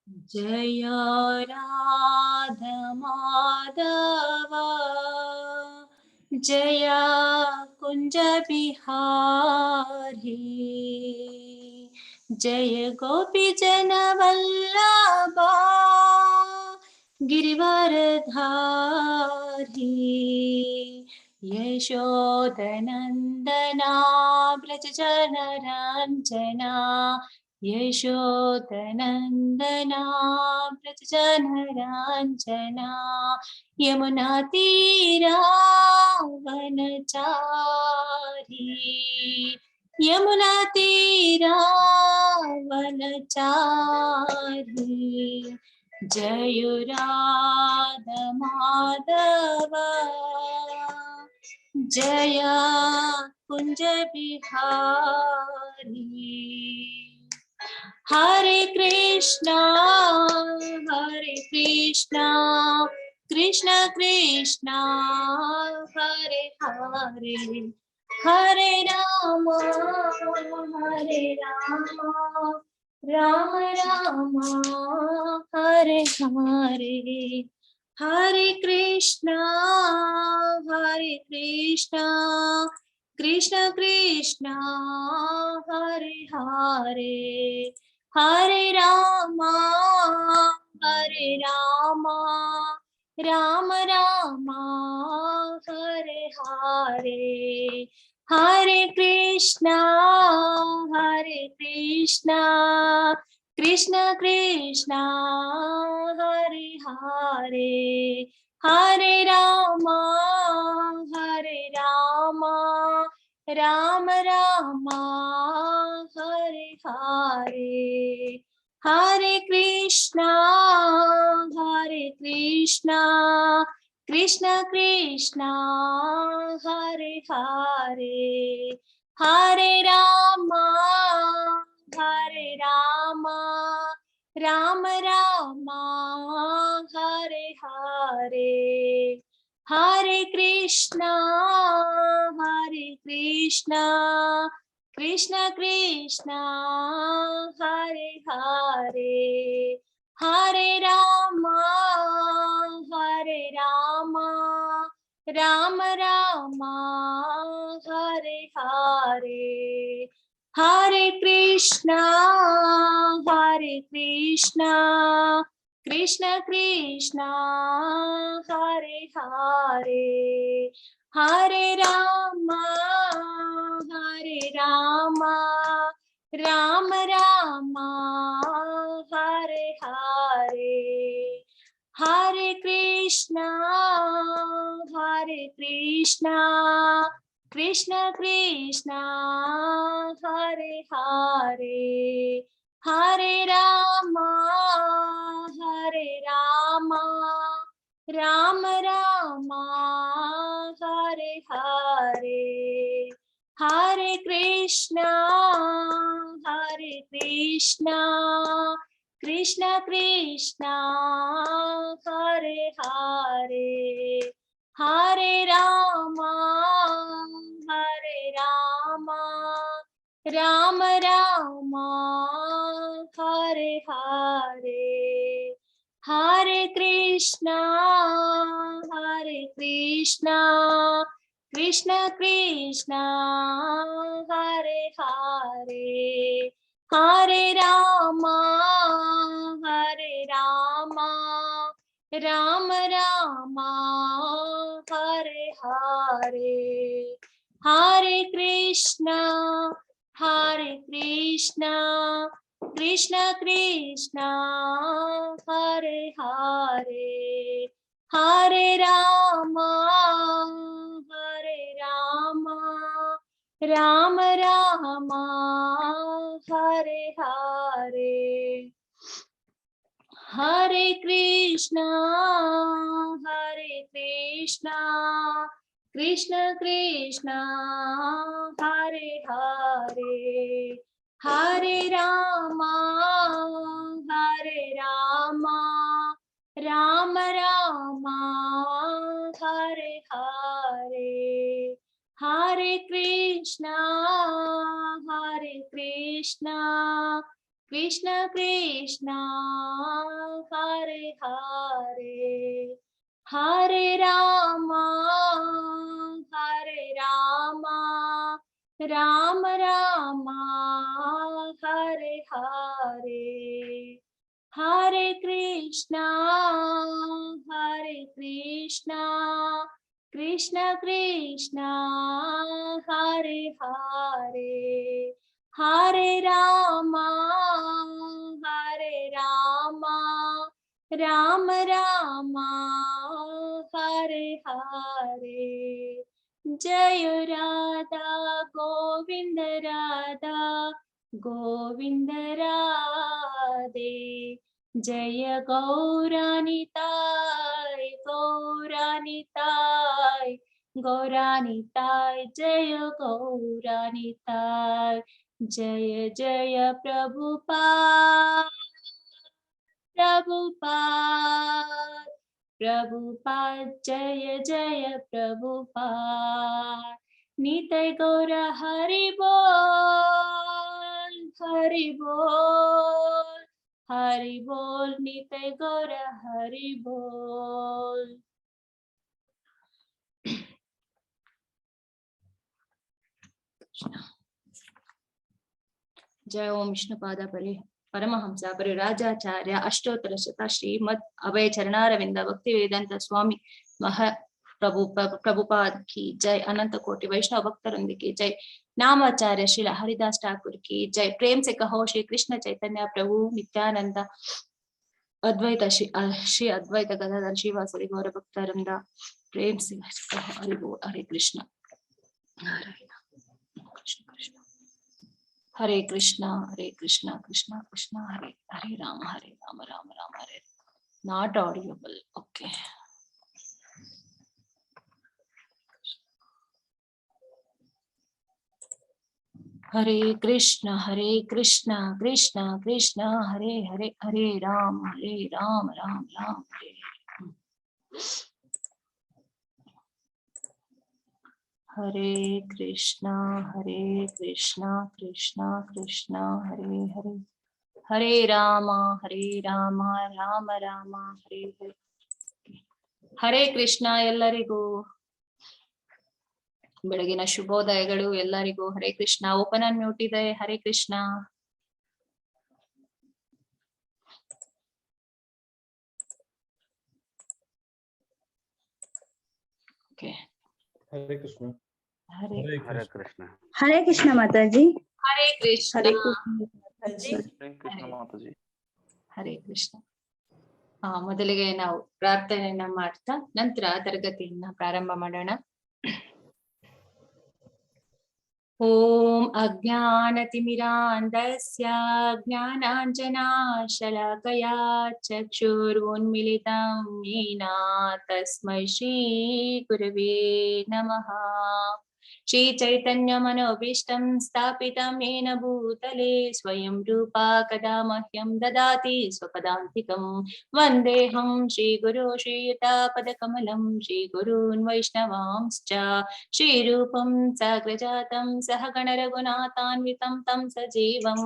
जय राधा माधव जय कुंज बिहारी जय गोपी जन वल्लभा गिरिवरधारी यशोदनन्दना व्रज जनरञ्जना यशोदनन्दना व्रज जनरञ्जना यमुना तीरा वनचारी यमुना तीरा वनचारी जय राधा माधव जय कुंज बिहारी हरे कृष्णा कृष्ण कृष्णा हरे हरे हरे राम राम राम हरे हरे हरे कृष्णा कृष्ण कृष्णा हरे हरे हरे राम राम राम हरे हरे हरे कृष्णा कृष्ण कृष्णा हरे हरे हरे राम राम राम हरे हरे हरे कृष्णा कृष्ण कृष्णा हरे हरे हरे राम राम राम हरे हरे हरे कृष्णा कृष्ण कृष्णा हरे हरे हरे राम राम राम हरे हरे हरे कृष्णा कृष्ण कृष्णा हरे हरे हरे राम राम राम हरे हरे हरे कृष्णा कृष्ण कृष्णा हरे हरे हरे राम राम राम हरे हरे हरे कृष्णा कृष्ण कृष्णा हरे हरे हरे राम राम राम हरे हरे हरे कृष्णा कृष्ण कृष्णा हरे हरे हरे राम राम राम हरे हरे हरे कृष्णा कृष्ण कृष्णा हरे हरे हरे राम राम राम हरे हरे हरे कृष्णा कृष्ण कृष्णा हरे हरे हरे राम राम राम हरे हरे हरे कृष्णा कृष्ण कृष्ण हरे हरे, हरे राम राम राम हरे हरे, हरे कृष्णा कृष्ण कृष्ण हरे हरे, हरे राम राम राम हरे हरे। जय राधा गोविंद राधा गोविंद राधे, जय गौरानिताय गौरानिताय गौरानिताय, जय गौरानिताय, जय जय प्रभुपाद प्रभुपाद प्रभुपाद, जय जय प्रभुपाद। निताय गौर हरि बोल हरि बोल हरि बोल, निताय गौर हरि बोल। जय ओम विष्णुपाद परमहंस परिराजाचार्य अष्टोत्तर शत श्रीमद अभय चरणारविंद भक्ति वेदांत स्वामी महा प्रभुपाद की जय। अनंत कोटि वैष्णव भक्तवृंद की जय। नामाचार्य श्री हरिदास ठाकुर की जय। प्रेम से कहो श्री कृष्ण चैतन्य प्रभु नित्यानंद अद्वैत श्री अद्वैत गदाधर श्रीवासरि गौर भक्तवृंद, प्रेम से कहो हरि बोल। Hare Krishna Krishna Krishna Hare Krishna Krishna Krishna Hare Hare Ram Ram Ram Hare. Not audible, okay. Hare Krishna Krishna Krishna Hare Hare, Hare Ram Ram Ram Hare. Hare Krishna Krishna Krishna Hare Hare, Hare Ram Ram Ram Hare Hare. Hare Krishna ಎಲ್ಲರಿಗೂ ಬೆಳಗಿನ ಶುಭೋದಯಗಳು ಎಲ್ಲರಿಗೂ। Hare Krishna. Open and mute ಇದೆ। ಹರೇ ಕೃಷ್ಣ। ಓಕೆ, हरे कृष्ण। हरे कृष्ण। हरे कृष्ण माताजी। हरे कृष्ण। हरे कृष्ण माताजी। हरे कृष्ण माताजी। हरे कृष्ಣ। ಮೊದಲಿಗೆ ನಾವು ಪ್ರಾರ್ಥನೆಯನ್ನ ಮಾಡ್ತಾ ನಂತರ ತರಗತಿಯನ್ನ ಪ್ರಾರಂಭ ಮಾಡೋಣ। ಓಂ ಅಜ್ಞಾನತಿಮಿರಾಂಧಸ್ಯ ಜ್ಞಾನಾಂಜನಾಶಲಾಕಯಾ ಚಕ್ಷುರುನ್ಮಿಲಿತಂ येन तस्मै श्री गुरवे नमः। श्री चैतन्य मनोभीष्टं स्थापितं येन भूतले स्वयं रूपा कदा मह्यं ददाति स्वपदान्तिकं। वन्देऽहं श्रीगुरो श्रीयुतापदकमलं श्रीगुरून् वैष्णवांश्च श्रीरूपं साग्रजातं सहगण रघुनाथान्वितं तं सजीवं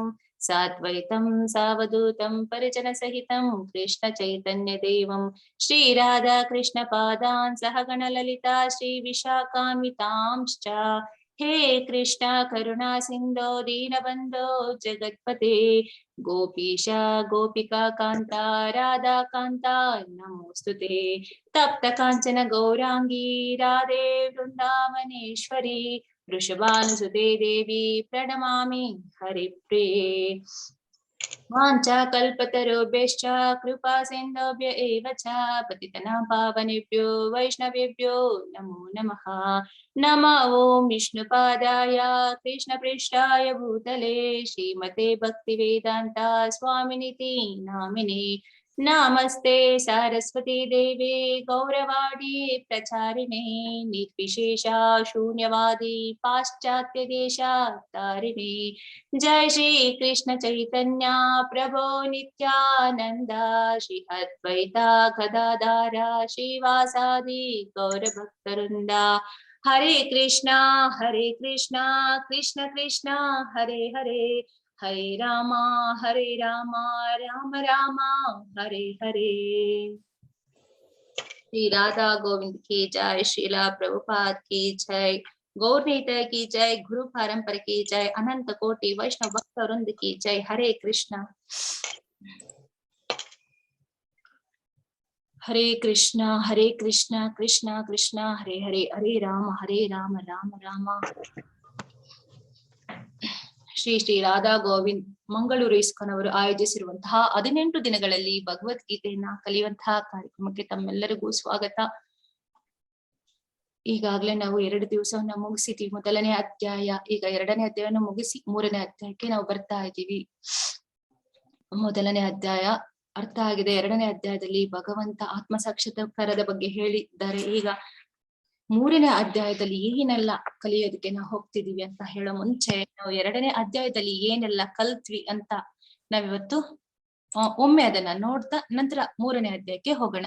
साद्वैतं सावधूतं परिजनसहितं कृष्ण चैतन्य देवं श्रीराधा कृष्ण पादान् सहगण ललिता श्रीविशाखान्वितांश्च। हे कृष्णा करुणा सिन्धो दीनबन्धो जगत्पते गोपीशा गोपिका कान्ता राधा कान्ता नमोस्तुते। तप्त काञ्चन गौरांगी राधे वृन्दावनेश्वरी वृषभानुसुते देवी प्रणमामि हरिप्रिये। वाञ्छाकल्पतरुभ्यश्च कृपा सिन्धुभ्य एव च पतितनां पावनेभ्यो वैष्णवेभ्यो नमो नमः। नमो ॐ विष्णुपादाय कृष्णपृष्ठाय भूतले श्रीमते भक्तिवेदान्ता स्वामिनिति नामिने। नमस्ते सारस्वती देवे गौरवाणी प्रचारिणे निर्विशेषा शून्यवादी पाश्चात्य देशातारिणे। जय श्री कृष्ण चैतन्य प्रभो नित्यानंद श्री अद्वैता गदाधारा श्रीवासादि गौर भक्तवृंद। हरे कृष्णा कृष्ण कृष्ण हरे हरे, ಹರೇ ರಾಮ ರಾಮ ರಾಮ ಹರೇ ಹರೇ. श्री राधा गोविंद की जय, श्रीला प्रभुपाद की जय, गौर निताय की जय, गुरु परंपरा की जय, अनंत कोटि वैष्णव भक्त वृंद की जय. हरे कृष्णा कृष्णा कृष्णा कृष्णा हरे हरे, हरे राम राम राम. ಶ್ರೀ ಶ್ರೀ ರಾಧಾ ಗೋವಿಂದ್ ಮಂಗಳೂರು ಇಸ್ಕಾನ್ ಅವರು ಆಯೋಜಿಸಿರುವಂತಹ 18 ದಿನಗಳಲ್ಲಿ ಭಗವದ್ಗೀತೆಯನ್ನ ಕಲಿಯುವಂತಹ ಕಾರ್ಯಕ್ರಮಕ್ಕೆ ತಮ್ಮೆಲ್ಲರಿಗೂ ಸ್ವಾಗತ. ಈಗಾಗ್ಲೇ ನಾವು 2 ದಿವಸವನ್ನ ಮುಗಿಸಿದ್ವಿ. ಮೊದಲನೇ ಅಧ್ಯಾಯ, ಈಗ 2ನೇ ಅಧ್ಯಾಯವನ್ನು ಮುಗಿಸಿ 3ನೇ ಅಧ್ಯಾಯಕ್ಕೆ ನಾವು ಬರ್ತಾ ಇದ್ದೀವಿ. ಮೊದಲನೇ ಅಧ್ಯಾಯ ಅರ್ಥ ಆಗಿದೆ. 2ನೇ ಅಧ್ಯಾಯದಲ್ಲಿ ಭಗವಂತ ಆತ್ಮ ಸಾಕ್ಷಾತ್ಕಾರದ ಬಗ್ಗೆ ಹೇಳಿದ್ದಾರೆ. ಈಗ 3ನೇ ಅಧ್ಯಾಯದಲ್ಲಿ ಏನೆಲ್ಲ ಕಲಿಯೋದಕ್ಕೆ ನಾವು ಹೋಗ್ತಿದೀವಿ ಅಂತ ಹೇಳೋ ಮುಂಚೆ ನಾವು 2ನೇ ಅಧ್ಯಾಯದಲ್ಲಿ ಏನೆಲ್ಲ ಕಲ್ತ್ವಿ ಅಂತ ನಾವಿವತ್ತು ಒಮ್ಮೆ ಅದನ್ನ ನೋಡ್ತಾ ನಂತರ 3ನೇ ಅಧ್ಯಾಯಕ್ಕೆ ಹೋಗೋಣ.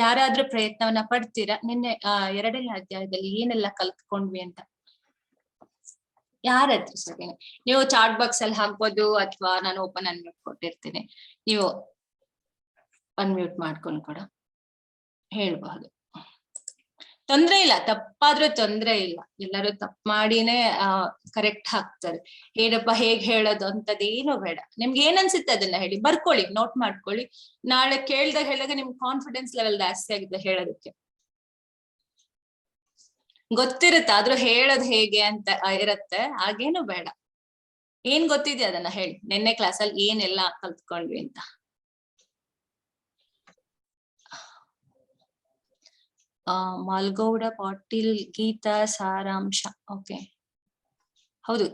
ಯಾರಾದ್ರೂ ಪ್ರಯತ್ನವನ್ನ ಪಡ್ತೀರಾ ನಿನ್ನೆ 2ನೇ ಅಧ್ಯಾಯದಲ್ಲಿ ಏನೆಲ್ಲ ಕಲ್ತ್ಕೊಂಡ್ವಿ ಅಂತ? ಯಾರಾದ್ರೂ ಸರಿ, ನೀವು ಚಾಟ್ ಬಾಕ್ಸ್ ಅಲ್ಲಿ ಹಾಕ್ಬೋದು ಅಥವಾ ನಾನು ಓಪನ್ ಅನ್ಮ್ಯೂಟ್ ಕೊಟ್ಟಿರ್ತೀನಿ, ನೀವು ಅನ್ಮ್ಯೂಟ್ ಮಾಡ್ಕೊಂಡು ಕೂಡ ಹೇಳ್ಬಹುದು. ತೊಂದ್ರೆ ಇಲ್ಲ, ತಪ್ಪಾದ್ರೂ ತೊಂದ್ರೆ ಇಲ್ಲ. ಎಲ್ಲರೂ ತಪ್ಪು ಮಾಡಿನೇ ಕರೆಕ್ಟ್ ಹಾಕ್ತಾರೆ. ಏನಪ್ಪ ಹೇಗ್ ಹೇಳೋದು ಅಂತದೇನು ಬೇಡ. ನಿಮ್ಗೆ ಏನ್ ಅನ್ಸುತ್ತೆ ಅದನ್ನ ಹೇಳಿ, ಬರ್ಕೊಳ್ಳಿ, ನೋಟ್ ಮಾಡ್ಕೊಳ್ಳಿ. ನಾಳೆ ಹೇಳಿದಾಗ ನಿಮ್ಗೆ ಕಾನ್ಫಿಡೆನ್ಸ್ ಲೆವೆಲ್ ಜಾಸ್ತಿ ಆಗುತ್ತೆ ಹೇಳೋದಕ್ಕೆ. ಗೊತ್ತಿರುತ್ತೆ ಆದ್ರೂ ಹೇಳೋದ್ ಹೇಗೆ ಅಂತ ಇರತ್ತೆ, ಹಾಗೇನು ಬೇಡ. ಏನ್ ಗೊತ್ತಿದೆ ಅದನ್ನ ಹೇಳಿ. ನಿನ್ನೆ ಕ್ಲಾಸಲ್ಲಿ ಏನೆಲ್ಲ ಕಲ್ತ್ಕೊಂಡ್ವಿ ಅಂತ. ಮಾಲ್ಗೌಡ ಪಾಟೀಲ್ ಗೀತಾ ಸಾರಾಂಶ. ಓಕೆ, ಹೌದು,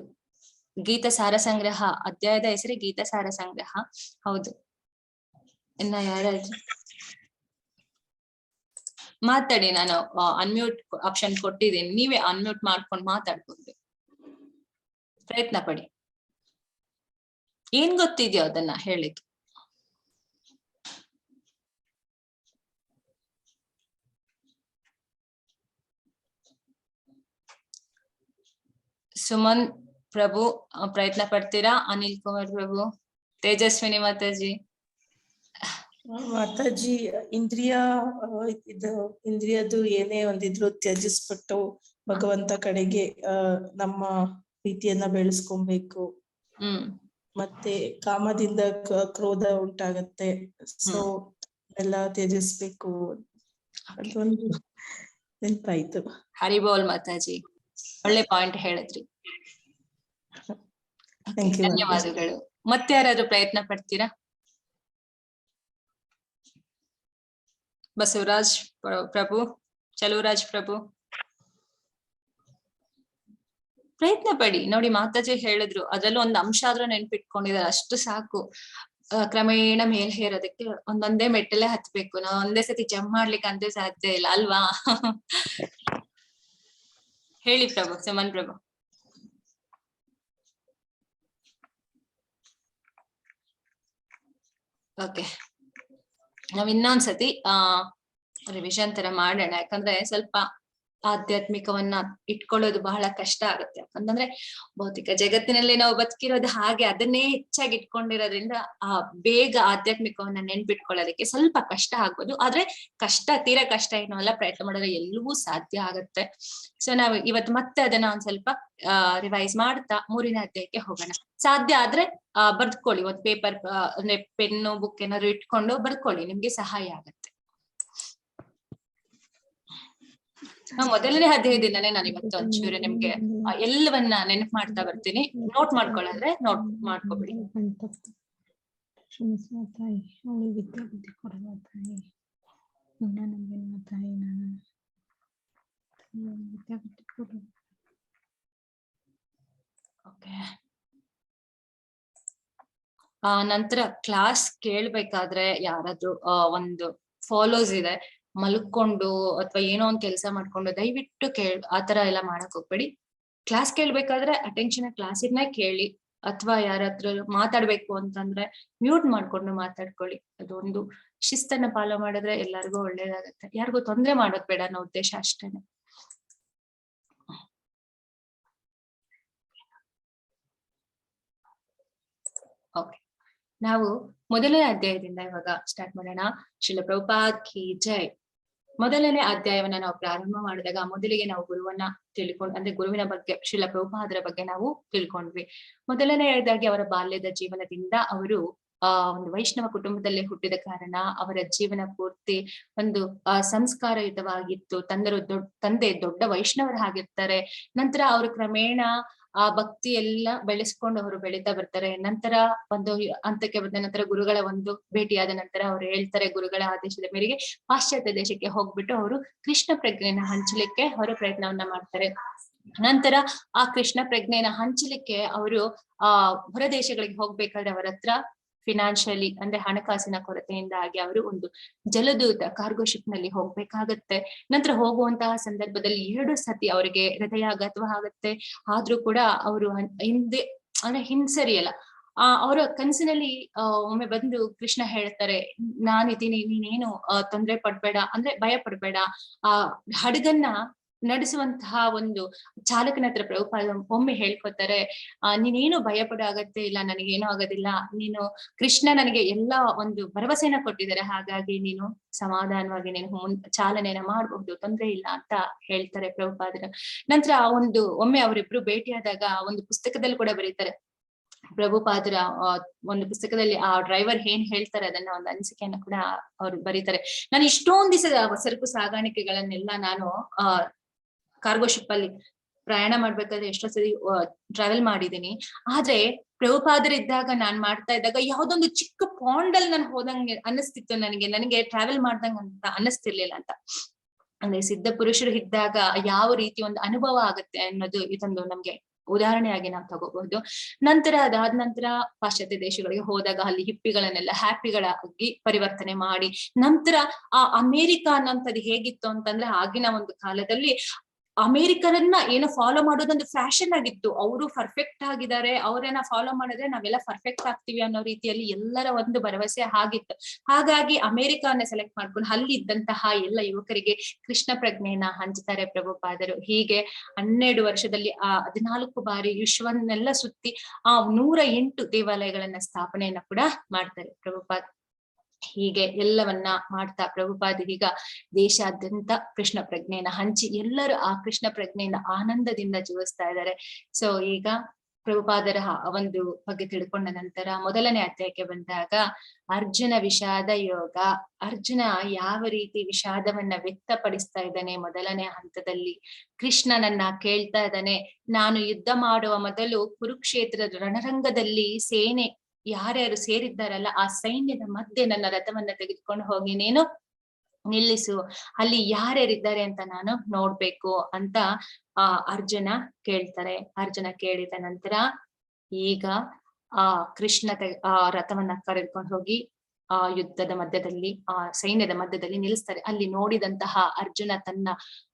ಗೀತಾ ಸಾರ ಸಂಗ್ರಹ ಅಧ್ಯಾಯದ ಹೆಸರೇ ಗೀತಾ ಸಾರ ಸಂಗ್ರಹ. ಹೌದು. ಇನ್ನ ಯಾರಾದ್ರು ಮಾತಾಡಿ. ನಾನು ಅನ್ಮ್ಯೂಟ್ ಆಪ್ಷನ್ ಕೊಟ್ಟಿದ್ದೀನಿ, ನೀವೇ ಅನ್ಮ್ಯೂಟ್ ಮಾಡ್ಕೊಂಡು ಮಾತಾಡ್ಬೋದು. ಪ್ರಯತ್ನ ಪಡಿ. ಏನ್ ಗೊತ್ತಿದ್ಯೋ ಅದನ್ನ ಹೇಳಿಕ್ಕೆ. ಸುಮನ್ ಪ್ರಭು ಪ್ರಯತ್ನ ಪಡ್ತೀರಾ? ಅನಿಲ್ ಕುಮಾರ್ ಪ್ರಭು, ತೇಜಸ್ವಿನಿ ಮಾತಾಜಿ. ಮಾತಾಜಿ, ಇಂದ್ರಿಯದು ಏನೇ ಒಂದಿದ್ರು ತ್ಯಜಿಸ್ಬಿಟ್ಟು ಭಗವಂತ ಕಡೆಗೆ ನಮ್ಮ ಪ್ರೀತಿಯನ್ನ ಬೆಳೆಸ್ಕೊಬೇಕು. ಮತ್ತೆ ಕಾಮದಿಂದ ಕ್ರೋಧ ಉಂಟಾಗತ್ತೆ, ಸೊ ಎಲ್ಲ ತ್ಯಜಿಸ್ಬೇಕು. ಅದೊಂದು ನೆನಪಾಯ್ತು. ಹರಿಬೋಲ್ ಮಾತಾಜಿ, ಒಳ್ಳೆ ಪಾಯಿಂಟ್ ಹೇಳಿದ್ರಿ. ಧನ್ಯವಾದಗಳು. ಮತ್ತೆ ಯಾರಾದ್ರೂ ಪ್ರಯತ್ನ ಪಡ್ತೀರಾ? ಬಸವರಾಜ್ ಪ್ರಭು, ಚಲುವರಾಜ್ ಪ್ರಭು, ಪ್ರಯತ್ನ ಪಡಿ. ನೋಡಿ, ಮಾತಾಜಿ ಹೇಳಿದ್ರು, ಅದ್ರಲ್ಲೂ ಒಂದು ಅಂಶ ಆದ್ರೂ ನೆನ್ಪಿಟ್ಕೊಂಡಿದ್ದಾರೆ, ಅಷ್ಟು ಸಾಕು. ಕ್ರಮೇಣ ಮೇಲ್ ಹೇರೋದಕ್ಕೆ ಒಂದೊಂದೇ ಮೆಟ್ಟಲೆ ಹತ್ಬೇಕು. ನಾವು ಒಂದೇ ಸತಿ ಜಂಪ್ ಮಾಡ್ಲಿಕ್ಕೆ ಅಂತ ಸಾಧ್ಯ ಇಲ್ಲ ಅಲ್ವಾ? ಹೇಳಿ ಪ್ರಭು, ಸುಮನ್ ಪ್ರಭು. ಓಕೆ, ನಾವ್ ಇನ್ನೊಂದ್ಸತಿ ರಿವಿಷನ್ ತರ ಮಾಡೋಣ. ಯಾಕಂದ್ರೆ ಸ್ವಲ್ಪ ಆಧ್ಯಾತ್ಮಿಕವನ್ನ ಇಟ್ಕೊಳ್ಳೋದು ಬಹಳ ಕಷ್ಟ ಆಗುತ್ತೆ. ಯಾಕಂತಂದ್ರೆ ಭೌತಿಕ ಜಗತ್ತಿನಲ್ಲಿ ನಾವು ಬದುಕಿರೋದು ಹಾಗೆ, ಅದನ್ನೇ ಹೆಚ್ಚಾಗಿ ಇಟ್ಕೊಂಡಿರೋದ್ರಿಂದ ಬೇಗ ಆಧ್ಯಾತ್ಮಿಕವನ್ನ ನೆನ್ಪಿಟ್ಕೊಳ್ಳೋದಕ್ಕೆ ಸ್ವಲ್ಪ ಕಷ್ಟ ಆಗ್ಬೋದು. ಆದ್ರೆ ತೀರಾ ಕಷ್ಟ ಏನೋ ಅಲ್ಲ, ಪ್ರಯತ್ನ ಮಾಡಿದ್ರೆ ಎಲ್ಲವೂ ಸಾಧ್ಯ ಆಗುತ್ತೆ. ಸೊ ನಾವು ಇವತ್ತು ಮತ್ತೆ ಅದನ್ನ ಒಂದ್ ಸ್ವಲ್ಪ ರಿವೈಸ್ ಮಾಡ್ತಾ 3ನೇ ಅಧ್ಯಾಯಕ್ಕೆ ಹೋಗೋಣ. ಸಾಧ್ಯ ಆದ್ರೆ ಬರ್ದ್ಕೊಳ್ಳಿ, ಒಂದ್ ಪೇಪರ್ ಅಂದ್ರೆ ಪೆನ್ನು ಬುಕ್ ಏನಾದ್ರು ಇಟ್ಕೊಂಡು ಬರ್ಕೊಳ್ಳಿ, ನಿಮ್ಗೆ ಸಹಾಯ ಆಗತ್ತೆ. ಮೊದಲನೇ ಅಧ್ಯಾಯದಿಂದನೇ ನಾನು ಇವತ್ತು ಒಂಚೂರು ನಿಮ್ಗೆ ಎಲ್ಲವನ್ನ ನೆನಪು ಮಾಡ್ತಾ ಬರ್ತೀನಿ. ನೋಟ್ ಮಾಡ್ಕೊಳ್ಳಾದ್ರೆ ನೋಟ್ ಮಾಡ್ಕೊಬಿಡಿ. ಓಕೆ, ನಂತರ ಕ್ಲಾಸ್ ಕೇಳ್ಬೇಕಾದ್ರೆ ಯಾರಾದ್ರೂ ಒಂದು ಫಾಲೋಸ್ ಇದೆ, ಮಲ್ಕೊಂಡು ಅಥವಾ ಏನೋ ಒಂದ್ ಕೆಲಸ ಮಾಡ್ಕೊಂಡು ದಯವಿಟ್ಟು ಆತರ ಎಲ್ಲ ಮಾಡಕ್ ಹೋಗ್ಬೇಡಿ. ಕ್ಲಾಸ್ ಕೇಳ್ಬೇಕಾದ್ರೆ ಅಟೆನ್ಷನ್ ಕ್ಲಾಸಿನ ಕೇಳಿ, ಅಥವಾ ಯಾರಾದ್ರೂ ಮಾತಾಡ್ಬೇಕು ಅಂತಂದ್ರೆ ಮ್ಯೂಟ್ ಮಾಡ್ಕೊಂಡು ಮಾತಾಡ್ಕೊಳ್ಳಿ. ಅದೊಂದು ಶಿಸ್ತನ್ನ ಫಾಲೋ ಮಾಡಿದ್ರೆ ಎಲ್ಲರಿಗೂ ಒಳ್ಳೇದಾಗತ್ತೆ. ಯಾರಿಗೂ ತೊಂದ್ರೆ ಮಾಡೋದ್ ಬೇಡ ಅನ್ನೋ ಉದ್ದೇಶ ಅಷ್ಟೇನೆ. ಓಕೆ, ನಾವು ಮೊದಲನೇ ಅಧ್ಯಾಯದಿಂದ ಇವಾಗ ಸ್ಟಾರ್ಟ್ ಮಾಡೋಣ. ಶ್ರೀಲ ಪ್ರಭುಪಾದ್ ಕಿ ಜೈ. ಮೊದಲನೇ ಅಧ್ಯಾಯವನ್ನ ನಾವು ಪ್ರಾರಂಭ ಮಾಡಿದಾಗ ಮೊದಲಿಗೆ ನಾವು ಗುರುವನ್ನ ಅಂದ್ರೆ ಗುರುವಿನ ಬಗ್ಗೆ, ಶ್ರೀಲ ಪ್ರಭುಪಾದರ ಬಗ್ಗೆ ನಾವು ತಿಳ್ಕೊಂಡ್ವಿ. ಮೊದಲನೆಯದಾಗಿ ಅವರ ಬಾಲ್ಯದ ಜೀವನದಿಂದ ಅವರು ಒಂದು ವೈಷ್ಣವ ಕುಟುಂಬದಲ್ಲಿ ಹುಟ್ಟಿದ ಕಾರಣ ಅವರ ಜೀವನ ಪೂರ್ತಿ ಒಂದು ಸಂಸ್ಕಾರಯುತವಾಗಿತ್ತು. ತಂದೆ ದೊಡ್ಡ ವೈಷ್ಣವರ ಆಗಿರ್ತಾರೆ. ನಂತರ ಅವರು ಕ್ರಮೇಣ ಆ ಭಕ್ತಿ ಎಲ್ಲ ಬೆಳೆಸ್ಕೊಂಡು ಅವರು ಬೆಳೀತಾ ಬರ್ತಾರೆ. ನಂತರ ಒಂದು ಹಂತಕ್ಕೆ ಬಂದ ನಂತರ ಗುರುಗಳ ಒಂದು ಭೇಟಿಯಾದ ನಂತರ ಅವ್ರು ಹೇಳ್ತಾರೆ, ಗುರುಗಳ ಆದೇಶದ ಮೇರೆಗೆ ಪಾಶ್ಚಾತ್ಯ ದೇಶಕ್ಕೆ ಹೋಗ್ಬಿಟ್ಟು ಅವರು ಕೃಷ್ಣ ಪ್ರಜ್ಞೆಯನ್ನ ಹಂಚಲಿಕ್ಕೆ ಅವರು ಪ್ರಯತ್ನವನ್ನ ಮಾಡ್ತಾರೆ. ನಂತರ ಆ ಕೃಷ್ಣ ಪ್ರಜ್ಞೆಯನ್ನ ಹಂಚಲಿಕ್ಕೆ ಅವರು ಹೊರ ದೇಶಗಳಿಗೆ ಹೋಗ್ಬೇಕಾದ್ರೆ ಅವರ ಹತ್ರ ಫಿನಾನ್ಷಿಯಲಿ ಅಂದ್ರೆ ಹಣಕಾಸಿನ ಕೊರತೆಯಿಂದಾಗಿ ಅವರು ಒಂದು ಜಲದೂತ ಕಾರ್ಗೋ ಶಿಪ್ ನಲ್ಲಿ ಹೋಗ್ಬೇಕಾಗತ್ತೆ. ನಂತರ ಹೋಗುವಂತಹ ಸಂದರ್ಭದಲ್ಲಿ 2 ಸತಿ ಅವರಿಗೆ ಹೃದಯಾಘಾತ ಆಗುತ್ತೆ. ಆದ್ರೂ ಕೂಡ ಅವರು ಹಿಂಸರಿಯಲ್ಲ. ಅವರ ಕನಸಿನಲ್ಲಿ ಒಮ್ಮೆ ಬಂದು ಕೃಷ್ಣ ಹೇಳ್ತಾರೆ, ನಾನಿದ್ದೀನಿ, ನೀನೇನು ತೊಂದರೆ ಪಡ್ಬೇಡ, ಅಂದ್ರೆ ಭಯ ಪಡ್ಬೇಡ. ಆ ಹಡಗನ್ನ ನಡೆಸುವಂತಹ ಒಂದು ಚಾಲಕನ ಹತ್ರ ಪ್ರಭುಪಾದ ಒಮ್ಮೆ ಹೇಳ್ಕೊತಾರೆ, ನೀನೇನು ಭಯ ಪಡೋ ಅಗತ್ಯ ಇಲ್ಲ, ನನಗೇನು ಆಗೋದಿಲ್ಲ, ನೀನು ಕೃಷ್ಣ ನನಗೆ ಎಲ್ಲಾ ಒಂದು ಭರವಸೆನ ಕೊಟ್ಟಿದ್ದಾರೆ, ಹಾಗಾಗಿ ನೀನು ಸಮಾಧಾನವಾಗಿ ನೀನು ಚಾಲನೆಯನ್ನ ಮಾಡಬಹುದು, ತೊಂದ್ರೆ ಇಲ್ಲ ಅಂತ ಹೇಳ್ತಾರೆ ಪ್ರಭುಪಾದರು. ನಂತರ ಒಮ್ಮೆ ಅವರಿಬ್ರು ಭೇಟಿಯಾದಾಗ ಒಂದು ಪುಸ್ತಕದಲ್ಲಿ ಕೂಡ ಬರೀತಾರೆ, ಪ್ರಭುಪಾದರ ಒಂದು ಪುಸ್ತಕದಲ್ಲಿ ಆ ಡ್ರೈವರ್ ಏನ್ ಹೇಳ್ತಾರೆ ಅದನ್ನ ಒಂದು ಅನಿಸಿಕೆಯನ್ನ ಕೂಡ ಅವ್ರು ಬರೀತಾರೆ. ನಾನು ಇಷ್ಟೊಂದ್ ದಿವಸ ಸರಕು ಸಾಗಾಣಿಕೆಗಳನ್ನೆಲ್ಲ ನಾನು ಕಾರ್ಗೋ ಶಿಪ್ ಅಲ್ಲಿ ಪ್ರಯಾಣ ಮಾಡ್ಬೇಕಾದ್ರೆ ಎಷ್ಟೋ ಸರಿ ಟ್ರಾವೆಲ್ ಮಾಡಿದೀನಿ. ಆದ್ರೆ ಪ್ರಭುಪಾದರಿದ್ದಾಗ ನಾನ್ ಮಾಡ್ತಾ ಇದ್ದಾಗ ಯಾವ್ದೊಂದು ಚಿಕ್ಕ ಪಾಂಡ್ ಅಲ್ಲಿ ನಾನು ಹೋದಂಗೆ ಅನ್ನಿಸ್ತಿತ್ತು ನನಗೆ ಟ್ರಾವೆಲ್ ಮಾಡ್ದಂಗ ಅಂತ ಅನ್ನಿಸ್ತಿರ್ಲಿಲ್ಲ ಅಂತ. ಅಂದ್ರೆ ಸಿದ್ಧ ಪುರುಷರು ಇದ್ದಾಗ ಯಾವ ರೀತಿ ಒಂದು ಅನುಭವ ಆಗುತ್ತೆ ಅನ್ನೋದು ಇದೊಂದು ನಮ್ಗೆ ಉದಾಹರಣೆಯಾಗಿ ನಾವು ತಗೋಬಹುದು. ನಂತರ ಅದಾದ ನಂತರ ಪಾಶ್ಚಾತ್ಯ ದೇಶಗಳಿಗೆ ಹೋದಾಗ ಅಲ್ಲಿ ಹಿಪ್ಪಿಗಳನ್ನೆಲ್ಲ ಹ್ಯಾಪಿಗಳಾಗಿ ಪರಿವರ್ತನೆ ಮಾಡಿ, ನಂತರ ಆ ಅಮೇರಿಕಾ ಅನ್ನೋಂಥದ್ದು ಹೇಗಿತ್ತು ಅಂತಂದ್ರೆ ಆಗಿನ ಒಂದು ಕಾಲದಲ್ಲಿ ಅಮೇರಿಕರನ್ನ ಏನೋ ಫಾಲೋ ಮಾಡೋದೊಂದು ಫ್ಯಾಷನ್ ಆಗಿತ್ತು. ಅವರು ಪರ್ಫೆಕ್ಟ್ ಆಗಿದ್ದಾರೆ, ಅವರನ್ನ ಫಾಲೋ ಮಾಡಿದ್ರೆ ನಾವೆಲ್ಲ ಪರ್ಫೆಕ್ಟ್ ಆಗ್ತೀವಿ ಅನ್ನೋ ರೀತಿಯಲ್ಲಿ ಎಲ್ಲರ ಒಂದು ಭರವಸೆ ಆಗಿತ್ತು. ಹಾಗಾಗಿ ಅಮೇರಿಕಾನ ಸೆಲೆಕ್ಟ್ ಮಾಡ್ಕೊಂಡು ಅಲ್ಲಿ ಇದ್ದಂತಹ ಎಲ್ಲ ಯುವಕರಿಗೆ ಕೃಷ್ಣ ಪ್ರಜ್ಞೆಯನ್ನ ಹಂಚ್ತಾರೆ ಪ್ರಭುಪಾದರು. ಹೀಗೆ 12 ವರ್ಷದಲ್ಲಿ 14 ಬಾರಿ ವಿಶ್ವವನ್ನೆಲ್ಲ ಸುತ್ತಿ 108 ದೇವಾಲಯಗಳನ್ನ ಸ್ಥಾಪನೆಯನ್ನ ಕೂಡ ಮಾಡ್ತಾರೆ ಪ್ರಭುಪಾದ. ಹೀಗೆ ಎಲ್ಲವನ್ನ ಮಾಡ್ತಾ ಪ್ರಭುಪಾದರೀಗ ದೇಶಾದ್ಯಂತ ಕೃಷ್ಣ ಪ್ರಜ್ಞೆಯನ್ನ ಹಂಚಿ ಎಲ್ಲರೂ ಆ ಕೃಷ್ಣ ಪ್ರಜ್ಞೆಯಿಂದ ಆನಂದದಿಂದ ಜೀವಿಸ್ತಾ ಇದ್ದಾರೆ. ಸೊ ಈಗ ಪ್ರಭುಪಾದರ ಒಂದು ಬಗ್ಗೆ ತಿಳ್ಕೊಂಡ ನಂತರ ಮೊದಲನೇ ಅಧ್ಯಾಯಕ್ಕೆ ಬಂದಾಗ ಅರ್ಜುನ ವಿಷಾದ ಯೋಗ. ಅರ್ಜುನ ಯಾವ ರೀತಿ ವಿಷಾದವನ್ನ ವ್ಯಕ್ತಪಡಿಸ್ತಾ ಇದ್ದಾನೆ ಮೊದಲನೇ ಹಂತದಲ್ಲಿ. ಕೃಷ್ಣನನ್ನ ಕೇಳ್ತಾ ಇದ್ದಾನೆ, ನಾನು ಯುದ್ಧ ಮಾಡುವ ಮೊದಲು ಕುರುಕ್ಷೇತ್ರದ ರಣರಂಗದಲ್ಲಿ ಸೇನೆ ಯಾರ್ಯಾರು ಸೇರಿದ್ದಾರಲ್ಲ ಆ ಸೈನ್ಯದ ಮಧ್ಯೆ ನನ್ನ ರಥವನ್ನ ತೆಗೆದುಕೊಂಡು ಹೋಗಿ ನೀನು ನಿಲ್ಲಿಸು, ಅಲ್ಲಿ ಯಾರ್ಯಾರಿದ್ದಾರೆ ಅಂತ ನಾನು ನೋಡ್ಬೇಕು ಅಂತ ಅರ್ಜುನ ಕೇಳ್ತಾರೆ. ಅರ್ಜುನ ಕೇಳಿದ ನಂತರ ಈಗ ಕೃಷ್ಣ ರಥವನ್ನ ಕರೆದುಕೊಂಡು ಹೋಗಿ ಯುದ್ಧದ ಮಧ್ಯದಲ್ಲಿ ಸೈನ್ಯದ ಮಧ್ಯದಲ್ಲಿ ನಿಲ್ಲಿಸ್ತಾರೆ. ಅಲ್ಲಿ ನೋಡಿದಂತಹ ಅರ್ಜುನ ತನ್ನ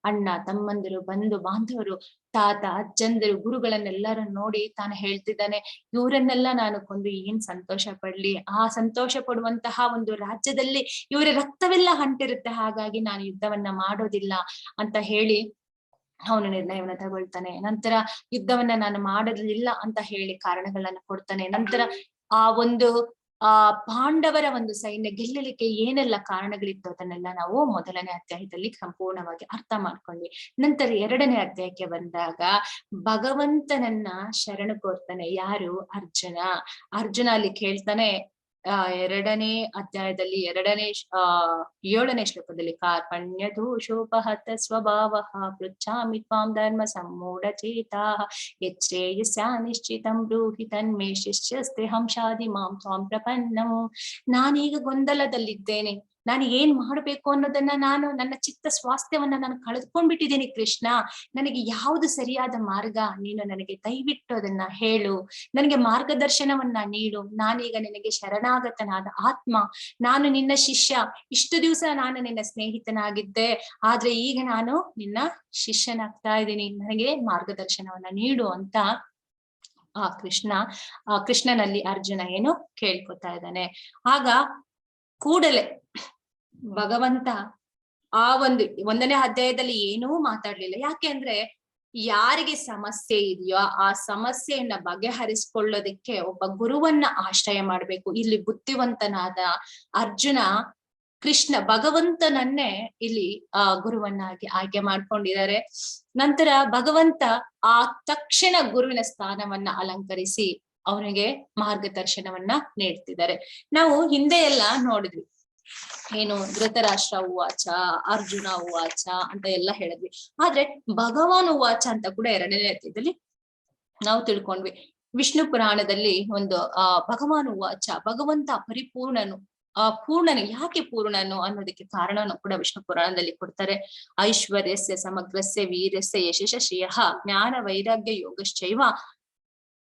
ಅಣ್ಣ ತಮ್ಮಂದಿರು ಬಂಧು ಬಾಂಧವರು ತಾತ ಅಜ್ಜಂದಿರು ಗುರುಗಳನ್ನೆಲ್ಲರೂ ನೋಡಿ ತಾನು ಹೇಳ್ತಿದ್ದಾನೆ, ಇವರನ್ನೆಲ್ಲ ನಾನು ಕೊಂದು ಏನ್ ಸಂತೋಷ ಪಡ್ಲಿ, ಆ ಸಂತೋಷ ಪಡುವಂತಹ ಒಂದು ರಾಜ್ಯದಲ್ಲಿ ಇವರ ರಕ್ತವೆಲ್ಲ ಅಂಟಿರುತ್ತೆ, ಹಾಗಾಗಿ ನಾನು ಯುದ್ಧವನ್ನ ಮಾಡೋದಿಲ್ಲ ಅಂತ ಹೇಳಿ ಅವನು ನಿರ್ಣಯವನ್ನ ತಗೊಳ್ತಾನೆ. ನಂತರ ಯುದ್ಧವನ್ನ ನಾನು ಮಾಡೋದಿಲ್ಲ ಅಂತ ಹೇಳಿ ಕಾರಣಗಳನ್ನ ಕೊಡ್ತಾನೆ. ನಂತರ ಪಾಂಡವರ ಒಂದು ಸೈನ್ಯ ಗೆಲ್ಲಲಿಕ್ಕೆ ಏನೆಲ್ಲ ಕಾರಣಗಳಿತ್ತು ಅದನ್ನೆಲ್ಲ ನಾವು ಮೊದಲನೇ ಅಧ್ಯಾಯದಲ್ಲಿ ಸಂಪೂರ್ಣವಾಗಿ ಅರ್ಥ ಮಾಡ್ಕೊಂಡ್ವಿ. ನಂತರ 2ನೇ ಅಧ್ಯಾಯಕ್ಕೆ ಬಂದಾಗ ಭಗವಂತನನ್ನ ಶರಣು ಕೋರ್ತಾನೆ. ಯಾರು? ಅರ್ಜುನ. ಅರ್ಜುನ ಅಲ್ಲಿ ಕೇಳ್ತಾನೆ, 2ನೇ ಅಧ್ಯಾಯದಲ್ಲಿ 7ನೇ ಶ್ಲೋಕದಲ್ಲಿ ಕಾರ್ಪಣ್ಯ ದೋಷೋಪಹತ ಸ್ವಭಾವ ಪೃಚ್ಛಾಮಿ ತ್ವಾಂ ಧರ್ಮ ಸಮ್ಮೂಢ ಚೇತಾ ಯಚ್ಛ್ರೇಯಸ್ಯ ನಿಶ್ಚಿತಂ ಬ್ರೂಹಿ ತನ್ಮೇ ಶಿಷ್ಯಸ್ತೆ ಹಂಸಾದಿ ಮಾಂ ತ್ವಾಂ ಪ್ರಪನ್ನಂ. ನಾನೀಗ ಗೊಂದಲದಲ್ಲಿದ್ದೇನೆ, ನಾನು ಏನ್ ಮಾಡ್ಬೇಕು ಅನ್ನೋದನ್ನ ನನ್ನ ಚಿತ್ತ ಸ್ವಾಸ್ಥ್ಯವನ್ನ ನಾನು ಕಳೆದುಕೊಂಡ್ಬಿಟ್ಟಿದ್ದೀನಿ ಕೃಷ್ಣ. ನನಗೆ ಯಾವುದು ಸರಿಯಾದ ಮಾರ್ಗ, ನೀನು ನನಗೆ ದಯವಿಟ್ಟು ಅದನ್ನ ಹೇಳು, ನನಗೆ ಮಾರ್ಗದರ್ಶನವನ್ನ ನೀಡು. ನಾನೀಗ ನಿನಗೆ ಶರಣಾಗತನಾದ ಆತ್ಮ, ನಾನು ನಿನ್ನ ಶಿಷ್ಯ. ಇಷ್ಟು ದಿವಸ ನಾನು ನಿನ್ನ ಸ್ನೇಹಿತನಾಗಿದ್ದೆ, ಆದ್ರೆ ಈಗ ನಾನು ನಿನ್ನ ಶಿಷ್ಯನಾಗ್ತಾ ಇದ್ದೀನಿ, ನನಗೆ ಮಾರ್ಗದರ್ಶನವನ್ನ ನೀಡು ಅಂತ ಕೃಷ್ಣನಲ್ಲಿ ಅರ್ಜುನ ಏನು ಕೇಳ್ಕೊತಾ ಇದ್ದಾನೆ. ಆಗ ಕೂಡಲೇ ಭಗವಂತ 1ನೇ ಅಧ್ಯಾಯದಲ್ಲಿ ಏನೂ ಮಾತಾಡ್ಲಿಲ್ಲ. ಯಾಕೆ ಅಂದ್ರೆ ಯಾರಿಗೆ ಸಮಸ್ಯೆ ಇದೆಯೋ ಆ ಸಮಸ್ಯೆಯನ್ನ ಬಗೆಹರಿಸಿಕೊಳ್ಳೋದಕ್ಕೆ ಒಬ್ಬ ಗುರುವನ್ನ ಆಶ್ರಯ ಮಾಡ್ಬೇಕು. ಇಲ್ಲಿ ಬುದ್ಧಿವಂತನಾದ ಅರ್ಜುನ ಕೃಷ್ಣ ಭಗವಂತನನ್ನೇ ಇಲ್ಲಿ ಗುರುವನ್ನಾಗಿ ಆಯ್ಕೆ ಮಾಡ್ಕೊಂಡಿದ್ದಾರೆ. ನಂತರ ಭಗವಂತ ಆ ತಕ್ಷಣ ಗುರುವಿನ ಸ್ಥಾನವನ್ನ ಅಲಂಕರಿಸಿ ಅವನಿಗೆ ಮಾರ್ಗದರ್ಶನವನ್ನ ನೀಡ್ತಿದ್ದಾರೆ. ನಾವು ಹಿಂದೆ ಎಲ್ಲ ನೋಡಿದ್ವಿ, ಏನು ಧೃತರಾಷ್ಟ್ರ ಉವಾಚ, ಅರ್ಜುನ ಉವಾಚ ಅಂತ ಎಲ್ಲ ಹೇಳಿದ್ವಿ. ಆದ್ರೆ ಭಗವಾನ್ ಉವಾಚ ಅಂತ ಕೂಡ 2ನೇ ಅಧ್ಯಾಯದಲ್ಲಿ ನಾವು ತಿಳ್ಕೊಂಡ್ವಿ. ವಿಷ್ಣು ಪುರಾಣದಲ್ಲಿ ಒಂದು ಭಗವಾನ್ ಉವಾಚ, ಭಗವಂತ ಪರಿಪೂರ್ಣನು, ಪೂರ್ಣನು. ಯಾಕೆ ಪೂರ್ಣನು ಅನ್ನೋದಕ್ಕೆ ಕಾರಣವನ್ನು ಕೂಡ ವಿಷ್ಣು ಪುರಾಣದಲ್ಲಿ ಕೊಡ್ತಾರೆ. ಐಶ್ವರ್ಯಸ್ಯ ಸಮಗ್ರಸ್ಯ ವೀರ್ಯಸ್ಯ ಯಶಸ್ಸ ಶ್ರೇಯಃ ಜ್ಞಾನ ವೈರಾಗ್ಯ ಯೋಗಶ್ಚೈವ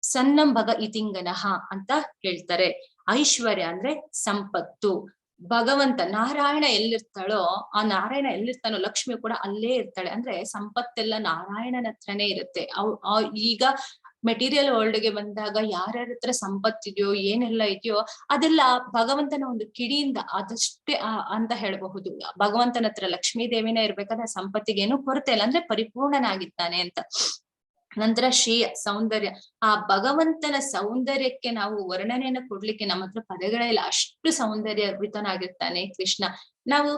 ಸನ್ನಂ ಭಗ ಇತಿಂಗನಃ ಅಂತ ಹೇಳ್ತಾರೆ. ಐಶ್ವರ್ಯ ಅಂದ್ರೆ ಸಂಪತ್ತು. ಭಗವಂತ ನಾರಾಯಣ ಎಲ್ಲಿರ್ತಾಳೋ ಆ ನಾರಾಯಣ ಎಲ್ಲಿರ್ತಾನೋ ಲಕ್ಷ್ಮಿ ಕೂಡ ಅಲ್ಲೇ ಇರ್ತಾಳೆ. ಅಂದ್ರೆ ಸಂಪತ್ತೆಲ್ಲ ನಾರಾಯಣನ ಹತ್ರನೇ ಇರುತ್ತೆ. ಈಗ ಮೆಟೀರಿಯಲ್ ವರ್ಲ್ಡ್ಗೆ ಬಂದಾಗ ಯಾರ್ಯಾರ ಹತ್ರ ಸಂಪತ್ತಿದೆಯೋ ಏನೆಲ್ಲ ಇದೆಯೋ ಅದೆಲ್ಲ ಭಗವಂತನ ಒಂದು ಕಿಡಿಯಿಂದ ಅದಷ್ಟೇ ಅಂತ ಹೇಳಬಹುದು. ಭಗವಂತನ ಹತ್ರ ಲಕ್ಷ್ಮೀ ದೇವಿನೇ ಇರ್ಬೇಕಾದ್ರೆ ಸಂಪತ್ತಿಗೇನು ಕೊರತೆ ಇಲ್ಲ, ಅಂದ್ರೆ ಪರಿಪೂರ್ಣನಾಗಿದ್ದಾನೆ ಅಂತ. ನಂತರ ಶ್ರೇಯ ಸೌಂದರ್ಯ, ಆ ಭಗವಂತನ ಸೌಂದರ್ಯಕ್ಕೆ ನಾವು ವರ್ಣನೆಯನ್ನು ಕೊಡ್ಲಿಕ್ಕೆ ನಮ್ಮ ಹತ್ರ ಪದಗಳೇ ಇಲ್ಲ, ಅಷ್ಟು ಸೌಂದರ್ಯವಿತನಾಗಿರ್ತಾನೆ ಕೃಷ್ಣ. ನಾವು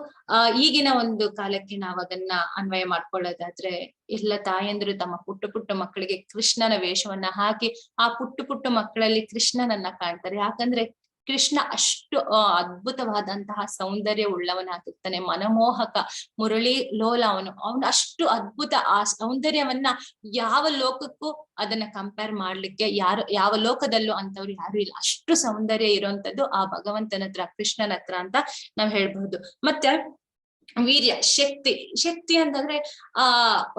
ಈಗಿನ ಒಂದು ಕಾಲಕ್ಕೆ ನಾವು ಅದನ್ನ ಅನ್ವಯ ಮಾಡ್ಕೊಳ್ಳೋದಾದ್ರೆ, ಎಲ್ಲ ತಾಯಂದ್ರು ತಮ್ಮ ಪುಟ್ಟ ಮಕ್ಕಳಿಗೆ ಕೃಷ್ಣನ ವೇಷವನ್ನ ಹಾಕಿ ಆ ಪುಟ್ಟ ಮಕ್ಕಳಲ್ಲಿ ಕೃಷ್ಣನನ್ನ ಕಾಣ್ತಾರೆ. ಯಾಕಂದ್ರೆ ಕೃಷ್ಣ ಅಷ್ಟು ಅದ್ಭುತವಾದಂತಹ ಸೌಂದರ್ಯ ಉಳ್ಳವನಾಗಿರ್ತಾನೆ. ಮನಮೋಹಕ ಮುರಳಿ ಲೋಲ ಅವನು ಅಷ್ಟು ಅದ್ಭುತ. ಆ ಸೌಂದರ್ಯವನ್ನ ಯಾವ ಲೋಕಕ್ಕೂ ಅದನ್ನ ಕಂಪೇರ್ ಮಾಡ್ಲಿಕ್ಕೆ ಯಾವ ಲೋಕದಲ್ಲೂ ಅಂತವ್ರು ಯಾರು ಇಲ್ಲ. ಅಷ್ಟು ಸೌಂದರ್ಯ ಇರುವಂತದ್ದು ಆ ಭಗವಂತನ ಹತ್ರ, ಕೃಷ್ಣನ ಹತ್ರ ಅಂತ ನಾವ್ ಹೇಳ್ಬಹುದು. ಮತ್ತೆ ವೀರ್ಯ, ಶಕ್ತಿ ಅಂತಂದ್ರೆ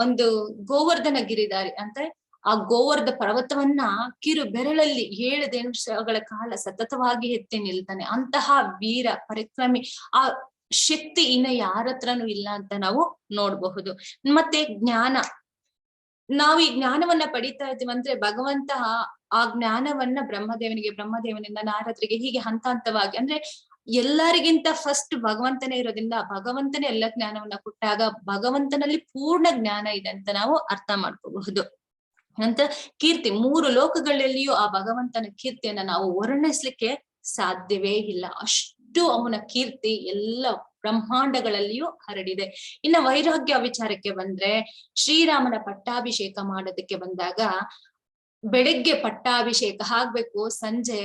ಒಂದು ಗೋವರ್ಧನ ಗಿರಿಧಾರಿ ಅಂತ ಆ ಗೋವರ್ಧ ಪರ್ವತವನ್ನ ಕಿರು ಬೆರಳಲ್ಲಿ 7 ದಿನಗಳ ಕಾಲ ಸತತವಾಗಿ ಎತ್ತಿ ನಿಲ್ತಾನೆ. ಅಂತಹ ವೀರ ಪರಾಕ್ರಮಿ, ಆ ಶಕ್ತಿ ಇನ್ನ ಯಾರ ಹತ್ರನೂ ಇಲ್ಲ ಅಂತ ನಾವು ನೋಡ್ಬಹುದು. ಮತ್ತೆ ಜ್ಞಾನ, ನಾವು ಈ ಜ್ಞಾನವನ್ನ ಪಡಿತಾ ಇದ್ದೀವಿ ಅಂದ್ರೆ ಭಗವಂತ ಆ ಜ್ಞಾನವನ್ನ ಬ್ರಹ್ಮದೇವನಿಂದ ನಾರದರಿಗೆ ಹೀಗೆ ಹಂತವಾಗಿ, ಅಂದ್ರೆ ಎಲ್ಲರಿಗಿಂತ ಫಸ್ಟ್ ಭಗವಂತನೇ ಇರೋದ್ರಿಂದ ಭಗವಂತನೇ ಎಲ್ಲ ಜ್ಞಾನವನ್ನ ಕೊಟ್ಟಾಗ ಭಗವಂತನಲ್ಲಿ ಪೂರ್ಣ ಜ್ಞಾನ ಇದೆ ಅಂತ ನಾವು ಅರ್ಥ ಮಾಡ್ಕೋಬಹುದು. ನಂತರ ಕೀರ್ತಿ, 3 ಲೋಕಗಳಲ್ಲಿಯೂ ಆ ಭಗವಂತನ ಕೀರ್ತಿಯನ್ನ ನಾವು ವರ್ಣಿಸ್ಲಿಕ್ಕೆ ಸಾಧ್ಯವೇ ಇಲ್ಲ. ಅಷ್ಟು ಅವನ ಕೀರ್ತಿ ಎಲ್ಲ ಬ್ರಹ್ಮಾಂಡಗಳಲ್ಲಿಯೂ ಹರಡಿದೆ. ಇನ್ನ ವೈರಾಗ್ಯ ವಿಚಾರಕ್ಕೆ ಬಂದ್ರೆ, ಶ್ರೀರಾಮನ ಪಟ್ಟಾಭಿಷೇಕ ಮಾಡೋದಕ್ಕೆ ಬಂದಾಗ ಬೆಳಗ್ಗೆ ಪಟ್ಟಾಭಿಷೇಕ ಆಗ್ಬೇಕು, ಸಂಜೆ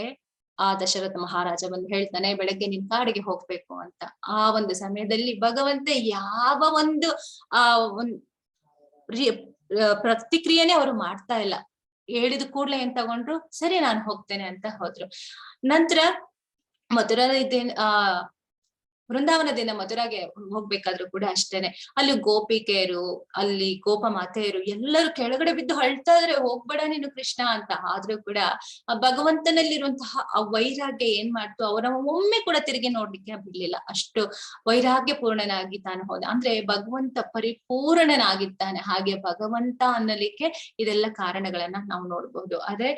ದಶರಥ ಮಹಾರಾಜ ಬಂದು ಹೇಳ್ತಾನೆ ಬೆಳಗ್ಗೆ ನಿನ್ ಕಾಡಿಗೆ ಹೋಗ್ಬೇಕು ಅಂತ. ಆ ಒಂದು ಸಮಯದಲ್ಲಿ ಭಗವಂತ ಯಾವ ಒಂದು ಪ್ರತಿಕ್ರಿಯೆನೇ ಅವರು ಮಾಡ್ತಾ ಇಲ್ಲ. ಹೇಳಿದ ಕೂಡ್ಲೆ ಏನ್ ತಗೊಂಡ್ರು, ಸರಿ ನಾನು ಹೋಗ್ತೇನೆ ಅಂತ ಹೋದ್ರು. ನಂತರ ವೃಂದಾವನದಿಂದ ಮಥುರಾಗೆ ಹೋಗ್ಬೇಕಾದ್ರು ಕೂಡ ಅಷ್ಟೇನೆ, ಅಲ್ಲಿ ಗೋಪಿಕೆಯರು, ಅಲ್ಲಿ ಗೋಪ ಮಾತೆಯರು ಎಲ್ಲರೂ ಕೆಳಗಡೆ ಬಿದ್ದು ಅಳ್ತಾ ಇದ್ರೆ, ಹೋಗ್ಬೇಡ ನೀನು ಕೃಷ್ಣ ಅಂತ. ಆದ್ರೂ ಕೂಡ ಆ ಭಗವಂತನಲ್ಲಿರುವಂತಹ ಆ ವೈರಾಗ್ಯ ಏನ್ ಮಾಡ್ತು, ಅವರ ಒಮ್ಮೆ ಕೂಡ ತಿರುಗಿ ನೋಡ್ಲಿಕ್ಕೆ ಬಿಡ್ಲಿಲ್ಲ. ಅಷ್ಟು ವೈರಾಗ್ಯ ಪೂರ್ಣನಾಗಿ ತಾನು ಹೋದ. ಅಂದ್ರೆ ಭಗವಂತ ಪರಿಪೂರ್ಣನಾಗಿದ್ದಾನೆ. ಹಾಗೆ ಭಗವಂತ ಅನ್ನಲಿಕ್ಕೆ ಇದೆಲ್ಲ ಕಾರಣಗಳನ್ನ ನಾವು ನೋಡ್ಬಹುದು. ಆದ್ರೆ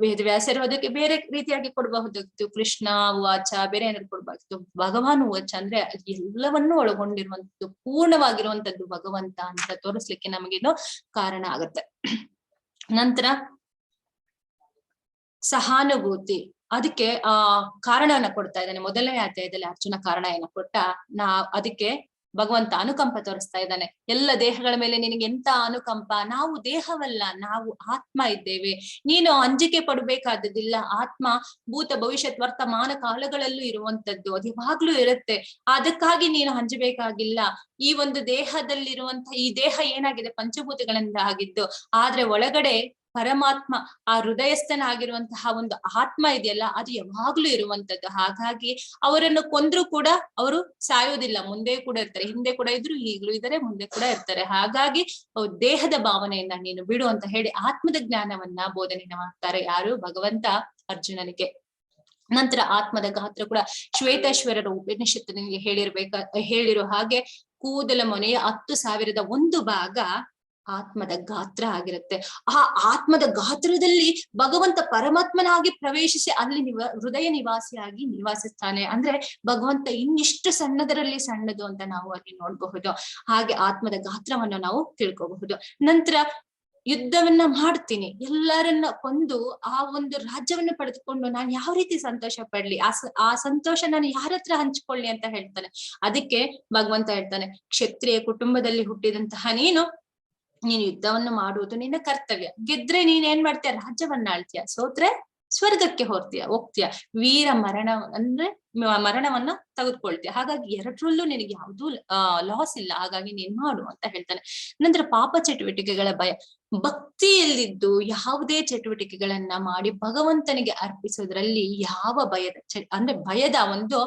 ವೇದವ್ಯಾಸರು ಅದಕ್ಕೆ ಬೇರೆ ರೀತಿಯಾಗಿ ಕೊಡಬಹುದಿತ್ತು. ಕೃಷ್ಣ ವಾಚ ಬೇರೆ ಏನಾದ್ರು ಕೊಡ್ಬಹುದಿತ್ತು. ಭಗವಾನ್ ವಾಚ ಅಂದ್ರೆ ಎಲ್ಲವನ್ನೂ ಒಳಗೊಂಡಿರುವಂತದ್ದು, ಪೂರ್ಣವಾಗಿರುವಂತದ್ದು ಭಗವಂತ ಅಂತ ತೋರಿಸ್ಲಿಕ್ಕೆ ನಮಗಿದು ಕಾರಣ ಆಗತ್ತೆ. ನಂತರ ಸಹಾನುಭೂತಿ, ಅದಕ್ಕೆ ಕಾರಣವನ್ನ ಕೊಡ್ತಾ ಇದ್ದಾನೆ. 1ನೇ ಅಧ್ಯಾಯದಲ್ಲಿ ಅರ್ಜುನ ಕಾರಣ ಏನ ಕೊಟ್ಟ, ಅದಕ್ಕೆ ಭಗವಂತ ಅನುಕಂಪ ತೋರಿಸ್ತಾ ಇದ್ದಾನೆ. ಎಲ್ಲ ದೇಹಗಳ ಮೇಲೆ ನಿನಗೆ ಎಂತ ಅನುಕಂಪ, ನಾವು ದೇಹವಲ್ಲ, ನಾವು ಆತ್ಮ ಇದ್ದೇವೆ, ನೀನು ಅಂಜಿಕೆ ಪಡಬೇಕಾದದಿಲ್ಲ. ಆತ್ಮ ಭೂತ ಭವಿಷ್ಯತ್ ವರ್ತಮಾನ ಕಾಲಗಳಲ್ಲೂ ಇರುವಂತದ್ದು, ಅದು ಯಾವಾಗ್ಲೂ ಇರುತ್ತೆ. ಅದಕ್ಕಾಗಿ ನೀನು ಹಂಜಬೇಕಾಗಿಲ್ಲ. ಈ ಒಂದು ದೇಹದಲ್ಲಿರುವಂತಹ ಈ ದೇಹ ಏನಾಗಿದೆ, ಪಂಚಭೂತಗಳಿಂದ ಆಗಿದ್ದು, ಆದ್ರೆ ಒಳಗಡೆ ಪರಮಾತ್ಮ, ಆ ಹೃದಯಸ್ಥನಾಗಿರುವಂತಹ ಒಂದು ಆತ್ಮ ಇದೆಯಲ್ಲ, ಅದು ಯಾವಾಗ್ಲೂ ಇರುವಂತದ್ದು. ಹಾಗಾಗಿ ಅವರನ್ನು ಕೊಂದ್ರು ಕೂಡ ಅವರು ಸಾಯೋದಿಲ್ಲ, ಮುಂದೆ ಕೂಡ ಇರ್ತಾರೆ. ಹಿಂದೆ ಕೂಡ ಇದ್ರು, ಈಗ್ಲೂ ಇದ್ದಾರೆ, ಮುಂದೆ ಕೂಡ ಇರ್ತಾರೆ. ಹಾಗಾಗಿ ದೇಹದ ಭಾವನೆಯನ್ನ ನೀನು ಬಿಡು ಅಂತ ಹೇಳಿ ಆತ್ಮದ ಜ್ಞಾನವನ್ನ ಬೋಧನೆಯನ್ನ ಮಾಡ್ತಾರೆ. ಯಾರು? ಭಗವಂತ ಅರ್ಜುನನಿಗೆ. ನಂತರ ಆತ್ಮದ ಗಾತ್ರ ಕೂಡ ಶ್ವೇತೇಶ್ವರರ ಉಪನಿಷತ್ತಿನಿಗೆ ಹೇಳಿರೋ ಹಾಗೆ ಕೂದಲ ಮೊನೆಯ 10,000ದ 1 ಭಾಗ ಆತ್ಮದ ಗಾತ್ರ ಆಗಿರುತ್ತೆ. ಆ ಆತ್ಮದ ಗಾತ್ರದಲ್ಲಿ ಭಗವಂತ ಪರಮಾತ್ಮನಾಗಿ ಪ್ರವೇಶಿಸಿ ಅಲ್ಲಿ ಹೃದಯ ನಿವಾಸಿಯಾಗಿ ನಿವಾಸಿಸ್ತಾನೆ. ಅಂದ್ರೆ ಭಗವಂತ ಇನ್ನಿಷ್ಟು ಸಣ್ಣದರಲ್ಲಿ ಸಣ್ಣದು ಅಂತ ನಾವು ಅಲ್ಲಿ ನೋಡಬಹುದು. ಹಾಗೆ ಆತ್ಮದ ಗಾತ್ರವನ್ನು ನಾವು ತಿಳ್ಕೋಬಹುದು. ನಂತರ ಯುದ್ಧವನ್ನ ಮಾಡ್ತೀನಿ, ಎಲ್ಲರನ್ನ ಕೊಂದು ಆ ಒಂದು ರಾಜ್ಯವನ್ನು ಪಡೆದುಕೊಂಡು ನಾನು ಯಾವ ರೀತಿ ಸಂತೋಷ ಪಡ್ಲಿ, ಆ ಸಂತೋಷ ನಾನು ಯಾರ ಹತ್ರ ಹಂಚ್ಕೊಳ್ಳಿ ಅಂತ ಹೇಳ್ತಾನೆ. ಅದಕ್ಕೆ ಭಗವಂತ ಹೇಳ್ತಾನೆ, ಕ್ಷತ್ರಿಯ ಕುಟುಂಬದಲ್ಲಿ ಹುಟ್ಟಿದಂತಹ ನೀನು ಯುದ್ಧವನ್ನು ಮಾಡುವುದು ನಿನ್ನ ಕರ್ತವ್ಯ. ಗೆದ್ರೆ ನೀನ್ ಏನ್ ಮಾಡ್ತೀಯ, ರಾಜ್ಯವನ್ನ ಆಳ್ತೀಯ. ಸೋತ್ರೆ ಸ್ವರ್ಗಕ್ಕೆ ಹೋಗ್ತೀಯ. ವೀರ ಮರಣ ಅಂದ್ರೆ ಮರಣವನ್ನ ತೆಗೆದುಕೊಳ್ತೀಯ. ಹಾಗಾಗಿ ಎರಡರಲ್ಲೂ ನಿನಗೆ ಯಾವ್ದೂ ಲಾಸ್ ಇಲ್ಲ. ಹಾಗಾಗಿ ನೀನ್ ಮಾಡು ಅಂತ ಹೇಳ್ತಾನೆ. ನಂತರ ಪಾಪ ಚಟುವಟಿಕೆಗಳ ಭಯ. ಭಕ್ತಿಯಲ್ಲಿದ್ದು ಯಾವುದೇ ಚಟುವಟಿಕೆಗಳನ್ನ ಮಾಡಿ ಭಗವಂತನಿಗೆ ಅರ್ಪಿಸೋದ್ರಲ್ಲಿ ಯಾವ ಅಂದ್ರೆ ಭಯದ ಒಂದು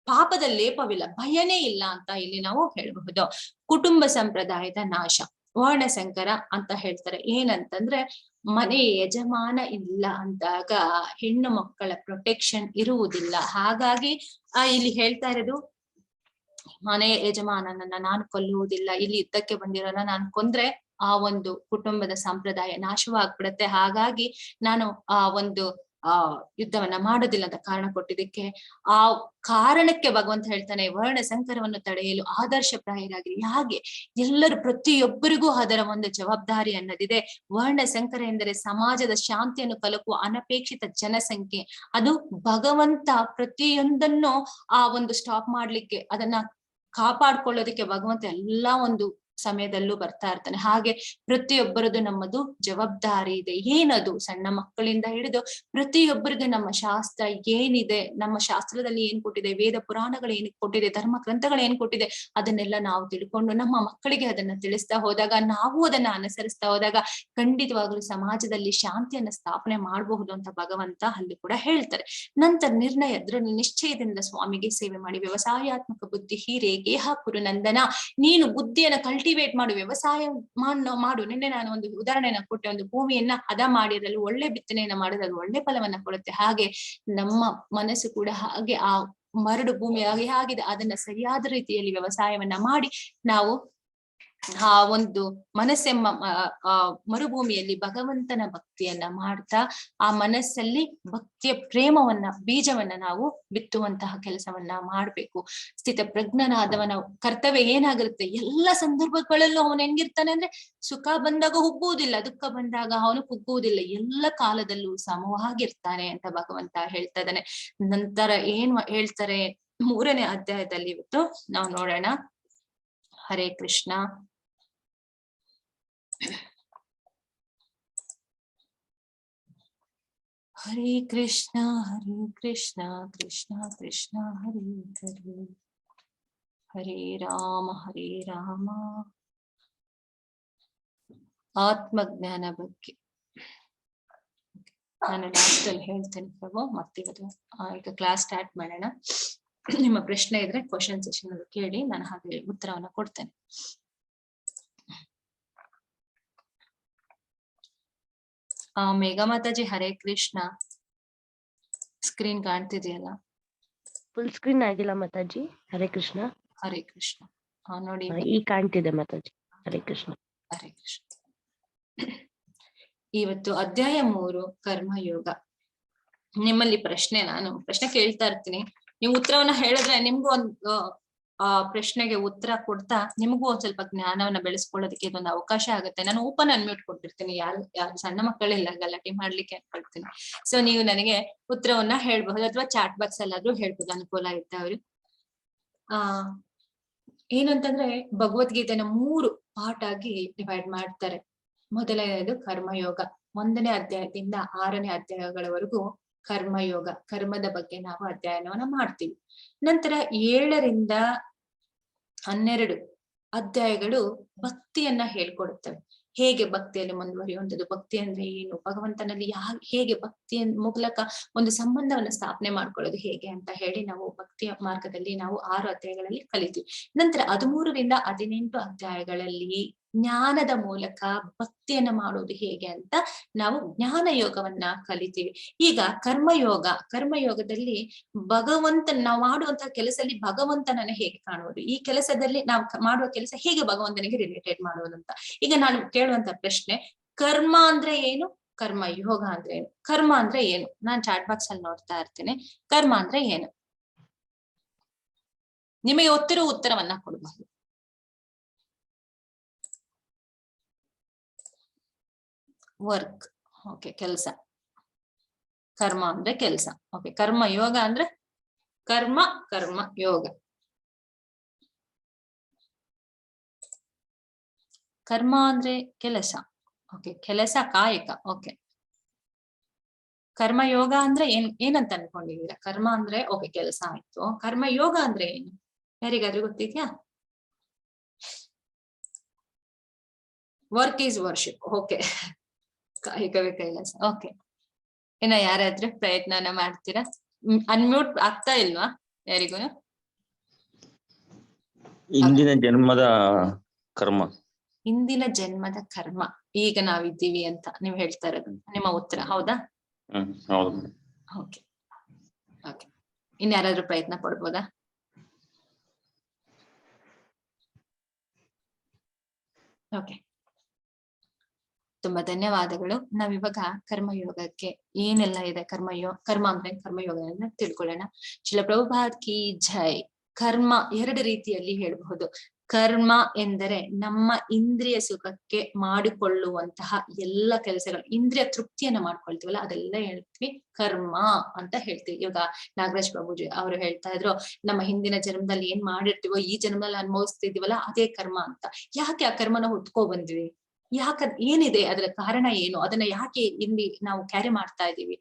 ಪಾಪದ ಲೇಪವಿಲ್ಲ, ಭಯನೇ ಇಲ್ಲ ಅಂತ ಇಲ್ಲಿ ನಾವು ಹೇಳಬಹುದು. ಕುಟುಂಬ ಸಂಪ್ರದಾಯದ ನಾಶ. ವರ್ಣಸಂಕರ ಅಂತ ಹೇಳ್ತಾರೆ. ಏನಂತಂದ್ರೆ ಮನೆ ಯಜಮಾನ ಇಲ್ಲ ಅಂದಾಗ ಹೆಣ್ಣು ಮಕ್ಕಳ ಪ್ರೊಟೆಕ್ಷನ್ ಇರುವುದಿಲ್ಲ. ಹಾಗಾಗಿ ಇಲ್ಲಿ ಹೇಳ್ತಾ ಇರೋದು, ಮನೆ ಯಜಮಾನನನ್ನ ನಾನು ಕೊಲ್ಲುವುದಿಲ್ಲ, ಇಲ್ಲಿ ಯುದ್ಧಕ್ಕೆ ಬಂದಿರೋನ ನಾನು ಕೊಂದ್ರೆ ಆ ಒಂದು ಕುಟುಂಬದ ಸಂಪ್ರದಾಯ ನಾಶವಾಗ್ಬಿಡತ್ತೆ. ಹಾಗಾಗಿ ನಾನು ಆ ಒಂದು ಯುದ್ಧವನ್ನ ಮಾಡೋದಿಲ್ಲ ಅಂತ ಕಾರಣ ಕೊಟ್ಟಿದ್ದಕ್ಕೆ, ಆ ಕಾರಣಕ್ಕೆ ಭಗವಂತ ಹೇಳ್ತಾನೆ, ವರ್ಣ ಸಂಕರವನ್ನು ತಡೆಯಲು ಆದರ್ಶಪ್ರಾಯರಾಗಿರಿ. ಹಾಗೆ ಎಲ್ಲರೂ ಪ್ರತಿಯೊಬ್ಬರಿಗೂ ಅದರ ಒಂದು ಜವಾಬ್ದಾರಿ ಅನ್ನೋದಿದೆ. ವರ್ಣ ಸಂಕರ ಎಂದರೆ ಸಮಾಜದ ಶಾಂತಿಯನ್ನು ಕಲಕುವ ಅನಪೇಕ್ಷಿತ ಜನಸಂಖ್ಯೆ. ಅದು ಭಗವಂತ ಪ್ರತಿಯೊಂದನ್ನು ಆ ಒಂದು ಸ್ಟಾಪ್ ಮಾಡ್ಲಿಕ್ಕೆ, ಅದನ್ನ ಕಾಪಾಡ್ಕೊಳ್ಳೋದಕ್ಕೆ ಭಗವಂತ ಎಲ್ಲಾ ಒಂದು ಸಮಯದಲ್ಲೂ ಬರ್ತಾ ಇರ್ತಾನೆ. ಹಾಗೆ ಪ್ರತಿಯೊಬ್ಬರದು ನಮ್ಮದು ಜವಾಬ್ದಾರಿ ಇದೆ. ಏನದು? ಸಣ್ಣ ಮಕ್ಕಳಿಂದ ಹಿಡಿದು ಪ್ರತಿಯೊಬ್ಬರಿಗೂ ನಮ್ಮ ಶಾಸ್ತ್ರ ಏನಿದೆ, ನಮ್ಮ ಶಾಸ್ತ್ರದಲ್ಲಿ ಏನ್ ಕೊಟ್ಟಿದೆ, ವೇದ ಪುರಾಣಗಳು ಏನ್ ಕೊಟ್ಟಿದೆ, ಧರ್ಮ ಗ್ರಂಥಗಳು ಏನ್ ಕೊಟ್ಟಿದೆ, ಅದನ್ನೆಲ್ಲ ನಾವು ತಿಳ್ಕೊಂಡು ನಮ್ಮ ಮಕ್ಕಳಿಗೆ ಅದನ್ನ ತಿಳಿಸ್ತಾ ಹೋದಾಗ, ನಾವು ಅದನ್ನ ಅನುಸರಿಸ್ತಾ ಹೋದಾಗ ಖಂಡಿತವಾಗ್ಲೂ ಸಮಾಜದಲ್ಲಿ ಶಾಂತಿಯನ್ನ ಸ್ಥಾಪನೆ ಮಾಡಬಹುದು ಅಂತ ಭಗವಂತ ಅಲ್ಲಿ ಕೂಡ ಹೇಳ್ತಾರೆ. ನಂತರ ನಿರ್ಣಯ, ದೃಢ ನಿಶ್ಚಯದಿಂದ ಸ್ವಾಮಿಗೆ ಸೇವೆ ಮಾಡಿ, ವ್ಯವಸಾಯಾತ್ಮಕ ಬುದ್ಧಿ ಹೀರೆ ಗೇಹ ಕುರು ನಂದನ. ನೀನು ಬುದ್ಧಿಯನ್ನ ಕಲ್ಟಿವೇಟ್ ಮಾಡು, ವ್ಯವಸಾಯ ಮಾಡು. ನಿನ್ನೆ ನಾನು ಒಂದು ಉದಾಹರಣೆನ ಕೊಟ್ಟೆ. ಒಂದು ಭೂಮಿಯನ್ನ ಹದ ಮಾಡಿರಲು ಒಳ್ಳೆ ಬಿತ್ತನೆಯನ್ನ ಮಾಡಿದ್ರೆ ಅದು ಒಳ್ಳೆ ಫಲವನ್ನ ಕೊಡುತ್ತೆ. ಹಾಗೆ ನಮ್ಮ ಮನಸ್ಸು ಕೂಡ ಹಾಗೆ ಆ ಮರಡು ಭೂಮಿ ಆಗಿದೆ, ಅದನ್ನ ಸರಿಯಾದ ರೀತಿಯಲ್ಲಿ ವ್ಯವಸಾಯವನ್ನ ಮಾಡಿ ನಾವು ಆ ಒಂದು ಮನಸ್ಸೆಂಬ ಮರುಭೂಮಿಯಲ್ಲಿ ಭಗವಂತನ ಭಕ್ತಿಯನ್ನ ಮಾಡ್ತಾ ಆ ಮನಸ್ಸಲ್ಲಿ ಭಕ್ತಿಯ ಪ್ರೇಮವನ್ನ ಬೀಜವನ್ನ ನಾವು ಬಿತ್ತುವಂತಹ ಕೆಲಸವನ್ನ ಮಾಡ್ಬೇಕು. ಸ್ಥಿತ ಪ್ರಜ್ಞನಾದವನ ಕರ್ತವ್ಯ ಏನಾಗಿರುತ್ತೆ, ಎಲ್ಲ ಸಂದರ್ಭಗಳಲ್ಲೂ ಅವನು ಹೆಂಗಿರ್ತಾನೆ ಅಂದ್ರೆ, ಸುಖ ಬಂದಾಗ ಹುಬ್ಬುವುದಿಲ್ಲ, ದುಃಖ ಬಂದಾಗ ಅವನು ಕುಗ್ಗುವುದಿಲ್ಲ, ಎಲ್ಲ ಕಾಲದಲ್ಲೂ ಸಮವಾಗಿರ್ತಾನೆ ಅಂತ ಭಗವಂತ ಹೇಳ್ತಾ ಇದ್ದಾನೆ. ನಂತರ ಏನ್ ಹೇಳ್ತಾರೆ 3ನೇ ಅಧ್ಯಾಯದಲ್ಲಿ ಇವತ್ತು ನಾವು ನೋಡೋಣ. ಹರೇ ಕೃಷ್ಣ. ಹರೇ ಕೃಷ್ಣ ಹರೇ ಕೃಷ್ಣ ಕೃಷ್ಣ ಕೃಷ್ಣ ಹರೇ ಹರೇ, ಹರೇ ರಾಮ ಆತ್ಮಜ್ಞಾನ ಬಗ್ಗೆ ನಾನು ಲಾಸ್ಟ್ ಅಲ್ಲಿ ಹೇಳ್ತೇನೆ ಪ್ರಭು. ಮತ್ತಿವತ್ತು ಈಗ ಕ್ಲಾಸ್ ಸ್ಟಾರ್ಟ್ ಮಾಡೋಣ. ನಿಮ್ಮ ಪ್ರಶ್ನೆ ಇದ್ರೆ ಕ್ವಶನ್ ಸೆಷನ್ ಅಲ್ಲಿ ಕೇಳಿ, ನಾನು ಹಾಗೆ ಉತ್ತರವನ್ನ ಕೊಡ್ತೇನೆ. Megha Mataji Hare Krishna. Screen ಕಾಣ್ತಿದೆಯಲ್ಲ? Full screen ಆಗಿಲ್ಲ ಮಾತಾಜಿ. ಹರೇ ಕೃಷ್ಣ. ಹರೇ ಕೃಷ್ಣ. ನೋಡಿ ಈಗ ಕಾಣ್ತಿದೆ ಮಾತಾಜಿ. ಹರೇ ಕೃಷ್ಣ. ಹರೇ ಕೃಷ್ಣ. ಇವತ್ತು ಅಧ್ಯಾಯ 3 ಕರ್ಮಯೋಗ. ನಿಮ್ಮಲ್ಲಿ ನಾನು ಪ್ರಶ್ನೆ ಕೇಳ್ತಾ ಇರ್ತೀನಿ, ನೀವು ಉತ್ತರವನ್ನ ಹೇಳಿದ್ರೆ ನಿಮ್ಗೂ ಒಂದು ಪ್ರಶ್ನೆಗೆ ಉತ್ತರ ಕೊಡ್ತಾ ನಿಮಗೂ ಒಂದ್ ಸ್ವಲ್ಪ ಜ್ಞಾನವನ್ನ ಬೆಳೆಸ್ಕೊಳ್ಳೋದಕ್ಕೆ ಇದೊಂದು ಅವಕಾಶ ಆಗುತ್ತೆ. ನಾನು ಓಪನ್ ಅನ್ಮ್ಯೂಟ್ ಕೊಟ್ಟಿರ್ತೀನಿ, ಯಾರು ಸಣ್ಣ ಮಕ್ಕಳಿಲ್ಲ ಗಲಾಟೆ ಮಾಡ್ಲಿಕ್ಕೆ ಅನ್ಕೊಳ್ತೀನಿ. ಸೊ ನೀವು ನನಗೆ ಉತ್ತರವನ್ನ ಹೇಳ್ಬಹುದು, ಅಥವಾ ಚಾಟ್ ಬಾಕ್ಸ್ ಅಲ್ಲಾದ್ರೂ ಹೇಳ್ಬೋದು, ಅನುಕೂಲ ಇದ್ದವ್ರು. ಏನಂತಂದ್ರೆ ಭಗವದ್ಗೀತೆನ 3 ಪಾರ್ಟ್ ಆಗಿ ಡಿವೈಡ್ ಮಾಡ್ತಾರೆ. ಮೊದಲನೇದು ಕರ್ಮಯೋಗ. 1ನೇ ಅಧ್ಯಾಯದಿಂದ 6ನೇ ಅಧ್ಯಾಯಗಳವರೆಗೂ ಕರ್ಮಯೋಗ, ಕರ್ಮದ ಬಗ್ಗೆ ನಾವು ಅಧ್ಯಯನವನ್ನ ಮಾಡ್ತೀವಿ. ನಂತರ 7ರಿಂದ 12 ಅಧ್ಯಾಯಗಳು ಭಕ್ತಿಯನ್ನ ಹೇಳ್ಕೊಡುತ್ತವೆ. ಹೇಗೆ ಭಕ್ತಿಯಲ್ಲಿ ಮುಂದುವರಿಯುವಂಥದ್ದು, ಭಕ್ತಿ ಅಂದ್ರೆ ಏನು, ಭಗವಂತನಲ್ಲಿ ಹೇಗೆ ಭಕ್ತಿಯ ಮೂಲಕ ಒಂದು ಸಂಬಂಧವನ್ನ ಸ್ಥಾಪನೆ ಮಾಡ್ಕೊಳ್ಳೋದು ಹೇಗೆ ಅಂತ ಹೇಳಿ ನಾವು ಭಕ್ತಿಯ ಮಾರ್ಗದಲ್ಲಿ ನಾವು 6 ಅಧ್ಯಾಯಗಳಲ್ಲಿ ಕಲಿತೀವಿ. ನಂತರ 13ರಿಂದ 18 ಅಧ್ಯಾಯಗಳಲ್ಲಿ ಜ್ಞಾನದ ಮೂಲಕ ಭಕ್ತಿಯನ್ನ ಮಾಡೋದು ಹೇಗೆ ಅಂತ ನಾವು ಜ್ಞಾನ ಯೋಗವನ್ನ ಕಲಿತೀವಿ. ಈಗ ಕರ್ಮಯೋಗದಲ್ಲಿ ನಾವು ಮಾಡುವಂತಹ ಕೆಲಸದಲ್ಲಿ ಭಗವಂತನನ್ನ ಹೇಗೆ ಕಾಣುವುದು, ಈ ಕೆಲಸದಲ್ಲಿ ನಾವು ಮಾಡುವ ಕೆಲಸ ಹೇಗೆ ಭಗವಂತನಿಗೆ ರಿಲೇಟೆಡ್ ಮಾಡುವುದು ಅಂತ. ಈಗ ನಾನು ಕೇಳುವಂತ ಪ್ರಶ್ನೆ, ಕರ್ಮ ಅಂದ್ರೆ ಏನು, ಕರ್ಮಯೋಗ ಅಂದ್ರೆ ಏನು? ಕರ್ಮ ಅಂದ್ರೆ ಏನು? ನಾನ್ ಚಾಟ್ ಬಾಕ್ಸ್ ಅಲ್ಲಿ ನೋಡ್ತಾ ಇರ್ತೀನಿ. ಕರ್ಮ ಅಂದ್ರೆ ಏನು? ನಿಮಗೆ ಉತ್ತರವನ್ನ ಕೊಡಬಹುದು. ವರ್ಕ್. ಓಕೆ, ಕೆಲಸ. ಕರ್ಮ ಅಂದ್ರೆ ಕೆಲಸ. ಓಕೆ, ಕರ್ಮ ಯೋಗ ಅಂದ್ರೆ ಕರ್ಮ ಯೋಗ. ಕರ್ಮ ಅಂದ್ರೆ ಕೆಲಸ. ಓಕೆ, ಕೆಲಸ ಕಾಯಕ. ಓಕೆ, ಕರ್ಮ ಯೋಗ ಅಂದ್ರೆ ಏನಂತ ಅನ್ಕೊಂಡಿದೀರಾ? ಕರ್ಮ ಅಂದ್ರೆ ಓಕೆ ಕೆಲಸ ಆಯ್ತು. ಕರ್ಮ ಯೋಗ ಅಂದ್ರೆ ಏನು? ಯಾರಿಗಾದ್ರೂ ಗೊತ್ತಿದ್ಯಾ? Work is worship. ಓಕೆ, ಕಾಯಕವೇ ಕೈಲಾಸ. ಓಕೆ, ಇನ್ನ ಯಾರಾದ್ರೂ ಪ್ರಯತ್ನನ ಮಾಡ್ತೀರಾ? ಅನ್ಮ್ಯೂಟ್ ಆಗ್ತಾ ಇಲ್ವಾ ಯಾರಿಗೂ? ಇಂದಿನ ಜನ್ಮದ ಕರ್ಮ. ಹಿಂದಿನ ಜನ್ಮದ ಕರ್ಮ ಈಗ ನಾವಿದ್ದೀವಿ ಅಂತ ನೀವ್ ಹೇಳ್ತಾ ಇರೋದು ನಿಮ್ಮ ಉತ್ತರ, ಹೌದಾ? ಹೌದು. ಓಕೆ ಓಕೆ, ಇನ್ಯಾರಾದ್ರೂ ಪ್ರಯತ್ನ ಪಡ್ಬೋದಾ? ಓಕೆ, ತುಂಬಾ ಧನ್ಯವಾದಗಳು. ನಾವಿವಾಗ ಕರ್ಮಯೋಗಕ್ಕೆ ಏನೆಲ್ಲ ಇದೆ, ಕರ್ಮ ಅಂದ್ರೆ ಕರ್ಮಯೋಗ ತಿಳ್ಕೊಳ್ಳೋಣ. ಶ್ರೀಲ ಪ್ರಭುಪಾದ್ ಕಿ ಜೈ. ಕರ್ಮ ಎರಡು ರೀತಿಯಲ್ಲಿ ಹೇಳಬಹುದು. ಕರ್ಮ ಎಂದರೆ ನಮ್ಮ ಇಂದ್ರಿಯ ಸುಖಕ್ಕೆ ಮಾಡಿಕೊಳ್ಳುವಂತಹ ಎಲ್ಲ ಕೆಲಸಗಳು, ಇಂದ್ರಿಯ ತೃಪ್ತಿಯನ್ನ ಮಾಡ್ಕೊಳ್ತೀವಲ್ಲ ಅದೆಲ್ಲ ಹೇಳ್ತೀವಿ ಕರ್ಮ ಅಂತ ಹೇಳ್ತೀವಿ. ಇವಾಗ ನಾಗರಾಜ್ ಪ್ರಭುಜಿ ಅವರು ಹೇಳ್ತಾ ಇದ್ರು, ನಮ್ಮ ಹಿಂದಿನ ಜನ್ಮದಲ್ಲಿ ಏನ್ ಮಾಡಿರ್ತೀವೋ ಈ ಜನ್ಮದಲ್ಲಿ ಅನುಭವಿಸ್ತಿದೀವಲ್ಲ ಅದೇ ಕರ್ಮ ಅಂತ. ಯಾಕೆ ಆ ಕರ್ಮನ ಹೊತ್ಕೊ ಬಂದ್ವಿ? ಏನಿದೆ ಅದರ ಕಾರಣ ಏನು? ಅದನ್ನ ಯಾಕೆ ಇಲ್ಲಿ ನಾವು ಕ್ಯಾರಿ ಮಾಡ್ತಾ ಇದೀವಿ?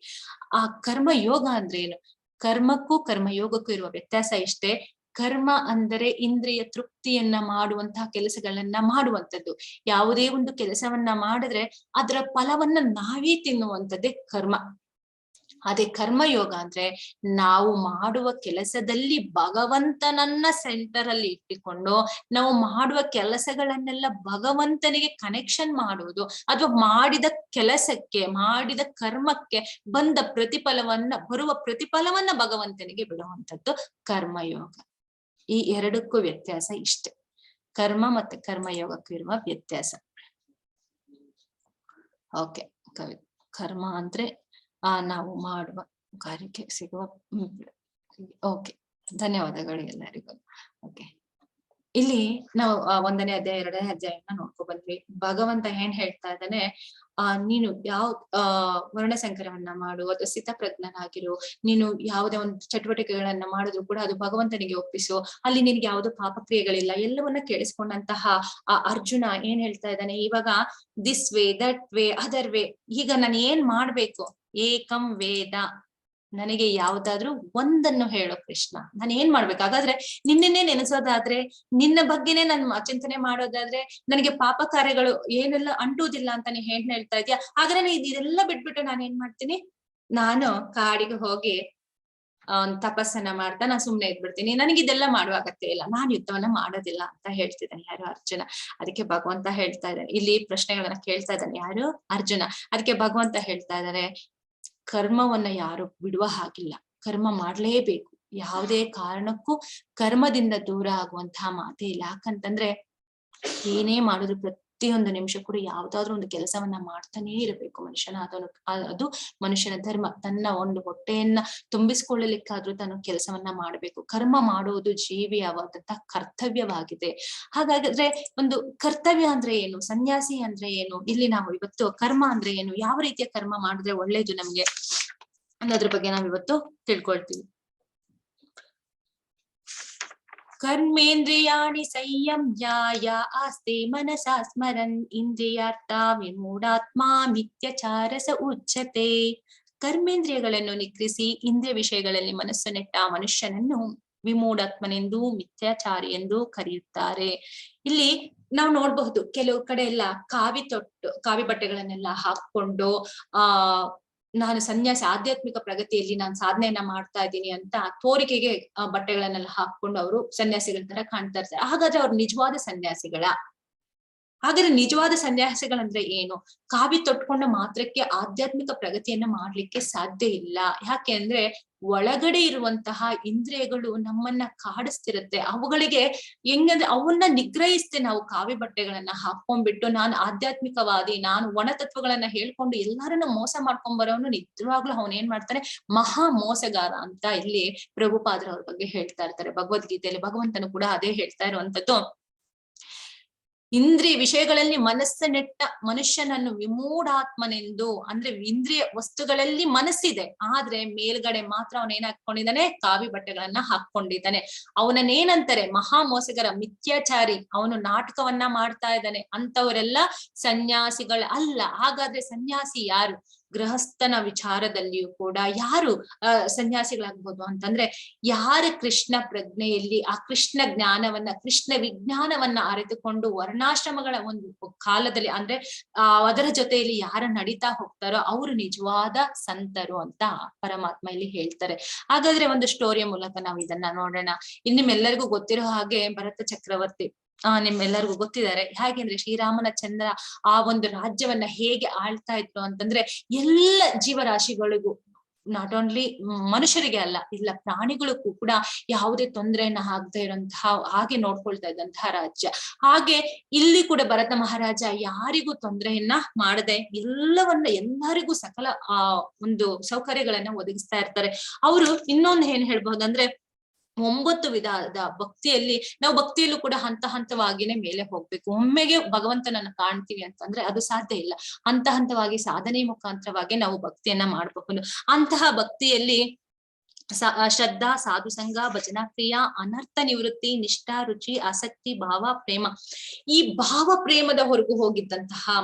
ಆ ಕರ್ಮ ಯೋಗ ಅಂದ್ರೆ ಏನು? ಕರ್ಮಕ್ಕೂ ಕರ್ಮಯೋಗಕ್ಕೂ ಇರುವ ವ್ಯತ್ಯಾಸ ಇಷ್ಟೇ. ಕರ್ಮ ಅಂದರೆ ಇಂದ್ರಿಯ ತೃಪ್ತಿಯನ್ನ ಮಾಡುವಂತಹ ಕೆಲಸಗಳನ್ನ ಮಾಡುವಂಥದ್ದು. ಯಾವುದೇ ಒಂದು ಕೆಲಸವನ್ನ ಮಾಡಿದ್ರೆ ಅದರ ಫಲವನ್ನ ನಾವೇ ತಿನ್ನುವಂಥದ್ದೇ ಕರ್ಮ. ಅದೇ ಕರ್ಮಯೋಗ ಅಂದ್ರೆ ನಾವು ಮಾಡುವ ಕೆಲಸದಲ್ಲಿ ಭಗವಂತನನ್ನ ಸೆಂಟರ್ ಅಲ್ಲಿ ಇಟ್ಟುಕೊಂಡು ನಾವು ಮಾಡುವ ಕೆಲಸಗಳನ್ನೆಲ್ಲ ಭಗವಂತನಿಗೆ ಕನೆಕ್ಷನ್ ಮಾಡುವುದು, ಅಥವಾ ಮಾಡಿದ ಕೆಲಸಕ್ಕೆ ಮಾಡಿದ ಕರ್ಮಕ್ಕೆ ಬರುವ ಪ್ರತಿಫಲವನ್ನ ಭಗವಂತನಿಗೆ ಬಿಡುವಂಥದ್ದು ಕರ್ಮಯೋಗ. ಈ ಎರಡಕ್ಕೂ ವ್ಯತ್ಯಾಸ ಇಷ್ಟೆ, ಕರ್ಮ ಮತ್ತೆ ಕರ್ಮಯೋಗಕ್ಕೂ ಇರುವ ವ್ಯತ್ಯಾಸ. ಓಕೆ, ಕರ್ಮ ಅಂದ್ರೆ ನಾವು ಮಾಡುವ ಕಾರ್ಯಕ್ಕೆ ಸಿಗುವ. ಓಕೆ, ಧನ್ಯವಾದಗಳು ಎಲ್ಲರಿಗೂ. ಓಕೆ, ಇಲ್ಲಿ ನಾವು 1ನೇ ಅಧ್ಯಾಯ 2ನೇ ಅಧ್ಯಾಯನ ನೋಡ್ಕೊ ಬಂದ್ವಿ. ಭಗವಂತ ಏನ್ ಹೇಳ್ತಾ ಇದ್ದಾನೆ, ನೀನು ಯಾವ ವರ್ಣಸಂಕರವನ್ನ ಮಾಡು ಅಥವಾ ಸ್ಥಿತಪ್ರಜ್ಞನಾಗಿರು, ನೀನು ಯಾವುದೇ ಒಂದು ಚಟುವಟಿಕೆಗಳನ್ನ ಮಾಡಿದ್ರು ಕೂಡ ಅದು ಭಗವಂತನಿಗೆ ಒಪ್ಪಿಸು, ಅಲ್ಲಿ ನಿನ್ಗೆ ಯಾವ್ದು ಪಾಪಕ್ರಿಯೆಗಳಿಲ್ಲ, ಎಲ್ಲವನ್ನ ಕೇಳಿಸ್ಕೊಂಡಂತಹ ಆ ಅರ್ಜುನ ಏನ್ ಹೇಳ್ತಾ ಇದ್ದಾನೆ, ಇವಾಗ this way that way other way, ಈಗ ನಾನು ಏನ್ ಮಾಡ್ಬೇಕು? ಏಕಂ ವೇದ, ನನಗೆ ಯಾವ್ದಾದ್ರು ಒಂದನ್ನು ಹೇಳೋ ಕೃಷ್ಣ, ನಾನು ಏನ್ ಮಾಡ್ಬೇಕು? ಹಾಗಾದ್ರೆ ನಿನ್ನೆನೇ ನೆನೆಸೋದಾದ್ರೆ, ನಿನ್ನ ಬಗ್ಗೆನೆ ನಾನು ಚಿಂತನೆ ಮಾಡೋದಾದ್ರೆ ನನಗೆ ಪಾಪ ಕಾರ್ಯಗಳು ಏನೆಲ್ಲ ಅಂಟುವುದಿಲ್ಲ ಅಂತ ನೀ ಏನ್ ಹೇಳ್ತಾ ಇದೀಯ. ಹಾಗಾದ್ರೆ ಇದೆಲ್ಲ ಬಿಟ್ಬಿಟ್ಟು ನಾನು ಏನ್ ಮಾಡ್ತೀನಿ? ನಾನು ಕಾಡಿಗೆ ಹೋಗಿ ತಪಸ್ಸನ್ನ ಮಾಡ್ತಾ ನಾನು ಸುಮ್ನೆ ಇದ್ಬಿಡ್ತೀನಿ, ನನಗೆ ಇದೆಲ್ಲ ಮಾಡುವ ಅಗತ್ಯ ಇಲ್ಲ, ನಾನು ಯುದ್ಧವನ್ನ ಮಾಡೋದಿಲ್ಲ ಅಂತ ಹೇಳ್ತಿದ್ದಾನೆ ಯಾರು? ಅರ್ಜುನ. ಅದಕ್ಕೆ ಭಗವಂತ ಹೇಳ್ತಾ ಇದ್ದಾನೆ, ಇಲ್ಲಿ ಪ್ರಶ್ನೆಗಳನ್ನ ಕೇಳ್ತಾ ಇದ್ದಾನೆ ಯಾರು? ಅರ್ಜುನ. ಅದಕ್ಕೆ ಭಗವಂತ ಹೇಳ್ತಾ ಇದ್ದಾರೆ, ಕರ್ಮವನ್ನ ಯಾರು ಬಿಡುವ ಹಾಗಿಲ್ಲ, ಕರ್ಮ ಮಾಡ್ಲೇಬೇಕು. ಯಾವುದೇ ಕಾರಣಕ್ಕೂ ಕರ್ಮದಿಂದ ದೂರ ಆಗುವಂತಹ ಮಾತೇ ಇಲ್ಲ. ಯಾಕಂತಂದ್ರೆ ಏನೇ ಮಾಡಿದ್ರು ಪ್ರತಿಯೊಂದು ನಿಮಿಷ ಕೂಡ ಯಾವ್ದಾದ್ರು ಒಂದು ಕೆಲಸವನ್ನ ಮಾಡ್ತಾನೇ ಇರಬೇಕು ಮನುಷ್ಯನ. ಅದು ಮನುಷ್ಯನ ಧರ್ಮ. ತನ್ನ ಒಂದು ಹೊಟ್ಟೆಯನ್ನ ತುಂಬಿಸ್ಕೊಳ್ಳಲಿಕ್ಕಾದ್ರೂ ತಾನು ಕೆಲಸವನ್ನ ಮಾಡ್ಬೇಕು. ಕರ್ಮ ಮಾಡುವುದು ಜೀವಿಯಾದಂತಹ ಕರ್ತವ್ಯವಾಗಿದೆ. ಹಾಗಾದ್ರೆ ಒಂದು ಕರ್ತವ್ಯ ಅಂದ್ರೆ ಏನು? ಸನ್ಯಾಸಿ ಅಂದ್ರೆ ಏನು? ಇಲ್ಲಿ ನಾವು ಇವತ್ತು ಕರ್ಮ ಅಂದ್ರೆ ಏನು, ಯಾವ ರೀತಿಯ ಕರ್ಮ ಮಾಡಿದ್ರೆ ಒಳ್ಳೇದು ನಮ್ಗೆ ಅನ್ನೋದ್ರ ಬಗ್ಗೆ ನಾವ್ ಇವತ್ತು ತಿಳ್ಕೊಳ್ತೀವಿ. ಕರ್ಮೇಂದ್ರಿಯಾಣಿ ಸಂಯಮ್ಯ ಆಸ್ತೆ ಮನಸಾ ಸ್ಮರನ್ ಇಂದ್ರಿಯಾರ್ಥ ವಿಮೂಢಾತ್ಮ ಮಿಥ್ಯಾಚಾರಸ ಉಚ್ಯತೆ. ಕರ್ಮೇಂದ್ರಿಯಗಳನ್ನು ನಿಗ್ರಹಿಸಿ ಇಂದ್ರಿಯ ವಿಷಯಗಳಲ್ಲಿ ಮನಸ್ಸು ನೆಟ್ಟ ಮನುಷ್ಯನನ್ನು ವಿಮೂಢಾತ್ಮನೆಂದು ಮಿಥ್ಯಾಚಾರಿ ಎಂದು ಕರೆಯುತ್ತಾರೆ. ಇಲ್ಲಿ ನಾವು ನೋಡ್ಬಹುದು, ಕೆಲವು ಕಡೆ ಎಲ್ಲ ಕಾವಿ ಬಟ್ಟೆಗಳನ್ನೆಲ್ಲ ಹಾಕೊಂಡು ನಾನು ಸನ್ಯಾಸಿ, ಆಧ್ಯಾತ್ಮಿಕ ಪ್ರಗತಿಯಲ್ಲಿ ನಾನು ಸಾಧನೆಯನ್ನ ಮಾಡ್ತಾ ಇದ್ದೀನಿ ಅಂತ ತೋರಿಕೆಗೆ ಬಟ್ಟೆಗಳನ್ನೆಲ್ಲ ಹಾಕೊಂಡು ಅವರು ಸನ್ಯಾಸಿಗಳ ತರ ಕಾಣ್ತಾ ಇರ್ತಾರೆ. ಹಾಗಾದ್ರೆ ಅವ್ರು ನಿಜವಾದ ಸನ್ಯಾಸಿಗಳ? ಹಾಗಾದ್ರೆ ನಿಜವಾದ ಸನ್ಯಾಸಿಗಳಂದ್ರೆ ಏನು? ಕಾವಿ ತೊಟ್ಕೊಂಡ ಮಾತ್ರಕ್ಕೆ ಆಧ್ಯಾತ್ಮಿಕ ಪ್ರಗತಿಯನ್ನ ಮಾಡ್ಲಿಕ್ಕೆ ಸಾಧ್ಯ ಇಲ್ಲ. ಯಾಕೆ ಅಂದ್ರೆ ಒಳಗಡೆ ಇರುವಂತಹ ಇಂದ್ರಿಯಗಳು ನಮ್ಮನ್ನ ಕಾಡಿಸ್ತಿರುತ್ತೆ. ಅವುಗಳಿಗೆ ಹೆಂಗಂದ್ರೆ ಅವನ್ನ ನಿಗ್ರಹಿಸ್ತೇ ನಾವು ಕಾವಿ ಬಟ್ಟೆಗಳನ್ನ ಹಾಕೊಂಡ್ಬಿಟ್ಟು ನಾನು ಆಧ್ಯಾತ್ಮಿಕವಾದಿ, ನಾನು ಒಣ ತತ್ವಗಳನ್ನ ಹೇಳ್ಕೊಂಡು ಎಲ್ಲರನ್ನ ಮೋಸ ಮಾಡ್ಕೊಂಡ್ ಬರೋನು ನಿಜವಾಗ್ಲೂ ಅವನ್ ಏನ್ ಮಾಡ್ತಾನೆ? ಮಹಾ ಮೋಸಗಾರ ಅಂತ ಇಲ್ಲಿ ಪ್ರಭುಪಾದ್ರ ಅವ್ರ ಬಗ್ಗೆ ಹೇಳ್ತಾ ಇರ್ತಾರೆ. ಭಗವದ್ಗೀತೆಯಲ್ಲಿ ಭಗವಂತನು ಕೂಡ ಅದೇ ಹೇಳ್ತಾ ಇರುವಂತದ್ದು. ಇಂದ್ರಿಯ ವಿಷಯಗಳಲ್ಲಿ ಮನಸ್ಸನ್ನಿಟ್ಟ ಮನುಷ್ಯನನ್ನು ವಿಮೂಢಾತ್ಮನೆಂದು, ಅಂದ್ರೆ ಇಂದ್ರಿಯ ವಸ್ತುಗಳಲ್ಲಿ ಮನಸ್ಸಿದೆ, ಆದ್ರೆ ಮೇಲ್ಗಡೆ ಮಾತ್ರ ಅವನೇನ್ ಹಾಕೊಂಡಿದ್ದಾನೆ, ಕಾವಿ ಬಟ್ಟೆಗಳನ್ನ ಹಾಕೊಂಡಿದ್ದಾನೆ. ಅವನನ್ನೇನಂತಾರೆ, ಮಹಾ ಮೋಸಗರ, ಮಿಥ್ಯಾಚಾರಿ, ಅವನು ನಾಟಕವನ್ನ ಮಾಡ್ತಾ ಇದ್ದಾನೆ. ಅಂತವರೆಲ್ಲ ಸನ್ಯಾಸಿಗಳ ಅಲ್ಲ. ಹಾಗಾದ್ರೆ ಸನ್ಯಾಸಿ ಯಾರು? ಗೃಹಸ್ಥನ ವಿಚಾರದಲ್ಲಿಯೂ ಕೂಡ ಯಾರು ಸನ್ಯಾಸಿಗಳಾಗ್ಬೋದು ಅಂತಂದ್ರೆ, ಯಾರ ಕೃಷ್ಣ ಪ್ರಜ್ಞೆಯಲ್ಲಿ ಆ ಕೃಷ್ಣ ಜ್ಞಾನವನ್ನ, ಕೃಷ್ಣ ವಿಜ್ಞಾನವನ್ನ ಅರಿತುಕೊಂಡು ವರ್ಣಾಶ್ರಮಗಳ ಒಂದು ಕಾಲದಲ್ಲಿ, ಅಂದ್ರೆ ಅದರ ಜೊತೆಯಲ್ಲಿ ಯಾರ ನಡೀತಾ ಹೋಗ್ತಾರೋ ಅವರು ನಿಜವಾದ ಸಂತರು ಅಂತ ಪರಮಾತ್ಮ ಇಲ್ಲಿ ಹೇಳ್ತಾರೆ. ಹಾಗಾದ್ರೆ ಒಂದು ಸ್ಟೋರಿಯ ಮೂಲಕ ನಾವು ಇದನ್ನ ನೋಡೋಣ. ಇನ್ನು ನಿಮ್ಮೆಲ್ಲರಿಗೂ ಗೊತ್ತಿರೋ ಹಾಗೆ ಭರತ ಚಕ್ರವರ್ತಿ ನಿಮ್ಮೆಲ್ಲರಿಗೂ ಗೊತ್ತಿದ್ದಾರೆ. ಹೇಗೆಂದ್ರೆ ಶ್ರೀರಾಮನ ಚಂದ್ರ ಆ ಒಂದು ರಾಜ್ಯವನ್ನ ಹೇಗೆ ಆಳ್ತಾ ಇದ್ರು ಅಂತಂದ್ರೆ, ಎಲ್ಲ ಜೀವರಾಶಿಗಳಿಗೂ, ನಾಟ್ ಓನ್ಲಿ ಮನುಷ್ಯರಿಗೆ ಅಲ್ಲ, ಇಲ್ಲ ಪ್ರಾಣಿಗಳಿಗೂ ಕೂಡ ಯಾವುದೇ ತೊಂದರೆಯನ್ನ ಆಗದೆ ಇರುವಂತಹ ಹಾಗೆ ನೋಡ್ಕೊಳ್ತಾ ಇದ್ದಂತಹ ರಾಜ್ಯ. ಹಾಗೆ ಇಲ್ಲಿ ಕೂಡ ಭರತ ಮಹಾರಾಜ ಯಾರಿಗೂ ತೊಂದರೆಯನ್ನ ಮಾಡದೆ ಎಲ್ಲರಿಗೂ ಸಕಲ ಒಂದು ಸೌಕರ್ಯಗಳನ್ನ ಒದಗಿಸ್ತಾ ಇರ್ತಾರೆ. ಅವರು ಇನ್ನೊಂದು ಏನ್ ಹೇಳ್ಬಹುದಂದ್ರೆ, 9 ವಿಧದ ಭಕ್ತಿಯಲ್ಲಿ ನಾವು ಭಕ್ತಿಯಲ್ಲೂ ಕೂಡ ಹಂತ ಹಂತವಾಗಿನೇ ಮೇಲೆ ಹೋಗ್ಬೇಕು. ಒಮ್ಮೆಗೆ ಭಗವಂತನನ್ನ ಕಾಣ್ತೀವಿ ಅಂತಂದ್ರೆ ಅದು ಸಾಧ್ಯ ಇಲ್ಲ. ಹಂತ ಹಂತವಾಗಿ ಸಾಧನೆ ಮುಖಾಂತರವಾಗಿ ನಾವು ಭಕ್ತಿಯನ್ನ ಮಾಡ್ಬೇಕು. ಅಂತಹ ಭಕ್ತಿಯಲ್ಲಿ ಶ್ರದ್ಧಾ, ಸಾಧು ಸಂಘ, ಭಜನಾ ಕ್ರಿಯಾ, ಅನರ್ಥ ನಿವೃತ್ತಿ, ನಿಷ್ಠಾ, ರುಚಿ, ಆಸಕ್ತಿ, ಭಾವ, ಪ್ರೇಮ. ಈ ಭಾವ ಪ್ರೇಮದ ಹೊರಗು ಹೋಗಿದ್ದಂತಹ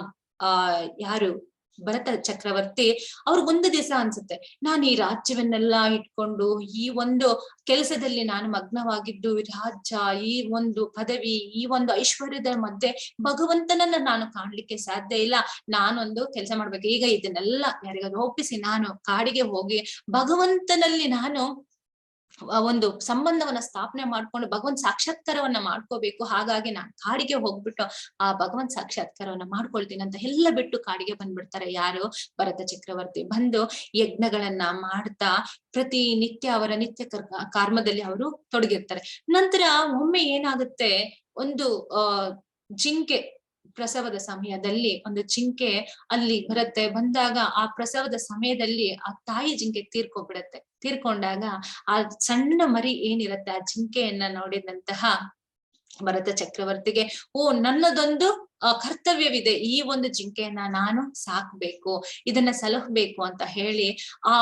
ಯಾರು ಭರತ ಚಕ್ರವರ್ತಿ, ಅವ್ರಿಗೊಂದು ದಿವಸ ಅನ್ಸುತ್ತೆ, ನಾನು ಈ ರಾಜ್ಯವನ್ನೆಲ್ಲ ಇಟ್ಕೊಂಡು ಈ ಒಂದು ಕೆಲಸದಲ್ಲಿ ನಾನು ಮಗ್ನವಾಗಿದ್ದು, ರಾಜ್ಯ, ಈ ಒಂದು ಪದವಿ, ಈ ಒಂದು ಐಶ್ವರ್ಯದ ಮಧ್ಯೆ ಭಗವಂತನನ್ನ ನಾನು ಕಾಣ್ಲಿಕ್ಕೆ ಸಾಧ್ಯ ಇಲ್ಲ. ನಾನೊಂದು ಕೆಲಸ ಮಾಡ್ಬೇಕು. ಈಗ ಇದನ್ನೆಲ್ಲ ಯಾರಿಗಾದ್ರು ಒಪ್ಪಿಸಿ ನಾನು ಕಾಡಿಗೆ ಹೋಗಿ ಭಗವಂತನಲ್ಲಿ ನಾನು ಒಂದು ಸಂಬಂಧವನ್ನ ಸ್ಥಾಪನೆ ಮಾಡ್ಕೊಂಡು ಭಗವಂತ ಸಾಕ್ಷಾತ್ಕಾರವನ್ನ ಮಾಡ್ಕೋಬೇಕು. ಹಾಗಾಗಿ ನಾನು ಕಾಡಿಗೆ ಹೋಗ್ಬಿಟ್ಟು ಆ ಭಗವಂತ ಸಾಕ್ಷಾತ್ಕಾರವನ್ನ ಮಾಡ್ಕೊಳ್ತೀನಿ ಅಂತ ಎಲ್ಲ ಬಿಟ್ಟು ಕಾಡಿಗೆ ಬಂದ್ಬಿಡ್ತಾರೆ. ಯಾರು? ಭರತ ಚಕ್ರವರ್ತಿ. ಬಂದು ಯಜ್ಞಗಳನ್ನ ಮಾಡ್ತಾ ಪ್ರತಿ ನಿತ್ಯ ಅವರ ನಿತ್ಯ ಕರ್ಮದಲ್ಲಿ ಅವರು ತೊಡಗಿರ್ತಾರೆ. ನಂತರ ಒಮ್ಮೆ ಏನಾಗುತ್ತೆ, ಒಂದು ಜಿಂಕೆ ಪ್ರಸವದ ಸಮಯದಲ್ಲಿ ಒಂದು ಜಿಂಕೆ ಅಲ್ಲಿ ಬರುತ್ತೆ. ಬಂದಾಗ ಆ ಪ್ರಸವದ ಸಮಯದಲ್ಲಿ ಆ ತಾಯಿ ಜಿಂಕೆ ತೀರ್ಕೊಂಡಾಗ ಆ ಸಣ್ಣ ಮರಿ ಏನಿರುತ್ತೆ ಆ ಜಿಂಕೆಯನ್ನ ನೋಡಿದಂತಹ ಭರತ ಚಕ್ರವರ್ತಿಗೆ, ನನ್ನದೊಂದು ಕರ್ತವ್ಯವಿದೆ, ಈ ಒಂದು ಜಿಂಕೆಯನ್ನ ನಾನು ಸಾಕ್ಬೇಕು, ಇದನ್ನ ಸಲಹಬೇಕು ಅಂತ ಹೇಳಿ ಆ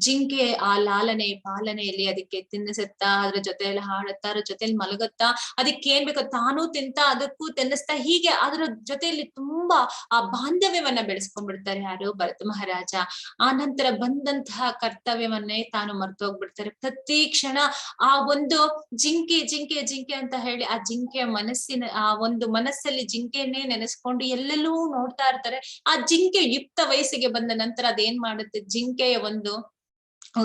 ಜಿಂಕೆ ಆ ಲಾಲನೆ ಪಾಲನೆಯಲ್ಲಿ ಅದಕ್ಕೆ ತಿನ್ನಿಸುತ್ತಾ, ಅದ್ರ ಜೊತೆಯಲ್ಲಿ ಹಾಡುತ್ತಾ, ಅದ್ರ ಜೊತೆಲಿ ಮಲಗುತ್ತಾ, ಅದಕ್ಕೆ ಏನ್ ಬೇಕೋ ತಾನೂ ತಿಂತ ಅದಕ್ಕೂ ತಿನ್ನಿಸ್ತಾ, ಹೀಗೆ ಅದ್ರ ಜೊತೆಯಲ್ಲಿ ತುಂಬಾ ಆ ಬಾಂಧವ್ಯವನ್ನ ಬೆಳೆಸ್ಕೊಂಡ್ಬಿಡ್ತಾರೆ ಯಾರು? ಭರತ ಮಹಾರಾಜ. ಆ ನಂತರ ಬಂದಂತಹ ಕರ್ತವ್ಯವನ್ನೇ ತಾನು ಮರ್ತೋಗ್ಬಿಡ್ತಾರೆ. ಪ್ರತಿ ಕ್ಷಣ ಆ ಒಂದು ಜಿಂಕೆ ಜಿಂಕೆ ಜಿಂಕೆ ಅಂತ ಹೇಳಿ ಆ ಜಿಂಕೆಯ ಮನಸ್ಸಿನ ಆ ಒಂದು ಮನಸ್ಸಲ್ಲಿ ಜಿಂಕೆಯನ್ನೇ ನೆನೆಸ್ಕೊಂಡು ಎಲ್ಲೆಲ್ಲೂ ನೋಡ್ತಾ ಇರ್ತಾರೆ. ಆ ಜಿಂಕೆ ಯುಕ್ತ ವಯಸ್ಸಿಗೆ ಬಂದ ನಂತರ ಅದೇನ್ ಮಾಡುತ್ತೆ, ಜಿಂಕೆಯ ಒಂದು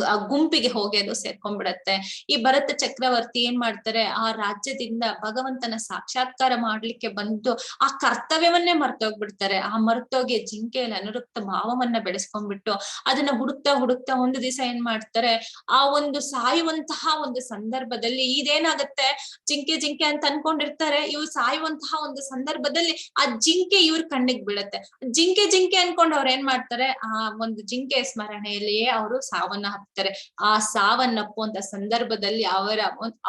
ಆ ಗುಂಪಿಗೆ ಹೋಗಿ ಅದು ಸೇರ್ಕೊಂಡ್ಬಿಡತ್ತೆ. ಈ ಭರತ ಚಕ್ರವರ್ತಿ ಏನ್ ಮಾಡ್ತಾರೆ, ಆ ರಾಜ್ಯದಿಂದ ಭಗವಂತನ ಸಾಕ್ಷಾತ್ಕಾರ ಮಾಡ್ಲಿಕ್ಕೆ ಬಂದು ಆ ಕರ್ತವ್ಯವನ್ನೇ ಮರ್ತೋಗ್ಬಿಡ್ತಾರೆ. ಆ ಮರ್ತೋಗಿ ಜಿಂಕೆಯಲ್ಲಿ ಅನುರಕ್ತ ಭಾವವನ್ನ ಬೆಳೆಸ್ಕೊಂಡ್ಬಿಟ್ಟು ಅದನ್ನ ಹುಡುಕ್ತಾ ಒಂದು ದಿವಸ ಏನ್ ಮಾಡ್ತಾರೆ, ಆ ಒಂದು ಸಾಯುವಂತಹ ಒಂದು ಸಂದರ್ಭದಲ್ಲಿ ಇದೇನಾಗತ್ತೆ, ಜಿಂಕೆ ಅಂತ ಅನ್ಕೊಂಡಿರ್ತಾರೆ. ಇವ್ರು ಸಾಯುವಂತಹ ಒಂದು ಸಂದರ್ಭದಲ್ಲಿ ಆ ಜಿಂಕೆ ಇವ್ರ ಕಣ್ಣಿಗೆ ಬೀಳತ್ತೆ. ಜಿಂಕೆ ಅನ್ಕೊಂಡು ಅವ್ರ ಏನ್ ಮಾಡ್ತಾರೆ, ಆ ಒಂದು ಜಿಂಕೆ ಸ್ಮರಣೆಯಲ್ಲಿಯೇ ಅವರು ಸಾವನ್ನ ಹಾಕ್ತಾರೆ. ಆ ಸಾವನ್ನಪ್ಪುವಂತ ಸಂದರ್ಭದಲ್ಲಿ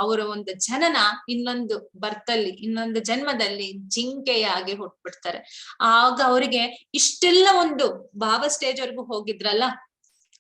ಅವರ ಒಂದು ಜನನ ಇನ್ನೊಂದು ಜನ್ಮದಲ್ಲಿ ಜಿಂಕೆಯಾಗಿ ಹುಟ್ಬಿಡ್ತಾರೆ. ಆಗ ಅವರಿಗೆ ಇಷ್ಟೆಲ್ಲ ಒಂದು ಭಾವ ಸ್ಟೇಜ್ ವರೆಗೂ ಹೋಗಿದ್ರಲ್ಲ,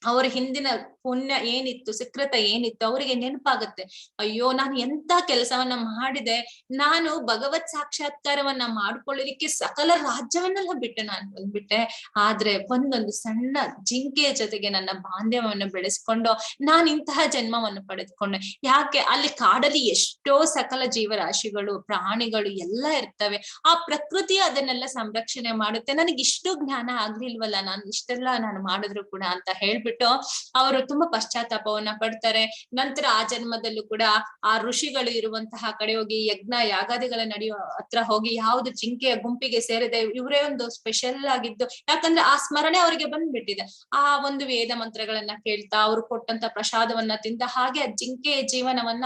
ಅವ್ರ ಹಿಂದಿನ ಪುಣ್ಯ ಏನಿತ್ತು, ಸುಕೃತ ಏನಿತ್ತು ಅವರಿಗೆ ನೆನಪಾಗತ್ತೆ. ಅಯ್ಯೋ, ನಾನು ಎಂತ ಕೆಲಸವನ್ನ ಮಾಡಿದೆ, ನಾನು ಭಗವತ್ ಸಾಕ್ಷಾತ್ಕಾರವನ್ನ ಮಾಡ್ಕೊಳ್ಳಲಿಕ್ಕೆ ಸಕಲ ರಾಜ್ಯವನ್ನೆಲ್ಲ ನಾನು ಬಂದ್ಬಿಟ್ಟೆ. ಆದ್ರೆ ಒಂದೊಂದು ಸಣ್ಣ ಜಿಂಕೆಯ ಜೊತೆಗೆ ನನ್ನ ಬಾಂಧವ್ಯವನ್ನು ಬೆಳೆಸ್ಕೊಂಡು ನಾನು ಇಂತಹ ಜನ್ಮವನ್ನು ಪಡೆದುಕೊಂಡೆ. ಯಾಕೆ? ಅಲ್ಲಿ ಕಾಡಲ್ಲಿ ಎಷ್ಟೋ ಸಕಲ ಜೀವರಾಶಿಗಳು, ಪ್ರಾಣಿಗಳು ಎಲ್ಲ ಇರ್ತವೆ. ಆ ಪ್ರಕೃತಿ ಅದನ್ನೆಲ್ಲ ಸಂರಕ್ಷಣೆ ಮಾಡುತ್ತೆ. ನನಗೆ ಇಷ್ಟು ಜ್ಞಾನ ಆಗ್ಲಿಲ್ವಲ್ಲ, ಇಷ್ಟೆಲ್ಲ ನಾನು ಮಾಡಿದ್ರು ಕೂಡ ಅಂತ ಹೇಳ್ಬಿಟ್ಟು ಅವರು ತುಂಬಾ ಪಶ್ಚಾತ್ತಾಪವನ್ನ ಪಡ್ತಾರೆ. ನಂತರ ಆ ಜನ್ಮದಲ್ಲೂ ಕೂಡ ಆ ಋಷಿಗಳು ಇರುವಂತಹ ಕಡೆ ಹೋಗಿ ಯಜ್ಞ ಯಾಗಾದಿಗಳ ನಡೆಯುವ ಹತ್ರ ಹೋಗಿ ಯಾವ್ದು ಜಿಂಕೆಯ ಗುಂಪಿಗೆ ಸೇರಿದೆ, ಇವರೇ ಒಂದು ಸ್ಪೆಷಲ್ ಆಗಿದ್ದು, ಯಾಕಂದ್ರೆ ಆ ಸ್ಮರಣೆ ಅವರಿಗೆ ಬಂದ್ಬಿಟ್ಟಿದೆ. ಆ ಒಂದು ವೇದ ಮಂತ್ರಗಳನ್ನ ಕೇಳ್ತಾ, ಅವ್ರು ಕೊಟ್ಟಂತ ಪ್ರಸಾದವನ್ನ ತಿಂದ ಹಾಗೆ ಜಿಂಕೆಯ ಜೀವನವನ್ನ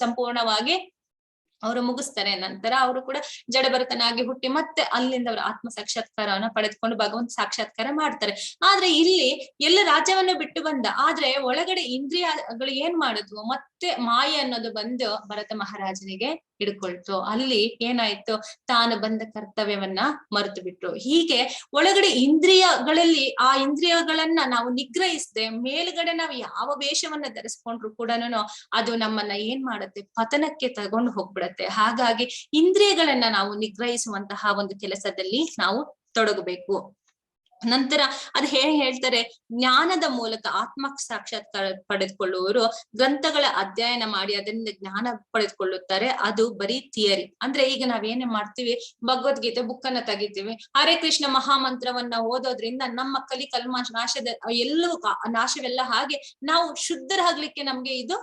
ಸಂಪೂರ್ಣವಾಗಿ ಅವರು ಮುಗಿಸ್ತಾರೆ. ನಂತರ ಅವರು ಕೂಡ ಜಡಭರತನಾಗಿ ಹುಟ್ಟಿ ಮತ್ತೆ ಅಲ್ಲಿಂದ ಅವರ ಆತ್ಮ ಸಾಕ್ಷಾತ್ಕಾರವನ್ನ ಪಡೆದುಕೊಂಡು ಭಗವಂತ ಸಾಕ್ಷಾತ್ಕಾರ ಮಾಡ್ತಾರೆ. ಆದ್ರೆ ಇಲ್ಲಿ ಎಲ್ಲ ರಾಜ್ಯವನ್ನ ಬಿಟ್ಟು ಬಂದ, ಆದ್ರೆ ಒಳಗಡೆ ಇಂದ್ರಿಯಗಳು ಏನ್ ಮಾಡಿದ್ವು, ಮತ್ತೆ ಮಾಯೆ ಅನ್ನೋದು ಬಂದು ಭರತ ಮಹಾರಾಜನಿಗೆ ಹಿಡ್ಕೊಳ್ತು. ಅಲ್ಲಿ ಏನಾಯ್ತು, ತಾನು ಬಂದ ಕರ್ತವ್ಯವನ್ನ ಮರೆತು ಬಿಟ್ರು. ಹೀಗೆ ಒಳಗಡೆ ಇಂದ್ರಿಯಗಳಲ್ಲಿ ಆ ಇಂದ್ರಿಯಗಳನ್ನ ನಾವು ನಿಗ್ರಹಿಸದೆ ಮೇಲ್ಗಡೆ ನಾವು ಯಾವ ವೇಷವನ್ನ ಧರಿಸ್ಕೊಂಡ್ರು ಕೂಡ ಅದು ನಮ್ಮನ್ನ ಏನ್ ಮಾಡುತ್ತೆ, ಪತನಕ್ಕೆ ತಗೊಂಡು ಹೋಗ್ಬಿಡತ್ತೆ. ಹಾಗಾಗಿ ಇಂದ್ರಿಯಗಳನ್ನ ನಾವು ನಿಗ್ರಹಿಸುವಂತಹ ಒಂದು ಕೆಲಸದಲ್ಲಿ ನಾವು ತೊಡಗಬೇಕು. ನಂತರ ಅದು ಹೇಳ್ತಾರೆ, ಜ್ಞಾನದ ಮೂಲಕ ಆತ್ಮ ಸಾಕ್ಷಾತ್ಕಾರ ಪಡೆದುಕೊಳ್ಳುವವರು ಗ್ರಂಥಗಳ ಅಧ್ಯಯನ ಮಾಡಿ ಅದರಿಂದ ಜ್ಞಾನ ಪಡೆದುಕೊಳ್ಳುತ್ತಾರೆ. ಅದು ಬರೀ ಥಿಯರಿ. ಅಂದ್ರೆ ಈಗ ನಾವೇನೇ ಮಾಡ್ತೀವಿ, ಭಗವದ್ಗೀತೆ ಬುಕ್ ಅನ್ನ ತೆಗಿತೀವಿ, ಹರೇ ಕೃಷ್ಣ ಮಹಾಮಂತ್ರವನ್ನ ಓದೋದ್ರಿಂದ ನಮ್ಮ ಕಲ್ಮಾಶ ನಾಶದ ಎಲ್ಲವೂ ನಾಶವೆಲ್ಲ ಹಾಗೆ ನಾವು ಶುದ್ಧರಾಗ್ಲಿಕ್ಕೆ ನಮ್ಗೆ ಇದು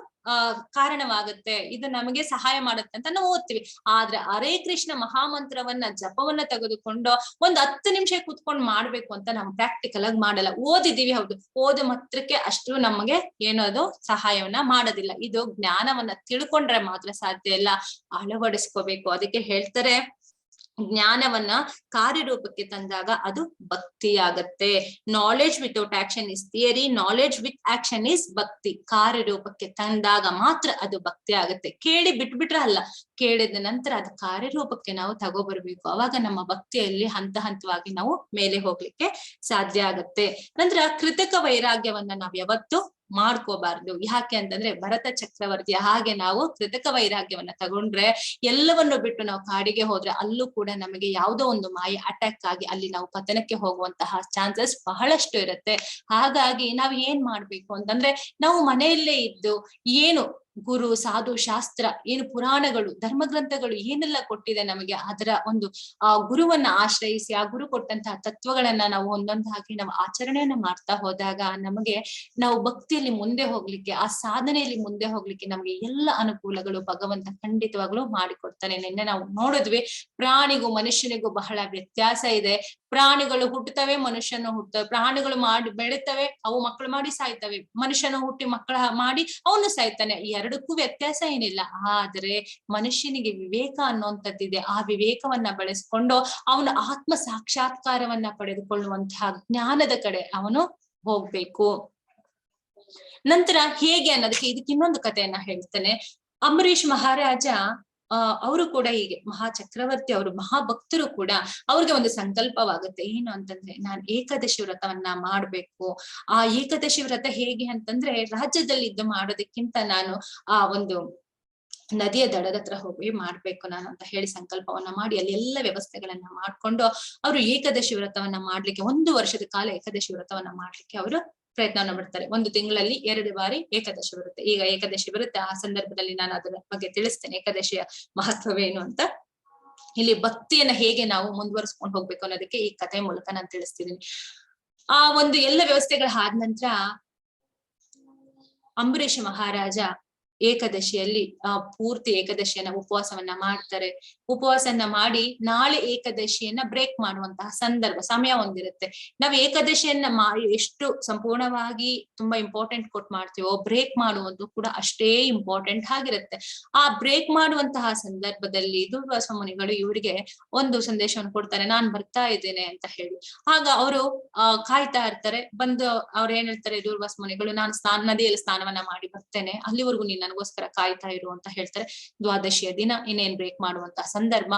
ಕಾರಣವಾಗುತ್ತೆ, ಇದು ನಮಗೆ ಸಹಾಯ ಮಾಡುತ್ತೆ ಅಂತ ನಾವು ಓದ್ತೀವಿ. ಆದ್ರೆ ಹರೇ ಕೃಷ್ಣ ಮಹಾಮಂತ್ರವನ್ನ ಜಪವನ್ನ ತೆಗೆದುಕೊಂಡು ಒಂದು 10 ನಿಮಿಷ ಕೂತ್ಕೊಂಡು ಮಾಡ್ಬೇಕು ಅಂತ ನಾವು ಪ್ರಾಕ್ಟಿಕಲ್ ಆಗಿ ಮಾಡಲ್ಲ. ಓದಿದೀವಿ ಹೌದು, ಓದು ಮಾತ್ರಕ್ಕೆ ಅಷ್ಟು ನಮಗೆ ಏನದು ಸಹಾಯವನ್ನ ಮಾಡೋದಿಲ್ಲ. ಇದು ಜ್ಞಾನವನ್ನ ತಿಳ್ಕೊಂಡ್ರೆ ಮಾತ್ರ ಸಾಧ್ಯ ಇಲ್ಲ, ಅಳವಡಿಸ್ಕೋಬೇಕು. ಅದಕ್ಕೆ ಹೇಳ್ತಾರೆ, ಜ್ಞಾನವನ್ನ ಕಾರ್ಯರೂಪಕ್ಕೆ ತಂದಾಗ ಅದು ಭಕ್ತಿ ಆಗತ್ತೆ. Knowledge without action is theory, knowledge with action is ಭಕ್ತಿ. ಕಾರ್ಯರೂಪಕ್ಕೆ ತಂದಾಗ ಮಾತ್ರ ಅದು ಭಕ್ತಿ ಆಗತ್ತೆ. ಕೇಳಿ ಬಿಟ್ಬಿಟ್ರೆ ಅಲ್ಲ, ಕೇಳಿದ ನಂತರ ಅದು ಕಾರ್ಯರೂಪಕ್ಕೆ ನಾವು ತಗೋಬರ್ಬೇಕು. ಅವಾಗ ನಮ್ಮ ಭಕ್ತಿಯಲ್ಲಿ ಹಂತ ಹಂತವಾಗಿ ನಾವು ಮೇಲೆ ಹೋಗ್ಲಿಕ್ಕೆ ಸಾಧ್ಯ ಆಗತ್ತೆ. ನಂತರ ಕೃತಕ ವೈರಾಗ್ಯವನ್ನ ನಾವ್ ಯಾವತ್ತು ಮಾಡ್ಕೋಬಾರ್ದು. ಯಾಕೆ ಅಂತಂದ್ರೆ ಭರತ ಚಕ್ರವರ್ತಿಯ ಹಾಗೆ ನಾವು ಕೃತಕ ವೈರಾಗ್ಯವನ್ನ ತಗೊಂಡ್ರೆ ಎಲ್ಲವನ್ನು ಬಿಟ್ಟು ನಾವು ಕಾಡಿಗೆ ಹೋದ್ರೆ ಅಲ್ಲೂ ಕೂಡ ನಮಗೆ ಯಾವುದೋ ಒಂದು ಮಾಯೆ ಅಟ್ಯಾಕ್ ಆಗಿ ಅಲ್ಲಿ ನಾವು ಪತನಕ್ಕೆ ಹೋಗುವಂತಹ ಚಾನ್ಸಸ್ ಬಹಳಷ್ಟು ಇರುತ್ತೆ. ಹಾಗಾಗಿ ನಾವ್ ಏನ್ ಮಾಡ್ಬೇಕು ಅಂತಂದ್ರೆ, ನಾವು ಮನೆಯಲ್ಲೇ ಇದ್ದು ಏನು ಗುರು ಸಾಧು ಶಾಸ್ತ್ರ ಏನು ಪುರಾಣಗಳು ಧರ್ಮಗ್ರಂಥಗಳು ಏನೆಲ್ಲ ಕೊಟ್ಟಿದೆ ನಮಗೆ, ಅದರ ಒಂದು ಆ ಗುರುವನ್ನ ಆಶ್ರಯಿಸಿ ಆ ಗುರು ಕೊಟ್ಟಂತಹ ತತ್ವಗಳನ್ನ ನಾವು ಒಂದೊಂದಾಗಿ ನಾವು ಆಚರಣೆಯನ್ನ ಮಾಡ್ತಾ ಹೋದಾಗ ನಮಗೆ ನಾವು ಭಕ್ತಿಯಲ್ಲಿ ಮುಂದೆ ಹೋಗ್ಲಿಕ್ಕೆ, ಆ ಸಾಧನೆಯಲ್ಲಿ ಮುಂದೆ ಹೋಗ್ಲಿಕ್ಕೆ ನಮ್ಗೆ ಎಲ್ಲ ಅನುಕೂಲಗಳು ಭಗವಂತ ಖಂಡಿತವಾಗ್ಲೂ ಮಾಡಿಕೊಡ್ತಾನೆ. ನಿನ್ನೆ ನಾವು ನೋಡಿದ್ವಿ, ಪ್ರಾಣಿಗೂ ಮನುಷ್ಯನಿಗೂ ಬಹಳ ವ್ಯತ್ಯಾಸ ಇದೆ. ಪ್ರಾಣಿಗಳು ಹುಟ್ಟುತ್ತವೆ, ಮನುಷ್ಯನು ಹುಟ್ಟುತ್ತವೆ. ಪ್ರಾಣಿಗಳು ಮಾಡಿ ಬೆಳಿತವೆ, ಅವು ಮಕ್ಕಳು ಮಾಡಿ ಸಾಯ್ತವೆ. ಮನುಷ್ಯನು ಹುಟ್ಟಿ ಮಕ್ಕಳ ಮಾಡಿ ಅವನು ಸಾಯ್ತಾನೆ. ಎರಡಕ್ಕೂ ವ್ಯತ್ಯಾಸ ಏನಿಲ್ಲ. ಆದ್ರೆ ಮನುಷ್ಯನಿಗೆ ವಿವೇಕ ಅನ್ನುವಂಥದ್ದಿದೆ. ಆ ವಿವೇಕವನ್ನ ಬೆಳೆಸ್ಕೊಂಡು ಅವನು ಆತ್ಮ ಸಾಕ್ಷಾತ್ಕಾರವನ್ನ ಪಡೆದುಕೊಳ್ಳುವಂತಹ ಜ್ಞಾನದ ಕಡೆ ಅವನು ಹೋಗ್ಬೇಕು. ನಂತರ ಹೇಗೆ ಅನ್ನೋದಕ್ಕೆ ಇದಕ್ಕೆ ಇನ್ನೊಂದು ಕಥೆಯನ್ನ ಹೇಳ್ತಾನೆ. ಅಂಬರೀಷ್ ಮಹಾರಾಜ ಅವರು ಕೂಡ ಹೀಗೆ ಮಹಾ ಚಕ್ರವರ್ತಿ, ಅವರು ಮಹಾಭಕ್ತರು ಕೂಡ, ಅವ್ರಿಗೆ ಒಂದು ಸಂಕಲ್ಪವಾಗುತ್ತೆ. ಏನು ಅಂತಂದ್ರೆ, ನಾನು ಏಕಾದಶಿ ವ್ರತವನ್ನ ಮಾಡ್ಬೇಕು. ಆ ಏಕಾದಶಿ ವ್ರತ ಹೇಗೆ ಅಂತಂದ್ರೆ, ರಾಜ್ಯದಲ್ಲಿ ಇದ್ದು ಮಾಡೋದಕ್ಕಿಂತ ನಾನು ಆ ಒಂದು ನದಿಯ ದಡದ ಹತ್ರ ಹೋಗಿ ಮಾಡ್ಬೇಕು ನಾನು ಅಂತ ಹೇಳಿ ಸಂಕಲ್ಪವನ್ನ ಮಾಡಿ ಅಲ್ಲಿ ಎಲ್ಲ ವ್ಯವಸ್ಥೆಗಳನ್ನ ಮಾಡ್ಕೊಂಡು ಅವರು ಏಕಾದಶಿ ವ್ರತವನ್ನ ಮಾಡ್ಲಿಕ್ಕೆ 1 ವರ್ಷದ ಕಾಲ ಏಕಾದಶಿ ವ್ರತವನ್ನ ಮಾಡ್ಲಿಕ್ಕೆ ಅವರು ಪ್ರಯತ್ನವನ್ನ ಮಾಡ್ತಾರೆ. 1 ತಿಂಗಳಲ್ಲಿ 2 ಬಾರಿ ಏಕಾದಶಿ ಬರುತ್ತೆ. ಈಗ ಏಕಾದಶಿ ಬರುತ್ತೆ, ಆ ಸಂದರ್ಭದಲ್ಲಿ ನಾನು ಅದರ ಬಗ್ಗೆ ತಿಳಿಸ್ತೇನೆ, ಏಕಾದಶಿಯ ಮಹತ್ವವೇನು ಅಂತ. ಇಲ್ಲಿ ಭಕ್ತಿಯನ್ನ ಹೇಗೆ ನಾವು ಮುಂದುವರಿಸ್ಕೊಂಡು ಹೋಗ್ಬೇಕು ಅನ್ನೋದಕ್ಕೆ ಈ ಕಥೆ ಮೂಲಕ ನಾನು ತಿಳಿಸ್ತಿದ್ದೀನಿ. ಆ ಒಂದು ಎಲ್ಲ ವ್ಯವಸ್ಥೆಗಳ ಆದ ನಂತರ ಅಂಬರೀಷ ಮಹಾರಾಜ ಏಕಾದಶಿಯಲ್ಲಿ ಪೂರ್ತಿ ಏಕಾದಶಿಯನ್ನ ಉಪವಾಸವನ್ನ ಮಾಡ್ತಾರೆ. ಉಪವಾಸನ ಮಾಡಿ ನಾಳೆ ಏಕಾದಶಿಯನ್ನ ಬ್ರೇಕ್ ಮಾಡುವಂತಹ ಸಮಯ ಒಂದಿರುತ್ತೆ. ನಾವು ಏಕಾದಶಿಯನ್ನ ಎಷ್ಟು ಸಂಪೂರ್ಣವಾಗಿ ತುಂಬಾ ಇಂಪಾರ್ಟೆಂಟ್ ಕೊಟ್ಟು ಮಾಡ್ತೀವೋ, ಬ್ರೇಕ್ ಮಾಡುವುದು ಕೂಡ ಅಷ್ಟೇ ಇಂಪಾರ್ಟೆಂಟ್ ಆಗಿರುತ್ತೆ. ಆ ಬ್ರೇಕ್ ಮಾಡುವಂತಹ ಸಂದರ್ಭದಲ್ಲಿ ದೂರ್ವಾಸ ಮುನಿಗಳು ಇವರಿಗೆ ಒಂದು ಸಂದೇಶವನ್ನು ಕೊಡ್ತಾರೆ, ನಾನ್ ಬರ್ತಾ ಇದ್ದೇನೆ ಅಂತ ಹೇಳಿ. ಆಗ ಅವರು ಕಾಯ್ತಾ ಇರ್ತಾರೆ. ಬಂದು ಅವ್ರು ಏನ್ ಹೇಳ್ತಾರೆ, ದೂರ್ವಾಸ ಮುನಿಗಳು, ನಾನು ನದಿಯಲ್ಲಿ ಸ್ನಾನವನ್ನ ಮಾಡಿ ಬರ್ತೇನೆ, ಅಲ್ಲಿವರೆಗೂ ನೀನ್ ನನಗೋಸ್ಕರ ಕಾಯ್ತಾ ಇರು ಅಂತ ಹೇಳ್ತಾರೆ. ದ್ವಾದಶಿಯ ದಿನ ಇನ್ನೇನ್ ಬ್ರೇಕ್ ಮಾಡುವಂತಹ ಸಂದರ್ಭ.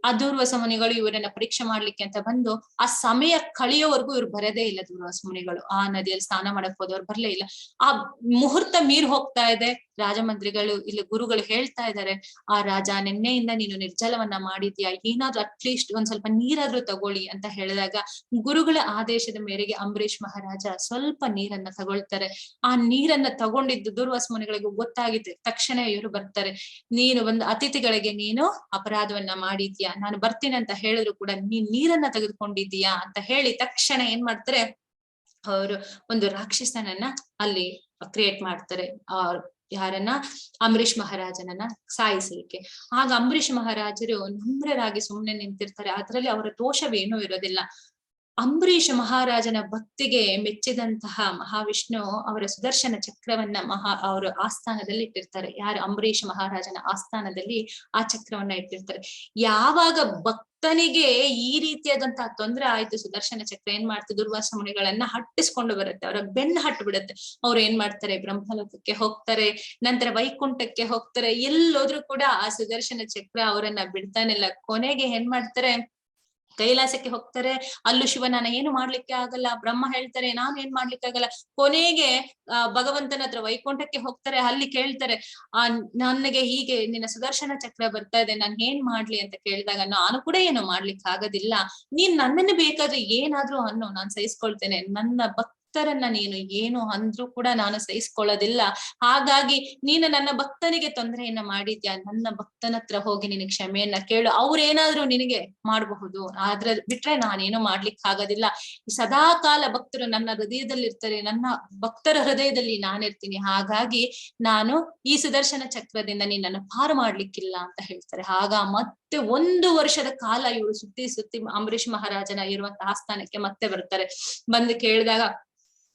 ಆ ದೂರ್ವಾಸ ಮುನಿಗಳು ಇವರನ್ನ ಪರೀಕ್ಷೆ ಮಾಡ್ಲಿಕ್ಕೆ ಅಂತ ಬಂದು ಆ ಸಮಯ ಕಳೆಯೋವರೆಗೂ ಇವ್ರು ಬರದೇ ಇಲ್ಲ. ದೂರ್ವಾಸ ಮುನಿಗಳು ಆ ನದಿಯಲ್ಲಿ ಸ್ನಾನ ಮಾಡಕ್ ಹೋದವ್ರು ಬರ್ಲೇ ಇಲ್ಲ. ಆ ಮುಹೂರ್ತ ಮೀರ್ ಹೋಗ್ತಾ ಇದೆ. ರಾಜಮಂತ್ರಿಗಳು ಇಲ್ಲಿ ಗುರುಗಳು ಹೇಳ್ತಾ ಇದ್ದಾರೆ, ಆ ರಾಜ ನಿನ್ನೆಯಿಂದ ನೀನು ನಿರ್ಜಲವನ್ನ ಮಾಡಿದ್ಯಾ, ಏನಾದ್ರೂ ಅಟ್ಲೀಸ್ಟ್ ಒಂದ್ ಸ್ವಲ್ಪ ನೀರಾದ್ರೂ ತಗೊಳ್ಳಿ ಅಂತ ಹೇಳಿದಾಗ ಗುರುಗಳ ಆದೇಶದ ಮೇರೆಗೆ ಅಂಬರೀಷ್ ಮಹಾರಾಜ ಸ್ವಲ್ಪ ನೀರನ್ನ ತಗೊಳ್ತಾರೆ. ಆ ನೀರನ್ನ ತಗೊಂಡಿದ್ದು ದೂರ್ವಾಸ ಮುನಿಗಳಿಗೂ ಗೊತ್ತಾಗಿದೆ. ತಕ್ಷಣ ಇವರು ಬರ್ತಾರೆ, ನೀನು ಒಂದು ಅತಿಥಿಗಳಿಗೆ ನೀನು ಅಪರಾಧವನ್ನ ಮಾಡಿದ್ಯಾ, ನಾನು ಬರ್ತೀನಿ ಅಂತ ಹೇಳಿದ್ರು ಕೂಡ ನೀನ್ ನೀರನ್ನ ತೆಗೆದುಕೊಂಡಿದ್ದೀಯಾ ಅಂತ ಹೇಳಿ ತಕ್ಷಣ ಏನ್ ಮಾಡ್ತಾರೆ, ಅವರು ಒಂದು ರಾಕ್ಷಸನನ್ನ ಅಲ್ಲಿ ಕ್ರಿಯೇಟ್ ಮಾಡ್ತಾರೆ. ಯಾರನ್ನ, ಅಂಬರೀಷ್ ಮಹಾರಾಜನನ್ನ ಸಾಯಿಸಲಿಕ್ಕೆ. ಆಗ ಅಂಬರೀಷ್ ಮಹಾರಾಜರು ನಮ್ರರಾಗಿ ಸುಮ್ನೆ ನಿಂತಿರ್ತಾರೆ. ಅದ್ರಲ್ಲಿ ಅವರ ದೋಷವೇನೂ ಇರೋದಿಲ್ಲ. ಅಂಬರೀಷ ಮಹಾರಾಜನ ಭಕ್ತಿಗೆ ಮೆಚ್ಚಿದಂತಹ ಮಹಾವಿಷ್ಣು ಅವರ ಸುದರ್ಶನ ಚಕ್ರವನ್ನ ಅವರ ಆಸ್ಥಾನದಲ್ಲಿ ಇಟ್ಟಿರ್ತಾರೆ. ಯಾರು ಅಂಬರೀಷ ಮಹಾರಾಜನ ಆಸ್ಥಾನದಲ್ಲಿ ಆ ಚಕ್ರವನ್ನ ಇಟ್ಟಿರ್ತಾರೆ. ಯಾವಾಗ ಭಕ್ತನಿಗೆ ಈ ರೀತಿಯಾದಂತಹ ತೊಂದರೆ ಆಯ್ತು, ಸುದರ್ಶನ ಚಕ್ರ ಏನ್ ಮಾಡ್ತಾರೆ, ದುರ್ವಾಸ ಮುನಿಗಳನ್ನ ಹಟ್ಟಿಸ್ಕೊಂಡು ಬರುತ್ತೆ, ಅವ್ರ ಬೆನ್ನು ಹಟ್ಟು ಬಿಡುತ್ತೆ. ಅವ್ರು ಏನ್ ಮಾಡ್ತಾರೆ, ಬ್ರಹ್ಮಲೋಕಕ್ಕೆ ಹೋಗ್ತಾರೆ, ನಂತರ ವೈಕುಂಠಕ್ಕೆ ಹೋಗ್ತಾರೆ. ಎಲ್ಲೋದ್ರೂ ಕೂಡ ಆ ಸುದರ್ಶನ ಚಕ್ರ ಅವರನ್ನ ಬಿಡ್ತಾನಿಲ್ಲ. ಕೊನೆಗೆ ಏನ್ ಮಾಡ್ತಾರೆ, ಕೈಲಾಸಕ್ಕೆ ಹೋಗ್ತಾರೆ. ಅಲ್ಲೂ ಶಿವ ನಾನು ಏನು ಮಾಡ್ಲಿಕ್ಕೆ ಆಗಲ್ಲ, ಬ್ರಹ್ಮ ಹೇಳ್ತಾರೆ ನಾನು ಏನ್ ಮಾಡ್ಲಿಕ್ಕೆ ಆಗಲ್ಲ. ಕೊನೆಗೆ ಭಗವಂತನ ಹತ್ರ ವೈಕುಂಠಕ್ಕೆ ಹೋಗ್ತಾರೆ. ಅಲ್ಲಿ ಕೇಳ್ತಾರೆ, ನನಗೆ ಹೀಗೆ ನಿನ್ನ ಸುದರ್ಶನ ಚಕ್ರ ಬರ್ತಾ ಇದೆ, ನಾನ್ ಏನ್ ಮಾಡ್ಲಿ ಅಂತ ಕೇಳಿದಾಗ, ನಾನು ಕೂಡ ಏನು ಮಾಡ್ಲಿಕ್ಕೆ ಆಗೋದಿಲ್ಲ, ನೀನ್ ನನ್ನನ್ನು ಬೇಕಾದ್ರೆ ಏನಾದ್ರೂ ಅನ್ನೋ, ನಾನ್ ಸಹಿಸ್ಕೊಳ್ತೇನೆ, ನನ್ನ ಭಕ್ತರನ್ನ ನೀನು ಏನು ಅಂದ್ರೂ ಕೂಡ ನಾನು ಸಹಿಸ್ಕೊಳ್ಳೋದಿಲ್ಲ. ಹಾಗಾಗಿ ನೀನು ನನ್ನ ಭಕ್ತನಿಗೆ ತೊಂದರೆಯನ್ನ ಮಾಡಿದ್ಯಾ, ನನ್ನ ಭಕ್ತನ ಹತ್ರ ಹೋಗಿ ನಿನಗೆ ಕ್ಷಮೆಯನ್ನ ಕೇಳು, ಅವ್ರೇನಾದ್ರೂ ನಿನಗೆ ಮಾಡಬಹುದು, ಆದ್ರೆ ಬಿಟ್ರೆ ನಾನೇನು ಮಾಡ್ಲಿಕ್ಕೆ ಆಗೋದಿಲ್ಲ. ಸದಾ ಕಾಲ ಭಕ್ತರು ನನ್ನ ಹೃದಯದಲ್ಲಿ ಇರ್ತಾರೆ, ನನ್ನ ಭಕ್ತರ ಹೃದಯದಲ್ಲಿ ನಾನಿರ್ತೀನಿ. ಹಾಗಾಗಿ ನಾನು ಈ ಸುದರ್ಶನ ಚಕ್ರದಿಂದ ನಿನ್ನನ್ನು ಪಾರು ಮಾಡ್ಲಿಕ್ಕಿಲ್ಲ ಅಂತ ಹೇಳ್ತಾರೆ. ಆಗ ಮತ್ತೆ 1 ವರ್ಷದ ಕಾಲ ಇವರು ಸುತ್ತಿ ಅಂಬರೀಷ್ ಮಹಾರಾಜನ ಇರುವಂತಹ ಆಸ್ಥಾನಕ್ಕೆ ಮತ್ತೆ ಬರ್ತಾರೆ. ಬಂದು ಕೇಳಿದಾಗ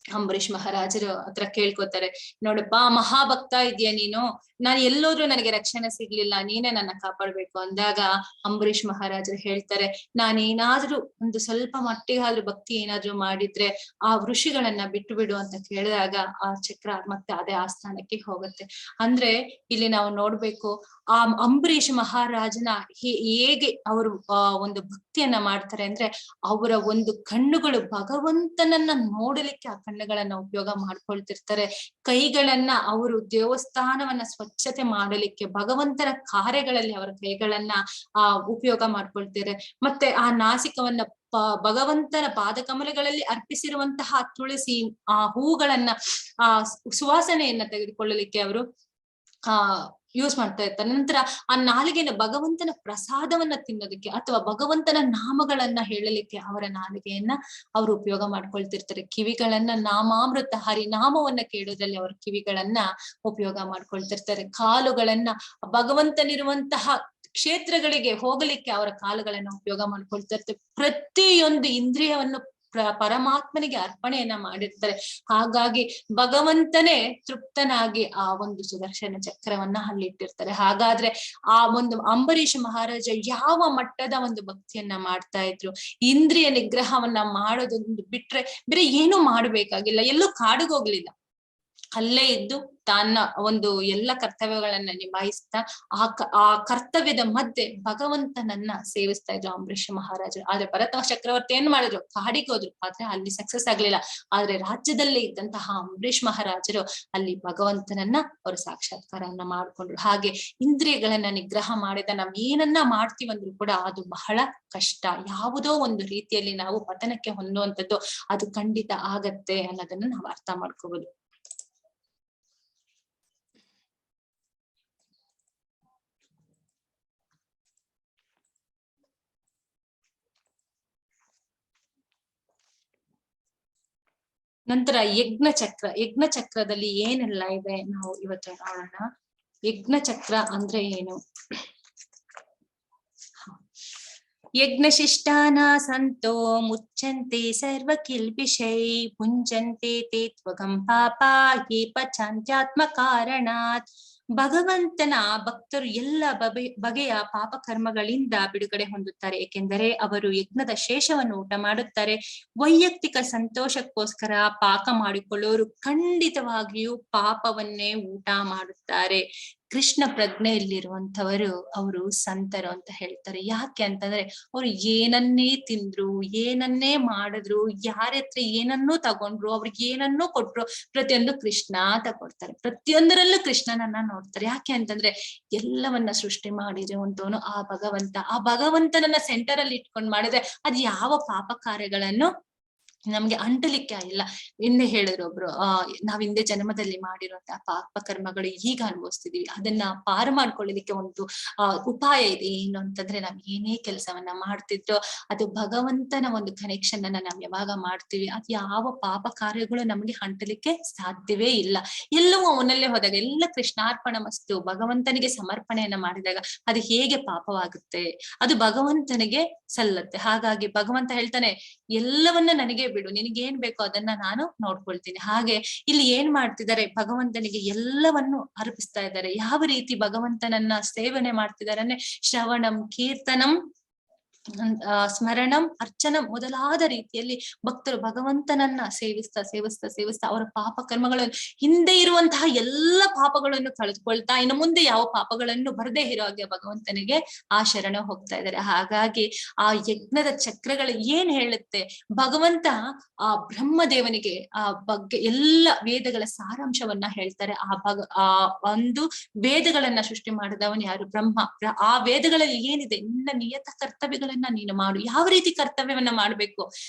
ಅಂಬರೀಷ್ ಮಹಾರಾಜರು ಹತ್ರ ಕೇಳ್ಕೊತಾರೆ, ನೋಡಪ್ಪ ಮಹಾಭಕ್ತ ಇದೆಯಾ ನೀನು, ನಾನು ಎಲ್ಲೋದ್ರೂ ನನಗೆ ರಕ್ಷಣೆ ಸಿಗ್ಲಿಲ್ಲ, ನೀನೇ ನನ್ನ ಕಾಪಾಡ್ಬೇಕು ಅಂದಾಗ ಅಂಬರೀಷ್ ಮಹಾರಾಜರು ಹೇಳ್ತಾರೆ, ನಾನೇನಾದ್ರೂ ಒಂದು ಸ್ವಲ್ಪ ಮಟ್ಟಿಗಾದ್ರೂ ಭಕ್ತಿ ಏನಾದ್ರೂ ಮಾಡಿದ್ರೆ ಆ ಋಷಿಗಳನ್ನ ಬಿಟ್ಟು ಬಿಡು ಅಂತ ಕೇಳಿದಾಗ ಆ ಚಕ್ರ ಮತ್ತೆ ಅದೇ ಆಸ್ಥಾನಕ್ಕೆ ಹೋಗುತ್ತೆ. ಅಂದ್ರೆ ಇಲ್ಲಿ ನಾವು ನೋಡ್ಬೇಕು, ಆ ಅಂಬರೀಷ್ ಮಹಾರಾಜನ ಹೇಗೆ ಅವರು ಒಂದು ಭಕ್ತಿಯನ್ನ ಮಾಡ್ತಾರೆ ಅಂದ್ರೆ, ಅವರ ಒಂದು ಕಣ್ಣುಗಳು ಭಗವಂತನನ್ನ ನೋಡಲಿಕ್ಕೆ ಆ ಕಣ್ಣುಗಳನ್ನ ಉಪಯೋಗ ಮಾಡ್ಕೊಳ್ತಿರ್ತಾರೆ. ಕೈಗಳನ್ನ ಅವರು ದೇವಸ್ಥಾನವನ್ನ ಸ್ವಚ್ಛತೆ ಮಾಡಲಿಕ್ಕೆ, ಭಗವಂತನ ಕಾರ್ಯಗಳಲ್ಲಿ ಅವರ ಕೈಗಳನ್ನ ಉಪಯೋಗ ಮಾಡ್ಕೊಳ್ತಾರೆ. ಮತ್ತೆ ಆ ನಾಸಿಕವನ್ನ ಭಗವಂತನ ಪಾದಕಮಲಗಳಲ್ಲಿ ಅರ್ಪಿಸಿರುವಂತಹ ತುಳಸಿ ಆ ಹೂಗಳನ್ನ ಆ ಸುವಾಸನೆಯನ್ನ ತೆಗೆದುಕೊಳ್ಳಲಿಕ್ಕೆ ಅವರು ಯೂಸ್ ಮಾಡ್ತಾ ಇರ್ತಾರೆ. ನಂತರ ಆ ನಾಲಿಗೆನ ಭಗವಂತನ ಪ್ರಸಾದವನ್ನ ತಿನ್ನೋದಕ್ಕೆ ಅಥವಾ ಭಗವಂತನ ನಾಮಗಳನ್ನ ಹೇಳಲಿಕ್ಕೆ ಅವರ ನಾಲಿಗೆಯನ್ನ ಅವರು ಉಪಯೋಗ ಮಾಡ್ಕೊಳ್ತಿರ್ತಾರೆ. ಕಿವಿಗಳನ್ನ ನಾಮಾಮೃತ ಹರಿನಾಮವನ್ನ ಕೇಳೋದ್ರಲ್ಲಿ ಅವರ ಕಿವಿಗಳನ್ನ ಉಪಯೋಗ ಮಾಡ್ಕೊಳ್ತಿರ್ತಾರೆ. ಕಾಲುಗಳನ್ನ ಭಗವಂತನಿರುವಂತಹ ಕ್ಷೇತ್ರಗಳಿಗೆ ಹೋಗಲಿಕ್ಕೆ ಅವರ ಕಾಲುಗಳನ್ನ ಉಪಯೋಗ ಮಾಡ್ಕೊಳ್ತಿರ್ತಾರೆ. ಪ್ರತಿಯೊಂದು ಇಂದ್ರಿಯವನ್ನು ಪರಮಾತ್ಮನಿಗೆ ಅರ್ಪಣೆಯನ್ನ ಮಾಡಿರ್ತಾರೆ. ಹಾಗಾಗಿ ಭಗವಂತನೇ ತೃಪ್ತನಾಗಿ ಆ ಒಂದು ಸುದರ್ಶನ ಚಕ್ರವನ್ನ ಅಲ್ಲಿಟ್ಟಿರ್ತಾರೆ. ಹಾಗಾದ್ರೆ ಆ ಒಂದು ಅಂಬರೀಷ ಮಹಾರಾಜ ಯಾವ ಮಟ್ಟದ ಒಂದು ಭಕ್ತಿಯನ್ನ ಮಾಡ್ತಾ ಇದ್ರು, ಇಂದ್ರಿಯ ನಿಗ್ರಹವನ್ನ ಮಾಡೋದೊಂದು ಬಿಟ್ರೆ ಬೇರೆ ಏನು ಮಾಡ್ಬೇಕಾಗಿಲ್ಲ, ಎಲ್ಲೂ ಕಾಡಿಗೋಗ್ಲಿಲ್ಲ, ಅಲ್ಲೇ ಇದ್ದು ತನ್ನ ಒಂದು ಎಲ್ಲ ಕರ್ತವ್ಯಗಳನ್ನ ನಿಭಾಯಿಸ್ತಾ ಆ ಕರ್ತವ್ಯದ ಮಧ್ಯೆ ಭಗವಂತನನ್ನ ಸೇವಿಸ್ತಾ ಇದ್ರು ಅಂಬರೀಷ ಮಹಾರಾಜರು. ಆದ್ರೆ ಭರತ ಚಕ್ರವರ್ತಿ ಏನ್ ಮಾಡಿದ್ರು, ಕಾಡಿಗೆ ಹೋದ್ರು, ಆದ್ರೆ ಅಲ್ಲಿ ಸಕ್ಸಸ್ ಆಗ್ಲಿಲ್ಲ. ಆದ್ರೆ ರಾಜ್ಯದಲ್ಲೇ ಇದ್ದಂತಹ ಅಂಬರೀಷ್ ಮಹಾರಾಜರು ಅಲ್ಲಿ ಭಗವಂತನನ್ನ ಅವರು ಸಾಕ್ಷಾತ್ಕಾರವನ್ನ ಮಾಡ್ಕೊಂಡ್ರು. ಹಾಗೆ ಇಂದ್ರಿಯಗಳನ್ನ ನಿಗ್ರಹ ಮಾಡಿದ ನಾವ್ ಏನನ್ನ ಮಾಡ್ತೀವಂದ್ರೂ ಕೂಡ ಅದು ಬಹಳ ಕಷ್ಟ. ಯಾವುದೋ ಒಂದು ರೀತಿಯಲ್ಲಿ ನಾವು ಪತನಕ್ಕೆ ಹೊಂದುವಂಥದ್ದು ಅದು ಖಂಡಿತ ಆಗತ್ತೆ ಅನ್ನೋದನ್ನ ನಾವು ಅರ್ಥ ಮಾಡ್ಕೋಬಹುದು. ನಂತರ ಯಜ್ಞ ಚಕ್ರದಲ್ಲಿ ಏನೆಲ್ಲ ಇದೆ ನಾವು ಇವತ್ತು ನೋಡೋಣ. ಯಜ್ಞ ಚಕ್ರ ಅಂದ್ರೆ ಏನು? ಯಜ್ಞಶಿಷ್ಟಾನ ಸಂತೋ ಮುಚ್ಚಂತೆ ಸರ್ವ ಕಿಲ್ಬಿಷೈ ಪುಂಜಂತೆ ತೇ ತ್ವಗಂ ಪಾಪಾ ಹಿ ಪಚಾಂತ್ಯಾತ್ಮ ಕಾರಣಾತ್. ಭಗವಂತನ ಭಕ್ತರು ಎಲ್ಲ ಬಗೆಯ ಪಾಪ ಕರ್ಮಗಳಿಂದ ಬಿಡುಗಡೆ ಹೊಂದುತ್ತಾರೆ, ಏಕೆಂದರೆ ಅವರು ಯಜ್ಞದ ಶೇಷವನ್ನು ಊಟ ಮಾಡುತ್ತಾರೆ. ವೈಯಕ್ತಿಕ ಸಂತೋಷಕ್ಕೋಸ್ಕರ ಪಾಕ ಮಾಡಿಕೊಳ್ಳೋರು ಖಂಡಿತವಾಗಿಯೂ ಪಾಪವನ್ನೇ ಊಟ ಮಾಡುತ್ತಾರೆ. ಕೃಷ್ಣ ಪ್ರಜ್ಞೆಯಲ್ಲಿರುವಂತವರು ಅವರು ಸಂತರು ಅಂತ ಹೇಳ್ತಾರೆ. ಯಾಕೆ ಅಂತಂದ್ರೆ ಅವ್ರು ಏನನ್ನೇ ತಿಂದ್ರು, ಏನನ್ನೇ ಮಾಡಿದ್ರು, ಯಾರ ಹತ್ರ ಏನನ್ನೂ ತಗೊಂಡ್ರು, ಅವ್ರಿಗೆ ಏನನ್ನೂ ಕೊಟ್ರು, ಪ್ರತಿಯೊಂದು ಕೃಷ್ಣ ತಗೊಡ್ತಾರೆ, ಪ್ರತಿಯೊಂದರಲ್ಲೂ ಕೃಷ್ಣನನ್ನ ನೋಡ್ತಾರೆ. ಯಾಕೆ ಅಂತಂದ್ರೆ ಎಲ್ಲವನ್ನ ಸೃಷ್ಟಿ ಮಾಡಿರುವಂತವನು ಆ ಭಗವಂತ. ಆ ಭಗವಂತನನ್ನ ಸೆಂಟರ್ ಅಲ್ಲಿ ಇಟ್ಕೊಂಡ್ ಮಾಡಿದ್ರೆ ಅದ್ ಯಾವ ಪಾಪ ಕಾರ್ಯಗಳನ್ನು ನಮ್ಗೆ ಅಂಟಲಿಕ್ಕೆ ಇಲ್ಲ. ಹಿಂದೆ ಹೇಳಿದ್ರು ಒಬ್ರು, ನಾವ್ ಹಿಂದೆ ಜನ್ಮದಲ್ಲಿ ಮಾಡಿರುವಂತಹ ಪಾಪ ಕರ್ಮಗಳು ಈಗ ಅನುಭವಿಸ್ತಿದೀವಿ, ಅದನ್ನ ಪಾರು ಮಾಡ್ಕೊಳ್ಳಿಕ್ಕೆ ಒಂದು ಉಪಾಯ ಇದೆ. ಏನು ಅಂತಂದ್ರೆ ನಾವ್ ಏನೇ ಕೆಲಸವನ್ನ ಮಾಡ್ತಿದ್ರು ಅದು ಭಗವಂತನ ಒಂದು ಕನೆಕ್ಷನ್ ಅನ್ನ ನಾವ್ ಯಾವಾಗ ಮಾಡ್ತೀವಿ, ಅದು ಯಾವ ಪಾಪ ಕಾರ್ಯಗಳು ನಮ್ಗೆ ಅಂಟಲಿಕ್ಕೆ ಸಾಧ್ಯವೇ ಇಲ್ಲ. ಎಲ್ಲವೂ ಅವನಲ್ಲೇ ಹೋದಾಗ, ಎಲ್ಲ ಕೃಷ್ಣಾರ್ಪಣ ಮಸ್ತು ಭಗವಂತನಿಗೆ ಸಮರ್ಪಣೆಯನ್ನ ಮಾಡಿದಾಗ ಅದು ಹೇಗೆ ಪಾಪವಾಗುತ್ತೆ, ಅದು ಭಗವಂತನಿಗೆ ಸಲ್ಲತ್ತೆ. ಹಾಗಾಗಿ ಭಗವಂತ ಹೇಳ್ತಾನೆ, ಎಲ್ಲವನ್ನ ನನಗೆ ಬಿಡು, ನಿನಗೇನ್ ಬೇಕೋ ಅದನ್ನ ನಾನು ನೋಡ್ಕೊಳ್ತೀನಿ. ಹಾಗೆ ಇಲ್ಲಿ ಏನ್ ಮಾಡ್ತಿದ್ದಾರೆ, ಭಗವಂತನಿಗೆ ಎಲ್ಲವನ್ನು ಅರ್ಪಿಸ್ತಾ ಇದ್ದಾರೆ. ಯಾವ ರೀತಿ ಭಗವಂತನನ್ನ ಸೇವನೆ ಮಾಡ್ತಿದ್ದಾರೆ ಅಂದ್ರೆ ಶ್ರವಣಂ, ಕೀರ್ತನಂ, ಸ್ಮರಣಂ, ಅರ್ಚನಂ ಮೊದಲಾದ ರೀತಿಯಲ್ಲಿ ಭಕ್ತರು ಭಗವಂತನನ್ನ ಸೇವಿಸ್ತಾ ಅವರ ಪಾಪ ಕರ್ಮಗಳನ್ನು, ಹಿಂದೆ ಇರುವಂತಹ ಎಲ್ಲ ಪಾಪಗಳನ್ನು ಕಳೆದುಕೊಳ್ತಾ ಇನ್ನು ಮುಂದೆ ಯಾವ ಪಾಪಗಳನ್ನು ಬರದೇ ಇರೋ ಹಾಗೆ ಭಗವಂತನಿಗೆ ಆ ಶರಣ ಹೋಗ್ತಾ ಇದ್ದಾರೆ. ಹಾಗಾಗಿ ಆ ಯಜ್ಞದ ಚಕ್ರಗಳು ಏನ್ ಹೇಳುತ್ತೆ, ಭಗವಂತ ಆ ಬ್ರಹ್ಮದೇವನಿಗೆ ಆ ಬಗ್ಗೆ ಎಲ್ಲ ವೇದಗಳ ಸಾರಾಂಶವನ್ನ ಹೇಳ್ತಾರೆ. ಆ ಒಂದು ವೇದಗಳನ್ನ ಸೃಷ್ಟಿ ಮಾಡಿದವನು ಯಾರು, ಬ್ರಹ್ಮ. ಆ ವೇದಗಳಲ್ಲಿ ಏನಿದೆ, ನಿನ್ನ ನಿಯತ ಕರ್ತವ್ಯಗಳನ್ನ ನೀನು ಮಾಡು. ಯಾವ ರೀತಿ ಕರ್ತವ್ಯವನ್ನ ಮಾಡ್ಬೇಕು,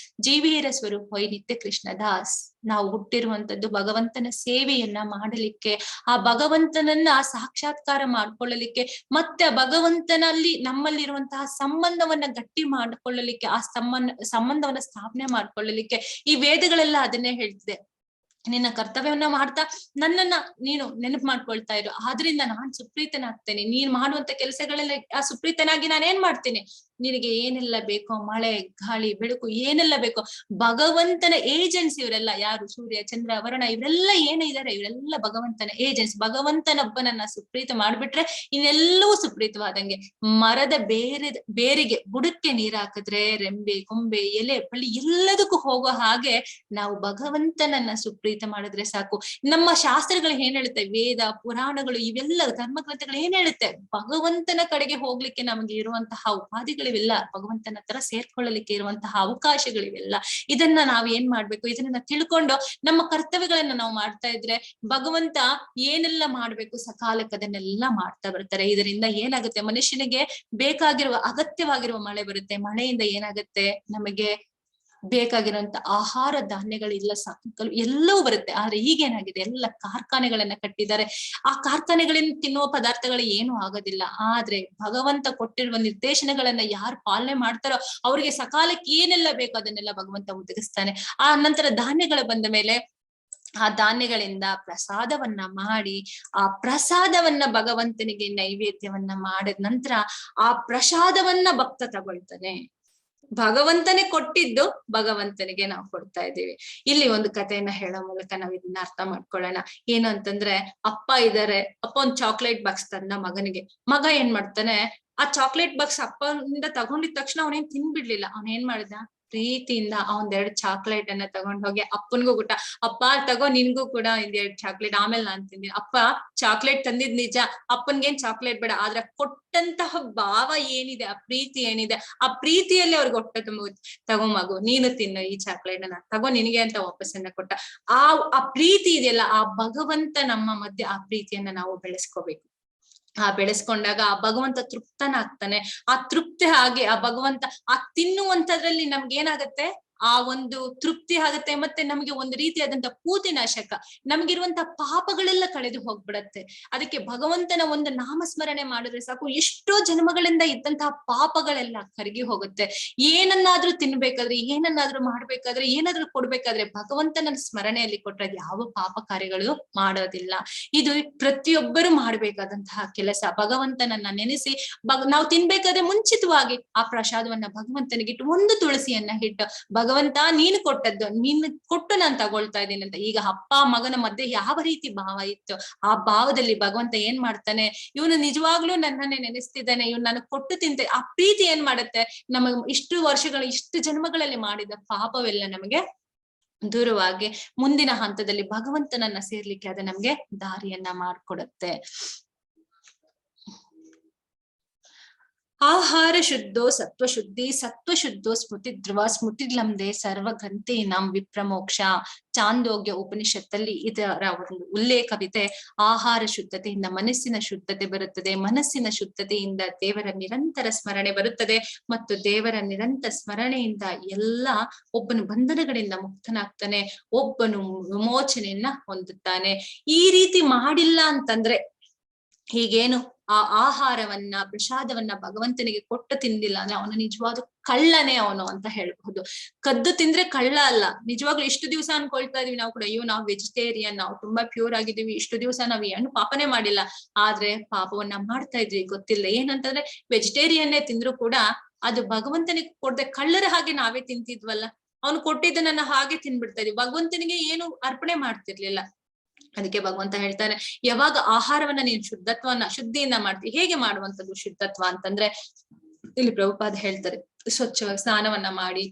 ಜೀವಿಯರ ಸ್ವರೂಪ ನಿತ್ಯ ಕೃಷ್ಣದಾಸ್. ನಾವು ಹುಟ್ಟಿರುವಂತದ್ದು ಭಗವಂತನ ಸೇವೆಯನ್ನ ಮಾಡಲಿಕ್ಕೆ, ಆ ಭಗವಂತನನ್ನ ಸಾಕ್ಷಾತ್ಕಾರ ಮಾಡ್ಕೊಳ್ಳಲಿಕ್ಕೆ, ಮತ್ತೆ ಭಗವಂತನಲ್ಲಿ ನಮ್ಮಲ್ಲಿರುವಂತಹ ಸಂಬಂಧವನ್ನ ಗಟ್ಟಿ ಮಾಡಿಕೊಳ್ಳಲಿಕ್ಕೆ, ಆ ಸಂಬಂಧವನ್ನ ಸ್ಥಾಪನೆ ಮಾಡ್ಕೊಳ್ಳಲಿಕ್ಕೆ ಈ ವೇದಗಳೆಲ್ಲ ಅದನ್ನೇ ಹೇಳ್ತಿದೆ. ನಿನ್ನ ಕರ್ತವ್ಯವನ್ನ ಮಾಡ್ತಾ ನನ್ನನ್ನ ನೀನು ನೆನಪು ಮಾಡ್ಕೊಳ್ತಾ ಇರು, ಆದ್ರಿಂದ ನಾನ್ ಸುಪ್ರೀತನಾಗ್ತೇನೆ. ನೀನ್ ಮಾಡುವಂತ ಕೆಲಸಗಳೆಲ್ಲ ಆ ಸುಪ್ರೀತನಾಗಿ ನಾನೇನ್ ಮಾಡ್ತೇನೆ, ನಿನಗೆ ಏನೆಲ್ಲ ಬೇಕೋ, ಮಳೆ ಗಾಳಿ ಬೆಳಕು ಏನೆಲ್ಲ ಬೇಕೋ, ಭಗವಂತನ ಏಜೆನ್ಸಿ ಇವರೆಲ್ಲ. ಯಾರು, ಸೂರ್ಯ ಚಂದ್ರ ವರುಣ ಇವರೆಲ್ಲ ಏನಿದ್ದಾರೆ, ಇವರೆಲ್ಲ ಭಗವಂತನ ಏಜೆನ್ಸಿ. ಭಗವಂತನೊಬ್ಬನನ್ನ ಸುಪ್ರೀತ ಮಾಡ್ಬಿಟ್ರೆ ಇನ್ನೆಲ್ಲವೂ ಸುಪ್ರೀತವಾದಂಗೆ. ಮರದ ಬೇರಿಗೆ ಬುಡಕ್ಕೆ ನೀರ್ ಹಾಕಿದ್ರೆ ರೆಂಬೆ, ಕೊಂಬೆ, ಎಲೆ, ಬಳ್ಳಿ ಎಲ್ಲದಕ್ಕೂ ಹೋಗೋ ಹಾಗೆ ನಾವು ಭಗವಂತನನ್ನ ಸುಪ್ರೀತ ಮಾಡಿದ್ರೆ ಸಾಕು. ನಮ್ಮ ಶಾಸ್ತ್ರಗಳು ಏನ್ ಹೇಳುತ್ತೆ, ವೇದ ಪುರಾಣಗಳು ಇವೆಲ್ಲ ಧರ್ಮಗ್ರಂಥಗಳು ಏನ್ ಹೇಳುತ್ತೆ, ಭಗವಂತನ ಕಡೆಗೆ ಹೋಗ್ಲಿಕ್ಕೆ ನಮಗೆ ಇರುವಂತಹ ಉಪಾಧಿಗಳಿವೆಲ್ಲ, ಭಗವಂತನ ಹತ್ರ ಸೇರ್ಕೊಳ್ಳಲಿಕ್ಕೆ ಇರುವಂತಹ ಅವಕಾಶಗಳಿವೆಲ್ಲ. ಇದನ್ನ ನಾವ್ ಏನ್ ಮಾಡ್ಬೇಕು, ಇದನ್ನ ತಿಳ್ಕೊಂಡು ನಮ್ಮ ಕರ್ತವ್ಯಗಳನ್ನ ನಾವು ಮಾಡ್ತಾ ಇದ್ರೆ ಭಗವಂತ ಏನೆಲ್ಲ ಮಾಡ್ಬೇಕು ಸಕಾಲಕ್ಕೆ ಅದನ್ನೆಲ್ಲ ಮಾಡ್ತಾ ಬರ್ತಾರೆ. ಇದರಿಂದ ಏನಾಗುತ್ತೆ, ಮನುಷ್ಯನಿಗೆ ಬೇಕಾಗಿರುವ ಅಗತ್ಯವಾಗಿರುವ ಮಳೆ ಬರುತ್ತೆ. ಮಳೆಯಿಂದ ಏನಾಗುತ್ತೆ, ನಮಗೆ ಬೇಕಾಗಿರುವಂತ ಆಹಾರ ಧಾನ್ಯಗಳೆಲ್ಲ ಎಲ್ಲವೂ ಬರುತ್ತೆ. ಆದ್ರೆ ಈಗೇನಾಗಿದೆ, ಎಲ್ಲ ಕಾರ್ಖಾನೆಗಳನ್ನ ಕಟ್ಟಿದ್ದಾರೆ. ಆ ಕಾರ್ಖಾನೆಗಳಿಂದ ತಿನ್ನುವ ಪದಾರ್ಥಗಳು ಏನು ಆಗೋದಿಲ್ಲ. ಆದ್ರೆ ಭಗವಂತ ಕೊಟ್ಟಿರುವ ನಿರ್ದೇಶನಗಳನ್ನ ಯಾರು ಪಾಲನೆ ಮಾಡ್ತಾರೋ ಅವ್ರಿಗೆ ಸಕಾಲಕ್ಕೆ ಏನೆಲ್ಲ ಬೇಕೋ ಅದನ್ನೆಲ್ಲ ಭಗವಂತ ಒದಗಿಸ್ತಾನೆ. ಆ ನಂತರ ಧಾನ್ಯಗಳು ಬಂದ ಮೇಲೆ ಆ ಧಾನ್ಯಗಳಿಂದ ಪ್ರಸಾದವನ್ನ ಮಾಡಿ, ಆ ಪ್ರಸಾದವನ್ನ ಭಗವಂತನಿಗೆ ನೈವೇದ್ಯವನ್ನ ಮಾಡಿದ ನಂತರ ಆ ಪ್ರಸಾದವನ್ನ ಭಕ್ತ ತಗೊಳ್ತಾನೆ. ಭಗವಂತನೇ ಕೊಟ್ಟಿದ್ದು ಭಗವಂತನಿಗೆ ನಾವು ಕೊಡ್ತಾ ಇದ್ದೀವಿ. ಇಲ್ಲಿ ಒಂದು ಕಥೆಯನ್ನ ಹೇಳೋ ಮೂಲಕ ನಾವ್ ಇದನ್ನ ಅರ್ಥ ಮಾಡ್ಕೊಳ್ಳೋಣ. ಏನು ಅಂತಂದ್ರೆ, ಅಪ್ಪ ಇದಾರೆ, ಅಪ್ಪ ಒಂದ್ ಚಾಕ್ಲೇಟ್ ಬಾಕ್ಸ್ ತಂದ ಮಗನಿಗೆ. ಮಗ ಏನ್ ಮಾಡ್ತಾನೆ, ಆ ಚಾಕ್ಲೇಟ್ ಬಾಕ್ಸ್ ಅಪ್ಪನಿಂದ ತಗೊಂಡಿದ ತಕ್ಷಣ ಅವನೇನ್ ತಿನ್ಬಿಡ್ಲಿಲ್ಲ. ಅವನೇನ್ ಮಾಡಿದ, ಪ್ರೀತಿಯಿಂದ ಒಂದೆರಡು ಚಾಕ್ಲೇಟ್ ಅನ್ನ ತಗೊಂಡ್ ಹೋಗಿ ಅಪ್ಪನ್ಗೂ ಕೊಟ್ಟ. ಅಪ್ಪ ತಗೋ, ನಿನ್ಗೂ ಕೂಡ ಒಂದೆರಡು ಚಾಕ್ಲೇಟ್, ಆಮೇಲೆ ನಾನ್ ತಿಂತೀನಿ. ಅಪ್ಪ ಚಾಕ್ಲೇಟ್ ತಂದಿದ್ ನಿಜ, ಅಪ್ಪನ್ಗೇನ್ ಚಾಕ್ಲೇಟ್ ಬೇಡ, ಆದ್ರೆ ಕೊಟ್ಟಂತಹ ಭಾವ ಏನಿದೆ, ಆ ಪ್ರೀತಿ ಏನಿದೆ, ಆ ಪ್ರೀತಿಯಲ್ಲಿ ಅವ್ರಿಗೆ ಹೊಟ್ಟೆ ತುಂಬ, ತಗೋ ಮಗು ನೀನು ತಿನ್ನು ಈ ಚಾಕ್ಲೇಟ್ ಅನ್ನ, ತಗೋ ನಿನಗೆ ಅಂತ ವಾಪಸ್ಸನ್ನ ಕೊಟ್ಟ. ಆ ಪ್ರೀತಿ ಇದೆಯಲ್ಲ, ಆ ಭಗವಂತ ನಮ್ಮ ಮಧ್ಯೆ ಆ ಪ್ರೀತಿಯನ್ನ ನಾವು ಬೆಳೆಸ್ಕೋಬೇಕು. ಆ ಬೆಳೆಸ್ಕೊಂಡಾಗ ಆ ಭಗವಂತ ತೃಪ್ತನಾಗ್ತಾನೆ. ಆ ತೃಪ್ತಿ ಹಾಗೆ ಆ ಭಗವಂತ ಆ ತಿನ್ನುವಂತದ್ರಲ್ಲಿ ನಮ್ಗೆ ಏನಾಗತ್ತೆ, ಆ ಒಂದು ತೃಪ್ತಿ ಆಗುತ್ತೆ. ಮತ್ತೆ ನಮ್ಗೆ ಒಂದು ರೀತಿಯಾದಂತ ಪೂತಿನಾಶಕ, ನಮ್ಗಿರುವಂತ ಪಾಪಗಳೆಲ್ಲ ಕಳೆದು ಹೋಗ್ಬಿಡತ್ತೆ. ಅದಕ್ಕೆ ಭಗವಂತನ ಒಂದು ನಾಮಸ್ಮರಣೆ ಮಾಡಿದ್ರೆ ಸಾಕು, ಎಷ್ಟೋ ಜನ್ಮಗಳಿಂದ ಇದ್ದಂತಹ ಪಾಪಗಳೆಲ್ಲ ಕರಗಿ ಹೋಗುತ್ತೆ. ಏನನ್ನಾದ್ರೂ ತಿನ್ಬೇಕಾದ್ರೆ, ಏನನ್ನಾದ್ರೂ ಮಾಡ್ಬೇಕಾದ್ರೆ, ಏನಾದ್ರೂ ಕೊಡ್ಬೇಕಾದ್ರೆ ಭಗವಂತನ ಸ್ಮರಣೆಯಲ್ಲಿ ಕೊಟ್ರೆ ಯಾವ ಪಾಪ ಕಾರ್ಯಗಳು ಮಾಡೋದಿಲ್ಲ. ಇದು ಪ್ರತಿಯೊಬ್ಬರು ಮಾಡ್ಬೇಕಾದಂತಹ ಕೆಲಸ. ಭಗವಂತನನ್ನ ನೆನೆಸಿ ನಾವು ತಿನ್ಬೇಕಾದ್ರೆ ಮುಂಚಿತವಾಗಿ ಆ ಪ್ರಸಾದವನ್ನ ಭಗವಂತನಿಗಿಟ್ಟು, ಒಂದು ತುಳಸಿಯನ್ನ ಇಟ್ಟು, ಭಗವಂತ ನೀನು ಕೊಟ್ಟದ್ದು, ನೀನು ಕೊಟ್ಟು ನಾನು ತಗೊಳ್ತಾ ಇದ್ದೀನಿ ಅಂತ. ಈಗ ಅಪ್ಪ ಮಗನ ಮಧ್ಯೆ ಯಾವ ರೀತಿ ಭಾವ ಇತ್ತು, ಆ ಭಾವದಲ್ಲಿ ಭಗವಂತ ಏನ್ ಮಾಡ್ತಾನೆ, ಇವನು ನಿಜವಾಗ್ಲೂ ನನ್ನನ್ನೇ ನೆನೆಸ್ತಿದ್ದಾನೆ, ಇವನು ನನಗೆ ಕೊಟ್ಟು ತಿಂತೆ. ಆ ಪ್ರೀತಿ ಏನ್ ಮಾಡುತ್ತೆ, ನಮಗ್ ಇಷ್ಟು ವರ್ಷಗಳ ಇಷ್ಟು ಜನ್ಮಗಳಲ್ಲಿ ಮಾಡಿದ ಪಾಪವೆಲ್ಲ ನಮಗೆ ದೂರವಾಗಿ ಮುಂದಿನ ಹಂತದಲ್ಲಿ ಭಗವಂತನನ್ನ ಸೇರ್ಲಿಕ್ಕೆ ಅದು ನಮ್ಗೆ ದಾರಿಯನ್ನ ಮಾಡ್ಕೊಡುತ್ತೆ. ಆಹಾರ ಶುದ್ಧೋ ಸತ್ವಶುದ್ಧಿ ಸತ್ವಶುದ್ಧೋ ಸ್ಮೃತಿ ಧ್ರುವ ಸ್ಮೃತಿಗ್ಲಂದೆ ಸರ್ವಗ್ರಂಥೀನಾಂ ವಿಪ್ರಮೋಕ್ಷ. ಚಾಂದೋಗ್ಯ ಉಪನಿಷತ್ತಲ್ಲಿ ಇದರ ಒಂದು ಉಲ್ಲೇಖವಿದೆ. ಆಹಾರ ಶುದ್ಧತೆಯಿಂದ ಮನಸ್ಸಿನ ಶುದ್ಧತೆ ಬರುತ್ತದೆ, ಮನಸ್ಸಿನ ಶುದ್ಧತೆಯಿಂದ ದೇವರ ನಿರಂತರ ಸ್ಮರಣೆ ಬರುತ್ತದೆ, ಮತ್ತು ದೇವರ ನಿರಂತರ ಸ್ಮರಣೆಯಿಂದ ಎಲ್ಲ ಒಬ್ಬನು ಬಂಧನಗಳಿಂದ ಮುಕ್ತನಾಗ್ತಾನೆ, ಒಬ್ಬನು ವಿಮೋಚನೆಯನ್ನ ಹೊಂದುತ್ತಾನೆ. ಈ ರೀತಿ ಮಾಡಿಲ್ಲ ಅಂತಂದ್ರೆ, ಹೀಗೇನು ಆ ಆಹಾರವನ್ನ ಪ್ರಸಾದವನ್ನ ಭಗವಂತನಿಗೆ ಕೊಟ್ಟು ತಿಂದಿಲ್ಲ ಅಂದ್ರೆ ಅವನು ನಿಜವಾದ ಕಳ್ಳನೇ ಅವನು ಅಂತ ಹೇಳ್ಬಹುದು. ಕದ್ದು ತಿಂದ್ರೆ ಕಳ್ಳ ಅಲ್ಲ. ನಿಜವಾಗ್ಲೂ ಇಷ್ಟು ದಿವಸ ಅನ್ಕೊಳ್ತಾ ಇದೀವಿ ನಾವು ಕೂಡ, ಅಯ್ಯೋ ನಾವು ವೆಜಿಟೇರಿಯನ್, ನಾವು ತುಂಬಾ ಪ್ಯೂರ್ ಆಗಿದೀವಿ, ಇಷ್ಟು ದಿವಸ ನಾವು ಏನು ಪಾಪನೇ ಮಾಡಿಲ್ಲ. ಆದ್ರೆ ಪಾಪವನ್ನ ಮಾಡ್ತಾ ಇದ್ವಿ ಗೊತ್ತಿಲ್ಲ. ಏನಂತಂದ್ರೆ ವೆಜಿಟೇರಿಯನ್ನೇ ತಿಂದ್ರು ಕೂಡ ಅದು ಭಗವಂತನಿಗೆ ಕೊಡದೆ ಕಳ್ಳರ ಹಾಗೆ ನಾವೇ ತಿಂತಿದ್ವಲ್ಲ. ಅವನು ಕೊಟ್ಟಿದ್ದನ್ನ ಹಾಗೆ ತಿನ್ಬಿಡ್ತಾ ಇದೀವಿ, ಭಗವಂತನಿಗೆ ಏನು ಅರ್ಪಣೆ ಮಾಡ್ತಿರ್ಲಿಲ್ಲ. ಅದಕ್ಕೆ ಭಗವಂತ ಹೇಳ್ತಾನೆ, ಯಾವಾಗ ಆಹಾರವನ್ನ ನೀನು ಶುದ್ಧಿಯಿಂದ ಮಾಡ್ತೀವಿ. ಹೇಗೆ ಮಾಡುವಂತದ್ದು ಶುದ್ಧತ್ವ ಅಂತಂದ್ರೆ, ಇಲ್ಲಿ ಪ್ರಭುಪಾದ ಹೇಳ್ತಾರೆ, ಸ್ವಚ್ಛವಾಗಿ ಸ್ನಾನವನ್ನ ಮಾಡಿ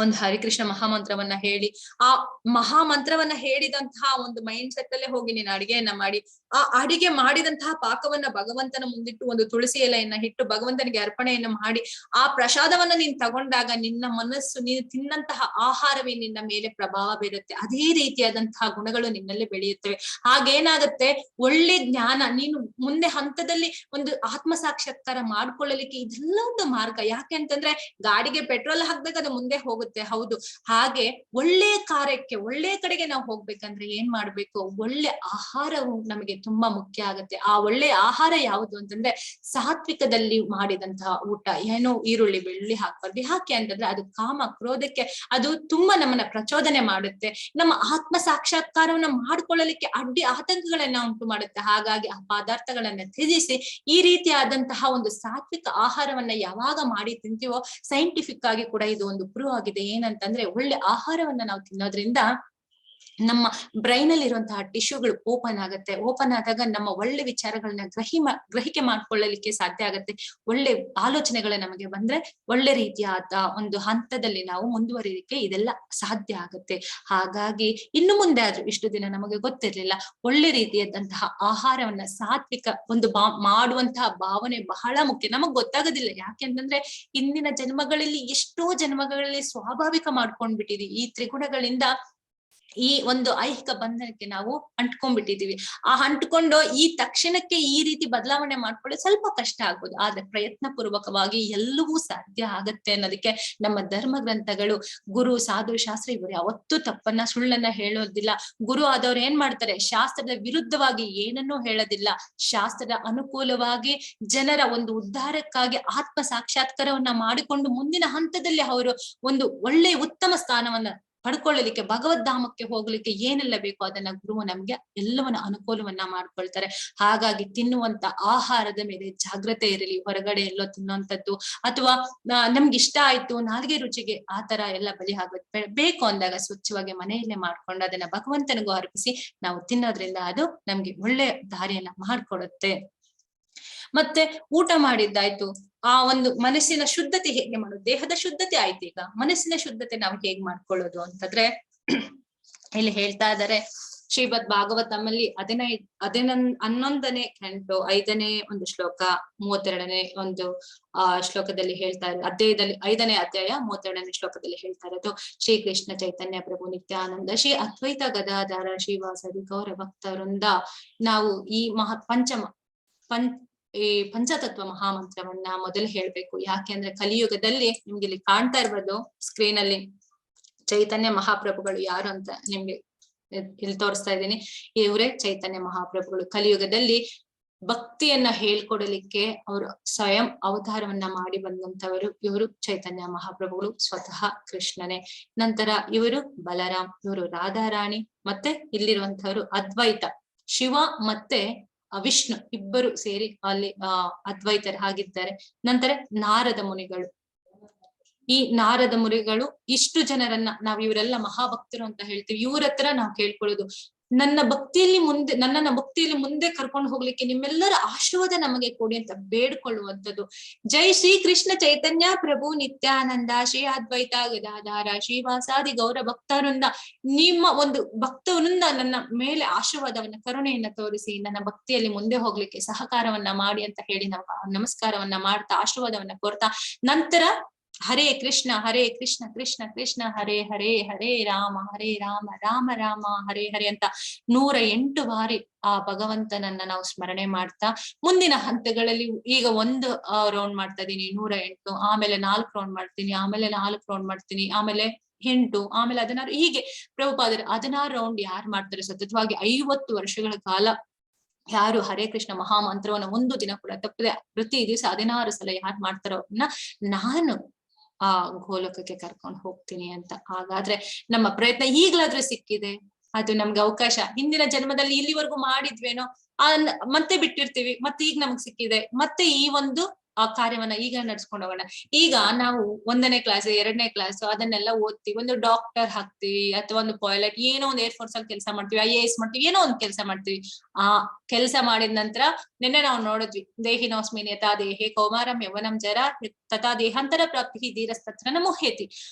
ಒಂದು ಹರಿಕೃಷ್ಣ ಮಹಾಮಂತ್ರವನ್ನ ಹೇಳಿ, ಆ ಮಹಾಮಂತ್ರವನ್ನ ಹೇಳಿದಂತಹ ಒಂದು ಮೈಂಡ್ ಸೆಟ್ ಅಲ್ಲೇ ಹೋಗಿ ನೀನು ಅಡಿಗೆಯನ್ನ ಮಾಡಿ, ಆ ಅಡಿಗೆ ಮಾಡಿದಂತಹ ಪಾಕವನ್ನ ಭಗವಂತನ ಮುಂದಿಟ್ಟು ಒಂದು ತುಳಸಿ ಎಲೆಯನ್ನ ಇಟ್ಟು ಭಗವಂತನಿಗೆ ಅರ್ಪಣೆಯನ್ನ ಮಾಡಿ, ಆ ಪ್ರಸಾದವನ್ನ ನೀನ್ ತಗೊಂಡಾಗ ನಿನ್ನ ಮನಸ್ಸು, ನೀನು ತಿನ್ನಂತಹ ಆಹಾರವೇ ನಿನ್ನ ಮೇಲೆ ಪ್ರಭಾವ ಬೀರುತ್ತೆ. ಅದೇ ರೀತಿಯಾದಂತಹ ಗುಣಗಳು ನಿನ್ನಲ್ಲಿ ಬೆಳೆಯುತ್ತವೆ. ಹಾಗೇನಾಗುತ್ತೆ, ಒಳ್ಳೆ ಜ್ಞಾನ, ನೀನು ಮುಂದೆ ಹಂತದಲ್ಲಿ ಒಂದು ಆತ್ಮ ಸಾಕ್ಷಾತ್ಕಾರ ಮಾಡ್ಕೊಳ್ಳಲಿಕ್ಕೆ ಇದೆಲ್ಲ ಒಂದು ಮಾರ್ಗ. ಯಾಕೆ ಅಂತಂದ್ರೆ ಗಾಡಿಗೆ ಪೆಟ್ರೋಲ್ ಹಾಕ್ದಾಗ ಅದು ಮುಂದೆ ಹೋಗುತ್ತೆ, ಹೌದು. ಹಾಗೆ ಒಳ್ಳೆ ಕಾರ್ಯಕ್ಕೆ, ಒಳ್ಳೆ ಕಡೆಗೆ ನಾವು ಹೋಗ್ಬೇಕಂದ್ರೆ ಏನ್ ಮಾಡ್ಬೇಕು, ಒಳ್ಳೆ ಆಹಾರವು ನಮಗೆ ತುಂಬಾ ಮುಖ್ಯ ಆಗುತ್ತೆ. ಆ ಒಳ್ಳೆ ಆಹಾರ ಯಾವುದು ಅಂತಂದ್ರೆ ಸಾತ್ವಿಕದಲ್ಲಿ ಮಾಡಿದಂತಹ ಊಟ. ಏನೋ ಈರುಳ್ಳಿ ಬೆಳ್ಳುಳ್ಳಿ ಹಾಕ್ಬಾರ್ದು. ಯಾಕೆ ಅಂತಂದ್ರೆ ಅದು ಕಾಮ ಕ್ರೋಧಕ್ಕೆ ಅದು ತುಂಬಾ ನಮ್ಮನ್ನ ಪ್ರಚೋದನೆ ಮಾಡುತ್ತೆ, ನಮ್ಮ ಆತ್ಮ ಸಾಕ್ಷಾತ್ಕಾರವನ್ನ ಮಾಡ್ಕೊಳ್ಳಲಿಕ್ಕೆ ಅಡ್ಡಿ ಆತಂಕಗಳನ್ನ ಉಂಟು ಮಾಡುತ್ತೆ. ಹಾಗಾಗಿ ಆ ಪದಾರ್ಥಗಳನ್ನ ತ್ಯಜಿಸಿ ಈ ರೀತಿಯಾದಂತಹ ಒಂದು ಸಾತ್ವಿಕ ಆಹಾರವನ್ನ ಯಾವಾಗ ಮಾಡಿ ತಿಂತೀವೋ, ಸೈಂಟಿಫಿಕ್ ಆಗಿ ಕೂಡ ಇದು ಒಂದು ಪ್ರೂವ್ ಆಗಿದೆ. ಏನಂತಂದ್ರೆ ಒಳ್ಳೆ ಆಹಾರವನ್ನ ನಾವು ತಿನ್ನೋದ್ರಿಂದ ನಮ್ಮ ಬ್ರೈನ್ ಅಲ್ಲಿ ಇರುವಂತಹ ಟಿಶ್ಯೂಗಳು ಓಪನ್ ಆಗುತ್ತೆ. ಓಪನ್ ಆದಾಗ ನಮ್ಮ ಒಳ್ಳೆ ವಿಚಾರಗಳನ್ನ ಗ್ರಹಿಕೆ ಮಾಡ್ಕೊಳ್ಳಲಿಕ್ಕೆ ಸಾಧ್ಯ ಆಗುತ್ತೆ. ಒಳ್ಳೆ ಆಲೋಚನೆಗಳು ನಮಗೆ ಬಂದ್ರೆ ಒಳ್ಳೆ ರೀತಿಯಾದ ಒಂದು ಹಂತದಲ್ಲಿ ನಾವು ಮುಂದುವರಿಲಿಕ್ಕೆ ಇದೆಲ್ಲ ಸಾಧ್ಯ ಆಗುತ್ತೆ. ಹಾಗಾಗಿ ಇನ್ನು ಮುಂದೆ ಆದ್ರೂ, ಇಷ್ಟು ದಿನ ನಮಗೆ ಗೊತ್ತಿರ್ಲಿಲ್ಲ, ಒಳ್ಳೆ ರೀತಿಯಾದಂತಹ ಆಹಾರವನ್ನ ಸಾತ್ವಿಕ ಒಂದು ಮಾಡುವಂತಹ ಭಾವನೆ ಬಹಳ ಮುಖ್ಯ. ನಮಗ್ ಗೊತ್ತಾಗೋದಿಲ್ಲ. ಯಾಕೆಂತಂದ್ರೆ ಇಂದಿನ ಜನ್ಮಗಳಲ್ಲಿ, ಎಷ್ಟೋ ಜನ್ಮಗಳಲ್ಲಿ ಸ್ವಾಭಾವಿಕ ಮಾಡ್ಕೊಂಡ್ಬಿಟ್ಟಿದೀವಿ. ಈ ತ್ರಿಗುಣಗಳಿಂದ ಈ ಒಂದು ಐಹಿಕ ಬಂಧನಕ್ಕೆ ನಾವು ಅಂಟ್ಕೊಂಡ್ಬಿಟ್ಟಿದೀವಿ. ಆ ಅಂಟ್ಕೊಂಡು ಈ ತಕ್ಷಣಕ್ಕೆ ಈ ರೀತಿ ಬದಲಾವಣೆ ಮಾಡ್ಕೊಳ್ಳೋದು ಸ್ವಲ್ಪ ಕಷ್ಟ ಆಗ್ಬೋದು. ಆದ್ರೆ ಪ್ರಯತ್ನ ಪೂರ್ವಕವಾಗಿ ಎಲ್ಲವೂ ಸಾಧ್ಯ ಆಗತ್ತೆ ಅನ್ನೋದಕ್ಕೆ ನಮ್ಮ ಧರ್ಮ ಗ್ರಂಥಗಳು, ಗುರು ಸಾಧು ಶಾಸ್ತ್ರ ಇವರು ಯಾವತ್ತೂ ತಪ್ಪನ್ನ ಸುಳ್ಳನ್ನ ಹೇಳೋದಿಲ್ಲ. ಗುರು ಆದವ್ರು ಏನ್ ಮಾಡ್ತಾರೆ, ಶಾಸ್ತ್ರದ ವಿರುದ್ಧವಾಗಿ ಏನನ್ನೂ ಹೇಳೋದಿಲ್ಲ. ಶಾಸ್ತ್ರದ ಅನುಕೂಲವಾಗಿ ಜನರ ಒಂದು ಉದ್ಧಾರಕ್ಕಾಗಿ ಆತ್ಮ ಸಾಕ್ಷಾತ್ಕಾರವನ್ನ ಮಾಡಿಕೊಂಡು ಮುಂದಿನ ಹಂತದಲ್ಲಿ ಅವರು ಒಂದು ಒಳ್ಳೆ ಉತ್ತಮ ಸ್ಥಾನವನ್ನ ಪಡ್ಕೊಳ್ಳಲಿಕ್ಕೆ, ಭಗವದ್ಧಾಮಕ್ಕೆ ಹೋಗ್ಲಿಕ್ಕೆ ಏನೆಲ್ಲ ಬೇಕೋ ಅದನ್ನ ಗುರುವು ನಮ್ಗೆ ಎಲ್ಲವನ್ನ ಅನುಕೂಲವನ್ನ ಮಾಡ್ಕೊಳ್ತಾರೆ. ಹಾಗಾಗಿ ತಿನ್ನುವಂತ ಆಹಾರದ ಮೇಲೆ ಜಾಗ್ರತೆ ಇರಲಿ. ಹೊರಗಡೆ ಎಲ್ಲೋ ತಿನ್ನುವಂಥದ್ದು ಅಥವಾ ನಮ್ಗೆ ಇಷ್ಟ ಆಯ್ತು ನಾಲ್ಗೆ ರುಚಿಗೆ ಆ ತರ ಎಲ್ಲ ಬಲಿ ಆಗುತ್ತೆ. ಬೇಕು ಅಂದಾಗ ಸ್ವಚ್ಛವಾಗಿ ಮನೆಯಲ್ಲೇ ಮಾಡ್ಕೊಂಡು ಅದನ್ನ ಭಗವಂತನಿಗೂ ಅರ್ಪಿಸಿ ನಾವು ತಿನ್ನೋದ್ರಿಂದ ಅದು ನಮ್ಗೆ ಒಳ್ಳೆ ದಾರಿಯನ್ನ ಮಾಡ್ಕೊಡುತ್ತೆ. ಮತ್ತೆ ಊಟ ಮಾಡಿದ್ದಾಯ್ತು, ಆ ಒಂದು ಮನಸ್ಸಿನ ಶುದ್ಧತೆ ಹೇಗೆ ಮಾಡೋದು, ದೇಹದ ಶುದ್ಧತೆ ಆಯ್ತು, ಈಗ ಮನಸ್ಸಿನ ಶುದ್ಧತೆ ನಾವು ಹೇಗ್ ಮಾಡ್ಕೊಳ್ಳೋದು ಅಂತಂದ್ರೆ ಇಲ್ಲಿ ಹೇಳ್ತಾ ಇದ್ದಾರೆ. ಶ್ರೀಮದ್ ಭಾಗವತಮಲ್ಲಿ 11ನೇ ಕಂಟು 5ನೇ ಒಂದು ಶ್ಲೋಕ 32ನೇ ಒಂದು ಶ್ಲೋಕದಲ್ಲಿ ಹೇಳ್ತಾ ಇರೋದು, ಅಧ್ಯಾಯದಲ್ಲಿ 5ನೇ ಅಧ್ಯಾಯ 32ನೇ ಶ್ಲೋಕದಲ್ಲಿ ಹೇಳ್ತಾ ಇರೋದು, ಶ್ರೀ ಕೃಷ್ಣ ಚೈತನ್ಯ ಪ್ರಭು ನಿತ್ಯಾನಂದ ಶ್ರೀ ಅದ್ವೈತ ಗದಾಧಾರ ಶ್ರೀವಾಸದಿ ಗೌರ ಭಕ್ತವೃಂದ. ನಾವು ಈ ಈ ಪಂಚತತ್ವ ಮಹಾಮಂತ್ರವನ್ನ ಮೊದಲು ಹೇಳ್ಬೇಕು. ಯಾಕೆ ಅಂದ್ರೆ ಕಲಿಯುಗದಲ್ಲಿ ನಿಮ್ಗೆ ಇಲ್ಲಿ ಕಾಣ್ತಾ ಇರ್ಬೋದು ಸ್ಕ್ರೀನ್ ಅಲ್ಲಿ ಚೈತನ್ಯ ಮಹಾಪ್ರಭುಗಳು ಯಾರು ಅಂತ ನಿಮ್ಗೆ ಇಲ್ಲಿ ತೋರಿಸ್ತಾ ಇದ್ದೀನಿ. ಇವರೇ ಚೈತನ್ಯ ಮಹಾಪ್ರಭುಗಳು. ಕಲಿಯುಗದಲ್ಲಿ ಭಕ್ತಿಯನ್ನ ಹೇಳ್ಕೊಡಲಿಕ್ಕೆ ಅವರು ಸ್ವಯಂ ಅವತಾರವನ್ನ ಮಾಡಿ ಬಂದಂತವರು ಇವರು ಚೈತನ್ಯ ಮಹಾಪ್ರಭುಗಳು, ಸ್ವತಃ ಕೃಷ್ಣನೇ. ನಂತರ ಇವರು ಬಲರಾಮ್, ಇವರು ರಾಧಾರಾಣಿ, ಮತ್ತೆ ಇಲ್ಲಿರುವಂತವರು ಅದ್ವೈತ, ಶಿವ ಮತ್ತೆ ವಿಷ್ಣು ಇಬ್ಬರು ಸೇರಿ ಅಲ್ಲಿ ಅದ್ವೈತರ ಆಗಿದ್ದಾರೆ. ನಂತರ ನಾರದ ಮುನಿಗಳು. ಈ ನಾರದ ಮುನಿಗಳು ಇಷ್ಟು ಜನರನ್ನ ನಾವ್ ಇವರೆಲ್ಲ ಮಹಾಭಕ್ತರು ಅಂತ ಹೇಳ್ತೀವಿ. ಇವ್ರ ಹತ್ರ ನಾವು ಕೇಳ್ಕೊಳ್ಳೋದು, ನನ್ನನ್ನ ಭಕ್ತಿಯಲ್ಲಿ ಮುಂದೆ ಕರ್ಕೊಂಡು ಹೋಗ್ಲಿಕ್ಕೆ ನಿಮ್ಮೆಲ್ಲರ ಆಶೀರ್ವಾದ ನಮಗೆ ಕೊಡಿ ಅಂತ ಬೇಡ್ಕೊಳ್ಳುವಂಥದ್ದು. ಜೈ ಶ್ರೀ ಕೃಷ್ಣ ಚೈತನ್ಯ ಪ್ರಭು ನಿತ್ಯಾನಂದ ಶ್ರೀ ಅದ್ವೈತ ಗದಾಧಾರ ಶ್ರೀವಾಸಾದಿ ಗೌರ ಭಕ್ತರಿಂದ ನಿಮ್ಮ ಒಂದು ಭಕ್ತವರಿಂದ ನನ್ನ ಮೇಲೆ ಆಶೀರ್ವಾದವನ್ನ ಕರುಣೆಯನ್ನ ತೋರಿಸಿ ನನ್ನ ಭಕ್ತಿಯಲ್ಲಿ ಮುಂದೆ ಹೋಗ್ಲಿಕ್ಕೆ ಸಹಕಾರವನ್ನ ಮಾಡಿ ಅಂತ ಹೇಳಿ ನಾವು ನಮಸ್ಕಾರವನ್ನ ಮಾಡ್ತಾ ಆಶೀರ್ವಾದವನ್ನ ಕೋರ್ತಾ ನಂತರ ಹರೇ ಕೃಷ್ಣ ಕೃಷ್ಣ ಕೃಷ್ಣ ಹರೇ ಹರೇ ಹರೇ ರಾಮ ರಾಮ ರಾಮ ಹರೇ ಹರೇ ಅಂತ 108 ಬಾರಿ ಆ ಭಗವಂತನನ್ನ ನಾವು ಸ್ಮರಣೆ ಮಾಡ್ತಾ ಮುಂದಿನ ಹಂತಗಳಲ್ಲಿ ಈಗ 1 ರೌಂಡ್ ಮಾಡ್ತಾ ಇದೀನಿ 108, ಆಮೇಲೆ 4 ರೌಂಡ್ ಮಾಡ್ತೀನಿ, ಆಮೇಲೆ 4 ರೌಂಡ್ ಮಾಡ್ತೀನಿ, ಆಮೇಲೆ 8, ಆಮೇಲೆ 16, ಹೀಗೆ ಪ್ರಭುಪಾದರು 16 ರೌಂಡ್ ಯಾರು ಮಾಡ್ತಾರೆ ಸತತವಾಗಿ 50 ವರ್ಷಗಳ ಕಾಲ ಯಾರು ಹರೇ ಕೃಷ್ಣ ಮಹಾಮಂತ್ರವನ್ನ ಒಂದು ದಿನ ಕೂಡ ತಪ್ಪದೆ ಪ್ರತಿ ದಿವಸ 16 ಸಲ ಯಾರು ಮಾಡ್ತಾರೋ ಅವ್ರನ್ನ ನಾನು ಆ ಗೋಲೋಕಕ್ಕೆ ಕರ್ಕೊಂಡು ಹೋಗ್ತೀನಿ ಅಂತ. ಹಾಗಾದ್ರೆ ನಮ್ಮ ಪ್ರಯತ್ನ ಈಗ್ಲಾದ್ರೂ ಸಿಕ್ಕಿದೆ, ಅದು ನಮ್ಗೆ ಅವಕಾಶ. ಹಿಂದಿನ ಜನ್ಮದಲ್ಲಿ ಇಲ್ಲಿವರೆಗೂ ಮಾಡಿದ್ವೇನೋ ಮತ್ತೆ ಬಿಟ್ಟಿರ್ತೀವಿ, ಮತ್ತೆ ಈಗ ನಮ್ಗೆ ಸಿಕ್ಕಿದೆ, ಮತ್ತೆ ಈ ಒಂದು ಆ ಕಾರ್ಯವನ್ನ ಈಗ ನಡ್ಸ್ಕೊಂಡು ಹೋಗೋಣ. ಈಗ ನಾವು 1ನೇ ಕ್ಲಾಸ್ 2ನೇ ಕ್ಲಾಸ್ ಅದನ್ನೆಲ್ಲ ಓದ್ತೀವಿ, ಒಂದು ಡಾಕ್ಟರ್ ಹಾಕ್ತಿವಿ ಅಥವಾ ಒಂದು ಪೈಲಟ್, ಏನೋ ಒಂದು ಏರ್ಫೋರ್ಸ್ ಅಲ್ಲಿ ಕೆಲಸ ಮಾಡ್ತೀವಿ, IAS ಮಾಡ್ತೀವಿ, ಏನೋ ಒಂದು ಕೆಲಸ ಮಾಡ್ತೀವಿ. ಆ ಕೆಲಸ ಮಾಡಿದ ನಂತರ ನಿನ್ನೆ ನಾವು ನೋಡಿದ್ವಿ, ದೇಹಿನೋಸ್ಮಿನ್ ಯಥಾ ದೇಹೇ ಕೌಮಾರಂ ಯೌವನಂ ಜರಾ ತಥಾ ದೇಹಾಂತರ ಪ್ರಾಪ್ತಿ ಧೀರಸ್ತತ್ರ ಮುಹ್ಯತಿ.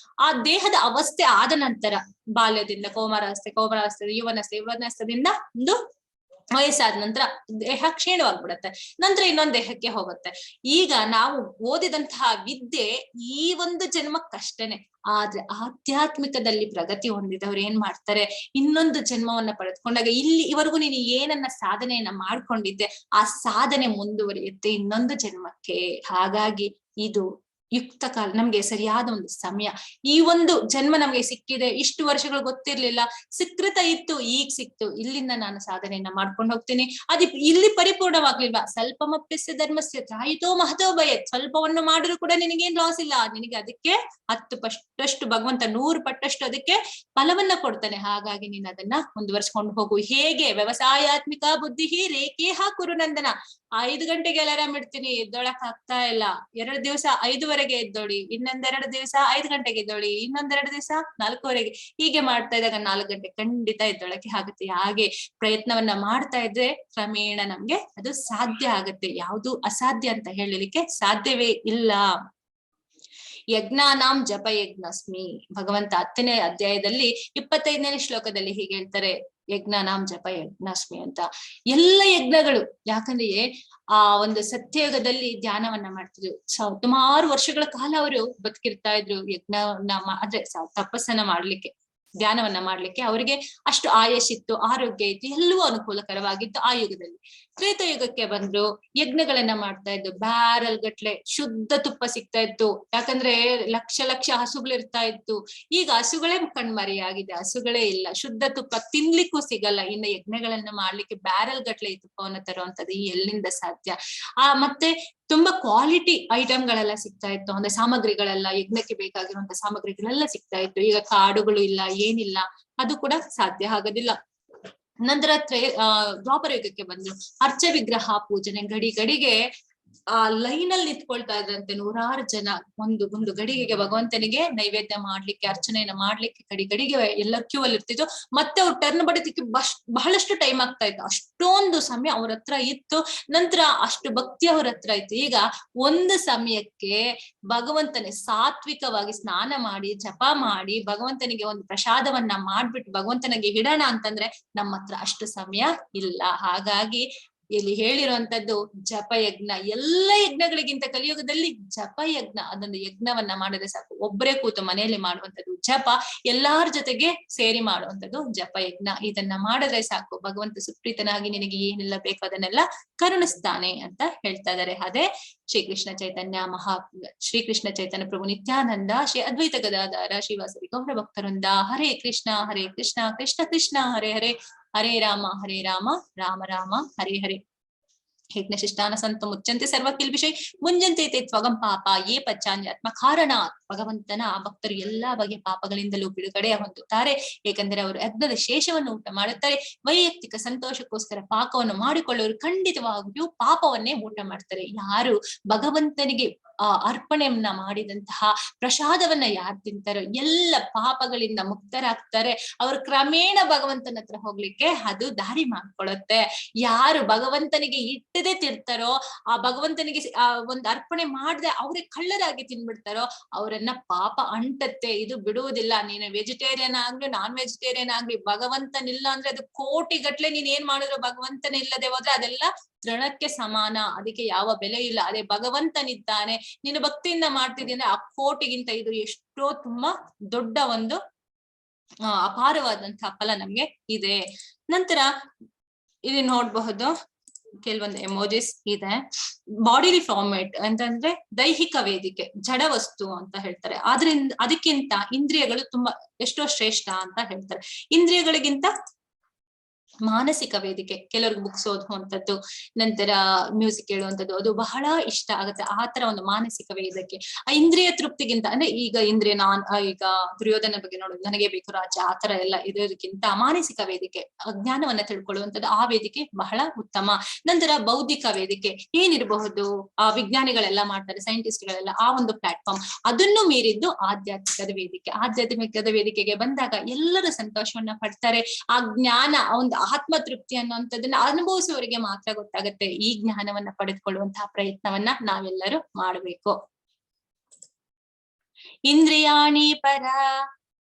ಆ ದೇಹದ ಅವಸ್ಥೆ ಆದ ನಂತರ ಬಾಲ್ಯದಿಂದ ಕೌಮಾರಾವಸ್ಥೆ ಯೌವನಸ್ಥದಿಂದ ಒಂದು ವಯಸ್ಸಾದ ನಂತರ ದೇಹ ಕ್ಷೀಣವಾಗ್ಬಿಡತ್ತೆ, ನಂತರ ಇನ್ನೊಂದು ದೇಹಕ್ಕೆ ಹೋಗುತ್ತೆ. ಈಗ ನಾವು ಓದಿದಂತಹ ವಿದ್ಯೆ ಈ ಒಂದು ಜನ್ಮಕ್ಕಷ್ಟೇನೆ, ಆದ್ರೆ ಆಧ್ಯಾತ್ಮಿಕದಲ್ಲಿ ಪ್ರಗತಿ ಹೊಂದಿದವ್ರು ಏನ್ ಮಾಡ್ತಾರೆ, ಇನ್ನೊಂದು ಜನ್ಮವನ್ನ ಪಡೆದುಕೊಂಡಾಗ ಇವರೆಗೂ ನೀನು ಏನನ್ನ ಸಾಧನೆಯನ್ನ ಮಾಡ್ಕೊಂಡಿದ್ದೆ ಆ ಸಾಧನೆ ಮುಂದುವರಿಯುತ್ತೆ ಇನ್ನೊಂದು ಜನ್ಮಕ್ಕೆ. ಹಾಗಾಗಿ ಇದು ಯುಕ್ತ ಕಾಲ, ನಮ್ಗೆ ಸರಿಯಾದ ಒಂದು ಸಮಯ. ಈ ಒಂದು ಜನ್ಮ ನಮ್ಗೆ ಸಿಕ್ಕಿದೆ, ಇಷ್ಟು ವರ್ಷಗಳು ಗೊತ್ತಿರ್ಲಿಲ್ಲ, ಸುಕೃತ ಇತ್ತು, ಈಗ ಸಿಕ್ತು, ಇಲ್ಲಿಂದ ನಾನು ಸಾಧನೆಯನ್ನ ಮಾಡ್ಕೊಂಡು ಹೋಗ್ತೀನಿ. ಇಲ್ಲಿ ಪರಿಪೂರ್ಣವಾಗ್ಲಿಲ್ವಾ, ಸ್ವಲ್ಪಮಪ್ಯಸ್ಯ ಧರ್ಮಸ್ಯ ತ್ರಾಯಿತೋ ಮಹತೋ ಭಯತ್, ಸ್ವಲ್ಪವನ್ನು ಮಾಡಿದ್ರು ಕೂಡ ನಿನಗೇನ್ ಲಾಸ್ ಇಲ್ಲ, ನಿನಗೆ ಅದಕ್ಕೆ 10 ಪಟ್ಟಷ್ಟು ಭಗವಂತ 100 ಪಟ್ಟಷ್ಟು ಅದಕ್ಕೆ ಫಲವನ್ನ ಕೊಡ್ತಾನೆ. ಹಾಗಾಗಿ ನೀನ್ ಅದನ್ನ ಮುಂದುವರ್ಸ್ಕೊಂಡು ಹೋಗು. ಹೇಗೆ ವ್ಯವಸಾಯಾತ್ಮಿಕ ಬುದ್ಧಿ ರೇಖೆ ಹಾಕುರು ನಂದನ. 5 ಗಂಟೆಗೆ ಅಲಾರಾಮ್ ಇಡ್ತೀನಿ, ಎದ್ದೊಳಕ್ ಆಗ್ತಾ ಇಲ್ಲ, 2 ದಿವಸ 5ವರೆಗೆ ಎದ್ದೋಳಿ, ಇನ್ನೊಂದ್ 2 ದಿವಸ 5 ಗಂಟೆಗೆ ಎದ್ದೋಳಿ, ಇನ್ನೊಂದ್ 2 ದಿವಸ 4ವರೆಗೆ, ಹೀಗೆ ಮಾಡ್ತಾ ಇದ್ದಾಗ 4 ಗಂಟೆ ಖಂಡಿತ ಎದ್ದೊಳಕ್ಕೆ ಆಗುತ್ತೆ. ಹಾಗೆ ಪ್ರಯತ್ನವನ್ನ ಮಾಡ್ತಾ ಇದ್ರೆ ಕ್ರಮೇಣ ನಮ್ಗೆ ಅದು ಸಾಧ್ಯ ಆಗುತ್ತೆ. ಯಾವುದು ಅಸಾಧ್ಯ ಅಂತ ಹೇಳಲಿಕ್ಕೆ ಸಾಧ್ಯವೇ ಇಲ್ಲ. ಯಜ್ಞಾನಾಂ ಜಪ ಯಜ್ಞಸ್ಮಿ, ಭಗವಂತ 10ನೇ ಅಧ್ಯಾಯದಲ್ಲಿ 25ನೇ ಶ್ಲೋಕದಲ್ಲಿ ಹೀಗೆ ಹೇಳ್ತಾರೆ, ಯಜ್ಞಾನಾಂ ಜಪ ಯಜ್ಞಸ್ಮಿ ಅಂತ. ಎಲ್ಲ ಯಜ್ಞಗಳು, ಯಾಕಂದ್ರೆ ಆ ಒಂದು ಸತ್ಯಯುಗದಲ್ಲಿ ಧ್ಯಾನವನ್ನ ಮಾಡ್ತಿದ್ರು, ಸುಮಾರು ವರ್ಷಗಳ ಕಾಲ ಅವರು ಬದುಕಿರ್ತಾ ಇದ್ರು. ಯಜ್ಞವನ್ನ ಅಂದ್ರೆ ತಪಸ್ಸನ್ನ ಮಾಡ್ಲಿಕ್ಕೆ, ಧ್ಯಾನವನ್ನ ಮಾಡ್ಲಿಕ್ಕೆ ಅವರಿಗೆ ಅಷ್ಟು ಆಯಸ್ಸಿತ್ತು, ಆರೋಗ್ಯ ಇತ್ತು, ಎಲ್ಲವೂ ಅನುಕೂಲಕರವಾಗಿತ್ತು ಆ ಯುಗದಲ್ಲಿ. ತ್ರೇತಾಯುಗಕ್ಕೆ ಬಂದ್ರು, ಯಜ್ಞಗಳನ್ನ ಮಾಡ್ತಾ ಇದ್ದು, ಬ್ಯಾರಲ್ ಗಟ್ಲೆ ಶುದ್ಧ ತುಪ್ಪ ಸಿಗ್ತಾ ಇತ್ತು, ಯಾಕಂದ್ರೆ ಲಕ್ಷ ಹಸುಗಳಿರ್ತಾ ಇತ್ತು. ಈಗ ಹಸುಗಳೇ ಕಣ್ಮರೆಯಾಗಿದೆ, ಹಸುಗಳೇ ಇಲ್ಲ, ಶುದ್ಧ ತುಪ್ಪ ತಿನ್ಲಿಕ್ಕೂ ಸಿಗಲ್ಲ. ಇನ್ನು ಯಜ್ಞಗಳನ್ನ ಮಾಡ್ಲಿಕ್ಕೆ ಬ್ಯಾರಲ್ ಗಟ್ಲೆ ಈ ತುಪ್ಪವನ್ನ ತರುವಂತದ್ದು ಎಲ್ಲಿಂದ ಸಾಧ್ಯ? ಮತ್ತೆ ತುಂಬಾ ಕ್ವಾಲಿಟಿ ಐಟಮ್ಗಳೆಲ್ಲ ಸಿಗ್ತಾ ಇತ್ತು, ಅಂದ್ರೆ ಸಾಮಗ್ರಿಗಳೆಲ್ಲ, ಯಜ್ಞಕ್ಕೆ ಬೇಕಾಗಿರುವಂತ ಸಾಮಗ್ರಿಗಳೆಲ್ಲ ಸಿಗ್ತಾ ಇತ್ತು. ಈಗ ಕಾಡುಗಳು ಇಲ್ಲ, ಏನಿಲ್ಲ, ಅದು ಕೂಡ ಸಾಧ್ಯ ಆಗೋದಿಲ್ಲ. ನಂತರ ದ್ವಾಪರ ಯುಗಕ್ಕೆ ಬಂದ್ರು, ಅರ್ಚ ವಿಗ್ರಹ ಪೂಜನೆ, ಗಡಿಗೆ ಆ ಲೈನ್ ಅಲ್ಲಿ ನಿಂತ್ಕೊಳ್ತಾ ಇದ್ರಂತೆ 100 ಜನ, ಒಂದು ಗಡಿಗೆಗೆ ಭಗವಂತನಿಗೆ ನೈವೇದ್ಯ ಮಾಡ್ಲಿಕ್ಕೆ, ಅರ್ಚನೆಯನ್ನ ಮಾಡ್ಲಿಕ್ಕೆ ಗಡಿಗೆ ಎಲ್ಲ ಕ್ಯೂ ಅಲ್ಲಿ ಇರ್ತಿತ್ತು. ಮತ್ತೆ ಅವ್ರು ಟರ್ನ್ ಬಡತಿಕ್ಕೆ ಬಹಳಷ್ಟು ಟೈಮ್ ಆಗ್ತಾ ಇತ್ತು, ಅಷ್ಟೊಂದು ಸಮಯ ಅವ್ರ ಹತ್ರ ಇತ್ತು. ನಂತರ ಅಷ್ಟು ಭಕ್ತಿ ಅವ್ರ ಹತ್ರ ಇತ್ತು. ಈಗ ಒಂದು ಸಮಯಕ್ಕೆ ಭಗವಂತನೇ ಸಾತ್ವಿಕವಾಗಿ ಸ್ನಾನ ಮಾಡಿ ಜಪ ಮಾಡಿ ಭಗವಂತನಿಗೆ ಒಂದು ಪ್ರಸಾದವನ್ನ ಮಾಡ್ಬಿಟ್ಟು ಭಗವಂತನಿಗೆ ಇಡೋಣ ಅಂತಂದ್ರೆ ನಮ್ಮ ಹತ್ರ ಅಷ್ಟು ಸಮಯ ಇಲ್ಲ. ಹಾಗಾಗಿ ಇಲ್ಲಿ ಹೇಳಿರುವಂತದ್ದು ಜಪಯಜ್ಞ. ಎಲ್ಲ ಯಜ್ಞಗಳಿಗಿಂತ ಕಲಿಯುಗದಲ್ಲಿ ಜಪಯಜ್ಞ, ಅದೊಂದು ಯಜ್ಞವನ್ನ ಮಾಡಿದ್ರೆ ಸಾಕು. ಒಬ್ಬರೇ ಕೂತು ಮನೆಯಲ್ಲಿ ಮಾಡುವಂತದ್ದು ಜಪ, ಎಲ್ಲಾರ ಜೊತೆಗೆ ಸೇರಿ ಮಾಡುವಂತದ್ದು ಜಪಯಜ್ಞ. ಇದನ್ನ ಮಾಡಿದ್ರೆ ಸಾಕು, ಭಗವಂತ ಸುಪ್ರೀತನಾಗಿ ನಿನಗೆ ಏನೆಲ್ಲ ಬೇಕೋ ಅದನ್ನೆಲ್ಲ ಕರುಣಿಸ್ತಾನೆ ಅಂತ ಹೇಳ್ತಾ ಇದ್ದಾರೆ. ಅದೇ ಶ್ರೀಕೃಷ್ಣ ಚೈತನ್ಯ ಪ್ರಭು ನಿತ್ಯಾನಂದ ಶ್ರೀ ಅದ್ವೈತ ಗದಾಧಾರ ಶ್ರೀವಾಸರಿ ಗೌರ ಭಕ್ತರಿಂದ. ಹರೇ ಕೃಷ್ಣ ಕೃಷ್ಣ ಕೃಷ್ಣ ಹರೇ ಹರೇ, ಹರೇ ರಾಮ ರಾಮ ರಾಮ ಹರೇ ಹರೇ. ಯಜ್ಞಶಿಷ್ಟಾನ ಸಂತು ಮುಚ್ಚಂತೆ ಸರ್ವ ಕಿಲ್ಬಿಷೈ ಮುಂಜಂತೆ ತ್ವಗಂ ಪಾಪ ಯೇ ಪಚ್ಚಾನ್ಯಾತ್ಮ ಕಾರಣಾತ್. ಭಗವಂತನ ಭಕ್ತರು ಎಲ್ಲಾ ಬಗೆಯ ಪಾಪಗಳಿಂದಲೂ ಬಿಡುಗಡೆ ಹೊಂದುತ್ತಾರೆ, ಏಕೆಂದರೆ ಅವರು ಯಜ್ಞದ ಶೇಷವನ್ನು ಊಟ ಮಾಡುತ್ತಾರೆ. ವೈಯಕ್ತಿಕ ಸಂತೋಷಕ್ಕೋಸ್ಕರ ಪಾಕವನ್ನು ಮಾಡಿಕೊಳ್ಳುವರು ಖಂಡಿತವಾಗಿಯೂ ಪಾಪವನ್ನೇ ಊಟ ಮಾಡ್ತಾರೆ. ಯಾರು ಭಗವಂತನಿಗೆ ಅರ್ಪಣೆಯನ್ನ ಮಾಡಿದಂತಹ ಪ್ರಸಾದವನ್ನ ಯಾರು ತಿಂತಾರೋ ಎಲ್ಲ ಪಾಪಗಳಿಂದ ಮುಕ್ತರಾಗ್ತಾರೆ. ಅವರು ಕ್ರಮೇಣ ಭಗವಂತನ ಹತ್ರ ಹೋಗ್ಲಿಕ್ಕೆ ಅದು ದಾರಿ ಮಾಡ್ಕೊಳುತ್ತೆ. ಯಾರು ಭಗವಂತನಿಗೆ ಇಟ್ಟದೇ ತಿರ್ತಾರೋ, ಆ ಭಗವಂತನಿಗೆ ಒಂದು ಅರ್ಪಣೆ ಮಾಡದೆ ಅವ್ರಿಗೆ ಕಳ್ಳರಾಗಿ ತಿನ್ಬಿಡ್ತಾರೋ ಅವರನ್ನ ಪಾಪ ಅಂಟತ್ತೆ, ಇದು ಬಿಡುವುದಿಲ್ಲ. ನೀನು ವೆಜಿಟೇರಿಯನ್ ಆಗ್ಲಿ ನಾನ್ ವೆಜಿಟೇರಿಯನ್ ಆಗ್ಲಿ ಭಗವಂತನಿಲ್ಲ ಅಂದ್ರೆ ಅದು ಕೋಟಿ ಗಟ್ಲೆ ನೀನ್ ಏನ್ ಮಾಡಿದ್ರು ಭಗವಂತನ ಇಲ್ಲದೆ ಹೋದ್ರೆ ಅದೆಲ್ಲ ತೃಣಕ್ಕೆ ಸಮಾನ, ಅದಕ್ಕೆ ಯಾವ ಬೆಲೆ ಇಲ್ಲ. ಅದೇ ಭಗವಂತನಿದ್ದಾನೆ, ನೀನು ಭಕ್ತಿಯಿಂದ ಮಾಡ್ತಿದ್ದಿ ಅಂದ್ರೆ ಆ ಕೋಟಿಗಿಂತ ಇದು ಎಷ್ಟೋ ತುಂಬಾ ದೊಡ್ಡ ಒಂದು ಅಪಾರವಾದಂತಹ ಫಲ ನಮ್ಗೆ ಇದೆ. ನಂತರ ಇಲ್ಲಿ ನೋಡ್ಬಹುದು ಕೆಲವೊಂದು ಎಮೋಜಿಸ್ ಇದೆ. ಬಾಡಿಲಿ ಫಾರ್ಮೇಟ್ ಅಂತಂದ್ರೆ ದೈಹಿಕ ವೇದಿಕೆ, ಜಡ ವಸ್ತು ಅಂತ ಹೇಳ್ತಾರೆ. ಆದ್ರಿಂದ ಅದಕ್ಕಿಂತ ಇಂದ್ರಿಯಗಳು ತುಂಬಾ ಎಷ್ಟೋ ಶ್ರೇಷ್ಠ ಅಂತ ಹೇಳ್ತಾರೆ. ಇಂದ್ರಿಯಗಳಿಗಿಂತ ಮಾನಸಿಕ ವೇದಿಕೆ, ಕೆಲವ್ರಿಗೆ ಬುಕ್ಸ್ ಓದುವಂಥದ್ದು, ನಂತರ ಮ್ಯೂಸಿಕ್ ಕೇಳುವಂಥದ್ದು ಅದು ಬಹಳ ಇಷ್ಟ ಆಗುತ್ತೆ. ಆ ತರ ಒಂದು ಮಾನಸಿಕ ವೇದಿಕೆ. ಆ ಇಂದ್ರಿಯ ತೃಪ್ತಿಗಿಂತ ಅಂದ್ರೆ ಈಗ ಇಂದ್ರಿಯ ಈಗ ದುರ್ಯೋಧನ ಬಗ್ಗೆ ನೋಡೋದು, ನನಗೆ ಬೇಕು ರಾಜ, ಆ ತರ ಎಲ್ಲ ಇರೋದಕ್ಕಿಂತ ಮಾನಸಿಕ ವೇದಿಕೆ, ಜ್ಞಾನವನ್ನ ತಿಳ್ಕೊಳ್ಳುವಂಥದ್ದು, ಆ ವೇದಿಕೆ ಬಹಳ ಉತ್ತಮ. ನಂತರ ಬೌದ್ಧಿಕ ವೇದಿಕೆ ಏನಿರಬಹುದು, ಆ ವಿಜ್ಞಾನಿಗಳೆಲ್ಲ ಮಾಡ್ತಾರೆ, ಸೈಂಟಿಸ್ಟ್ಗಳೆಲ್ಲ, ಆ ಒಂದು ಪ್ಲಾಟ್ಫಾರ್ಮ್. ಅದನ್ನು ಮೀರಿದ್ದು ಆಧ್ಯಾತ್ಮಿಕದ ವೇದಿಕೆ. ಆಧ್ಯಾತ್ಮಿಕದ ವೇದಿಕೆಗೆ ಬಂದಾಗ ಎಲ್ಲರೂ ಸಂತೋಷವನ್ನ ಪಡ್ತಾರೆ. ಆ ಜ್ಞಾನ, ಒಂದು ಆತ್ಮ ತೃಪ್ತಿ ಅನ್ನುವಂಥದ್ದನ್ನ ಅನುಭವಿಸುವವರಿಗೆ ಮಾತ್ರ ಗೊತ್ತಾಗುತ್ತೆ. ಈ ಜ್ಞಾನವನ್ನ ಪಡೆದುಕೊಳ್ಳುವಂತಹ ಪ್ರಯತ್ನವನ್ನ ನಾವೆಲ್ಲರೂ ಮಾಡಬೇಕು. ಇಂದ್ರಿಯಾಣಿ ಪರ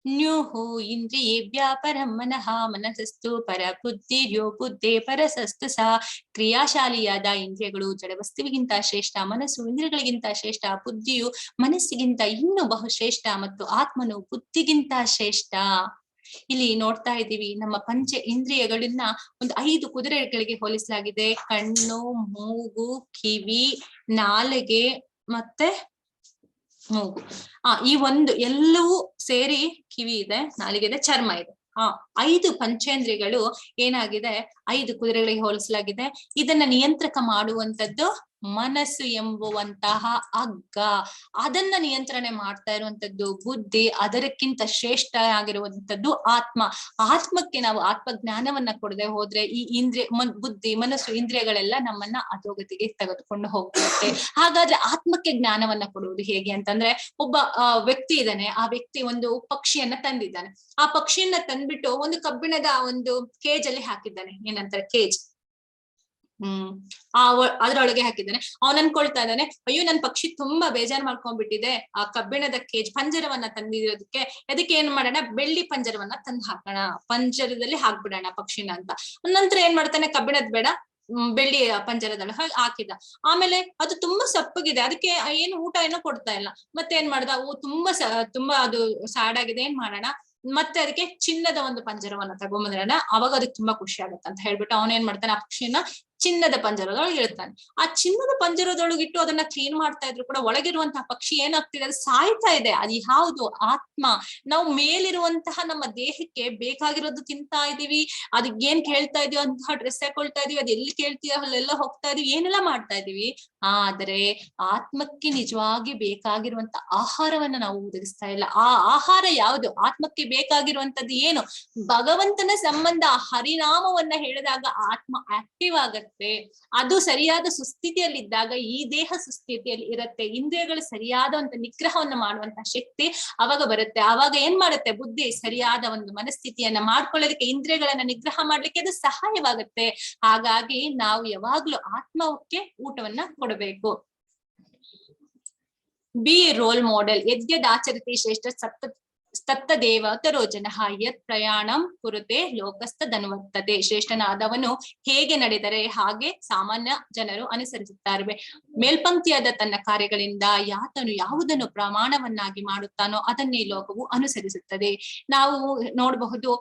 ನ್ಯೂಹು ಇಂದ್ರಿಯೇಭ್ಯ ಪರಂ ಮನಃ ಮನಸ್ಸಸ್ತು ಪರ ಬುದ್ಧಿರ್ಯೋ ಬುದ್ಧೇ ಪರಸಸ್ತು ಸಾ. ಕ್ರಿಯಾಶಾಲಿಯಾದ ಇಂದ್ರಿಯಗಳು ಜಡವಸ್ತುವಿಗಿಂತ ಶ್ರೇಷ್ಠ, ಮನಸ್ಸು ಇಂದ್ರಿಯಗಳಿಗಿಂತ ಶ್ರೇಷ್ಠ, ಬುದ್ಧಿಯು ಮನಸ್ಸಿಗಿಂತ ಇನ್ನೂ ಬಹುಶ್ರೇಷ್ಠ, ಮತ್ತು ಆತ್ಮನು ಬುದ್ಧಿಗಿಂತ ಶ್ರೇಷ್ಠ. ಇಲ್ಲಿ ನೋಡ್ತಾ ಇದ್ದೀವಿ, ನಮ್ಮ ಪಂಚ ಇಂದ್ರಿಯಗಳನ್ನ ಒಂದು 5 ಕುದುರೆಗಳಿಗೆ ಹೋಲಿಸಲಾಗಿದೆ. ಕಣ್ಣು, ಮೂಗು, ಕಿವಿ, ನಾಲಿಗೆ ಮತ್ತೆ ಮೂಗು. ಈ ಒಂದು ಎಲ್ಲವೂ ಸೇರಿ, ಕಿವಿ ಇದೆ, ನಾಲಿಗೆ ಇದೆ, ಚರ್ಮ ಇದೆ. 5 ಪಂಚೇಂದ್ರಿಯಗಳು ಏನಾಗಿದೆ, 5 ಕುದುರೆಗಳಿಗೆ ಹೋಲಿಸಲಾಗಿದೆ. ಇದನ್ನ ನಿಯಂತ್ರಕ ಮಾಡುವಂತದ್ದು ಮನಸ್ಸು ಎಂಬುವಂತಹ ಹಗ್ಗ. ಅದನ್ನ ನಿಯಂತ್ರಣೆ ಮಾಡ್ತಾ ಇರುವಂತದ್ದು ಬುದ್ಧಿ, ಅದಕ್ಕಿಂತ ಶ್ರೇಷ್ಠ ಆಗಿರುವಂತದ್ದು ಆತ್ಮ. ಆತ್ಮಕ್ಕೆ ನಾವು ಆತ್ಮಜ್ಞಾನವನ್ನ ಕೊಡದೆ ಹೋದ್ರೆ ಈ ಇಂದ್ರಿಯ ಬುದ್ಧಿ, ಮನಸ್ಸು, ಇಂದ್ರಿಯಗಳೆಲ್ಲ ನಮ್ಮನ್ನ ಅಧೋಗತಿಗೆ ತೆಗೆದುಕೊಂಡು ಹೋಗ್ಬಿಡುತ್ತೆ. ಹಾಗಾದ್ರೆ ಆತ್ಮಕ್ಕೆ ಜ್ಞಾನವನ್ನ ಕೊಡುವುದು ಹೇಗೆ ಅಂತಂದ್ರೆ, ಒಬ್ಬ ವ್ಯಕ್ತಿ ಇದ್ದಾನೆ, ಆ ವ್ಯಕ್ತಿ ಒಂದು ಪಕ್ಷಿಯನ್ನ ತಂದಿದ್ದಾನೆ. ಆ ಪಕ್ಷಿಯನ್ನ ತಂದ್ಬಿಟ್ಟು ಒಂದು ಕಬ್ಬಿಣದ ಒಂದು ಕೇಜ್ ಅಲ್ಲಿ ಹಾಕಿದ್ದಾನೆ, ಏನಂತಾರೆ ಕೇಜ್, ಅದ್ರೊಳಗೆ ಹಾಕಿದ್ದಾನೆ. ಅವನ್ ಅನ್ಕೊಳ್ತಾ ಇದ್ದಾನೆ, ಅಯ್ಯೋ ನನ್ ಪಕ್ಷಿ ತುಂಬಾ ಬೇಜಾರ್ ಮಾಡ್ಕೊಂಡ್ಬಿಟ್ಟಿದೆ, ಆ ಕಬ್ಬಿಣದ ಕೇಜ್ ಪಂಜರವನ್ನ ತಂದಿರೋದಕ್ಕೆ, ಅದಕ್ಕೆ ಏನ್ ಮಾಡೋಣ, ಬೆಳ್ಳಿ ಪಂಜರವನ್ನ ತಂದು ಹಾಕೋಣ, ಪಂಜರದಲ್ಲಿ ಹಾಕ್ಬಿಡೋಣ ಪಕ್ಷಿನ ಅಂತ. ನಂತರ ಏನ್ ಮಾಡ್ತಾನೆ, ಕಬ್ಬಿಣದ ಬೇಡ, ಬೆಳ್ಳಿ ಪಂಜರದೊಳಗೆ ಹಾಕಿದ. ಆಮೇಲೆ ಅದು ತುಂಬಾ ಸಪ್ಪಗಿದೆ, ಅದಕ್ಕೆ ಏನು ಊಟ ಏನೋ ಕೊಡ್ತಾ ಇಲ್ಲ. ಮತ್ತೆ ಏನ್ ಮಾಡ್ದ, ತುಂಬಾ ಅದು ಸ್ಯಾಡ್ ಆಗಿದೆ, ಏನ್ ಮಾಡೋಣ, ಮತ್ತೆ ಅದಕ್ಕೆ ಚಿನ್ನದ ಒಂದು ಪಂಜರವನ್ನ ತಗೊಂಬಂದ್ರಣ, ಅವಾಗ ಅದಕ್ಕೆ ತುಂಬಾ ಖುಷಿ ಆಗುತ್ತೆ ಅಂತ ಹೇಳ್ಬಿಟ್ಟು ಅವನ್ ಏನ್ ಮಾಡ್ತಾನೆ, ಆ ಪಕ್ಷಿನ ಚಿನ್ನದ ಪಂಜರದೊಳಗೆ ಇಡ್ತಾನೆ. ಆ ಚಿನ್ನದ ಪಂಜರದೊಳಗಿಟ್ಟು ಅದನ್ನ ಕ್ಲೀನ್ ಮಾಡ್ತಾ ಇದ್ರು ಕೂಡ ಒಳಗಿರುವಂತಹ ಪಕ್ಷಿ ಏನಾಗ್ತಿದೆ, ಅದು ಸಾಯ್ತಾ ಇದೆ. ಅದು ಯಾವುದು, ಆತ್ಮ. ನಾವು ಮೇಲಿರುವಂತಹ ನಮ್ಮ ದೇಹಕ್ಕೆ ಬೇಕಾಗಿರೋದು ತಿಂತಾ ಇದೀವಿ, ಅದಕ್ಕೆ ಏನ್ ಕೇಳ್ತಾ ಇದೀವಿ ಅಂತಹ ಡ್ರೆಸ್ ಹಾಕೊಳ್ತಾ ಇದೀವಿ, ಅದ್ ಎಲ್ಲಿ ಕೇಳ್ತೀವಿ ಅಲ್ಲೆಲ್ಲ ಹೋಗ್ತಾ ಇದೀವಿ, ಏನೆಲ್ಲ ಮಾಡ್ತಾ ಇದೀವಿ. ಆದ್ರೆ ಆತ್ಮಕ್ಕೆ ನಿಜವಾಗಿ ಬೇಕಾಗಿರುವಂತ ಆಹಾರವನ್ನ ನಾವು ಒದಗಿಸ್ತಾ ಇಲ್ಲ. ಆ ಆಹಾರ ಯಾವುದು, ಆತ್ಮಕ್ಕೆ ಬೇಕಾಗಿರುವಂತದ್ದು ಏನು, ಭಗವಂತನ ಸಂಬಂಧ, ಹರಿನಾಮವನ್ನ ಹೇಳಿದಾಗ ಆತ್ಮ ಆಕ್ಟಿವ್ ಆಗತ್ತೆ. ಅದು ಸರಿಯಾದ ಸುಸ್ಥಿತಿಯಲ್ಲಿದ್ದಾಗ ಈ ದೇಹ ಸುಸ್ಥಿತಿಯಲ್ಲಿ ಇರುತ್ತೆ. ಇಂದ್ರಿಯಗಳು ಸರಿಯಾದ ಒಂದು ನಿಗ್ರಹವನ್ನ ಮಾಡುವಂತ ಶಕ್ತಿ ಅವಾಗ ಬರುತ್ತೆ. ಅವಾಗ ಏನ್ ಮಾಡುತ್ತೆ, ಬುದ್ಧಿ ಸರಿಯಾದ ಒಂದು ಮನಸ್ಥಿತಿಯನ್ನ ಮಾಡ್ಕೊಳ್ಳೋದಕ್ಕೆ, ಇಂದ್ರಿಯಗಳನ್ನ ನಿಗ್ರಹ ಮಾಡ್ಲಿಕ್ಕೆ ಅದು ಸಹಾಯವಾಗುತ್ತೆ. ಹಾಗಾಗಿ ನಾವು ಯಾವಾಗ್ಲೂ ಆತ್ಮಕ್ಕೆ ಊಟವನ್ನ ಕೊಡಬೇಕು. Be a role model. ಯದ್ಯದಾಚರತಿ ಶ್ರೇಷ್ಠ ತತ್ತ ದೇವತರೋ ಜನಃ ಯತ್ ಪ್ರಯಾಣಂ ಕುರುತೆ ಲೋಕಸ್ಥದನುವರ್ತತೆ. ಶ್ರೇಷ್ಠನಾದವನು ಹೇಗೆ ನಡೆದರೆ ಹಾಗೆ ಸಾಮಾನ್ಯ ಜನರು ಅನುಸರಿಸುತ್ತಾರೆ. ಮೇಲ್ಪಂಕ್ತಿಯಾದ ತನ್ನ ಕಾರ್ಯಗಳಿಂದ ಯಾತನು ಯಾವುದನ್ನು ಪ್ರಮಾಣವನ್ನಾಗಿ ಮಾಡುತ್ತಾನೋ ಅದನ್ನೇ ಲೋಕವು ಅನುಸರಿಸುತ್ತದೆ. ನಾವು ನೋಡಬಹುದು,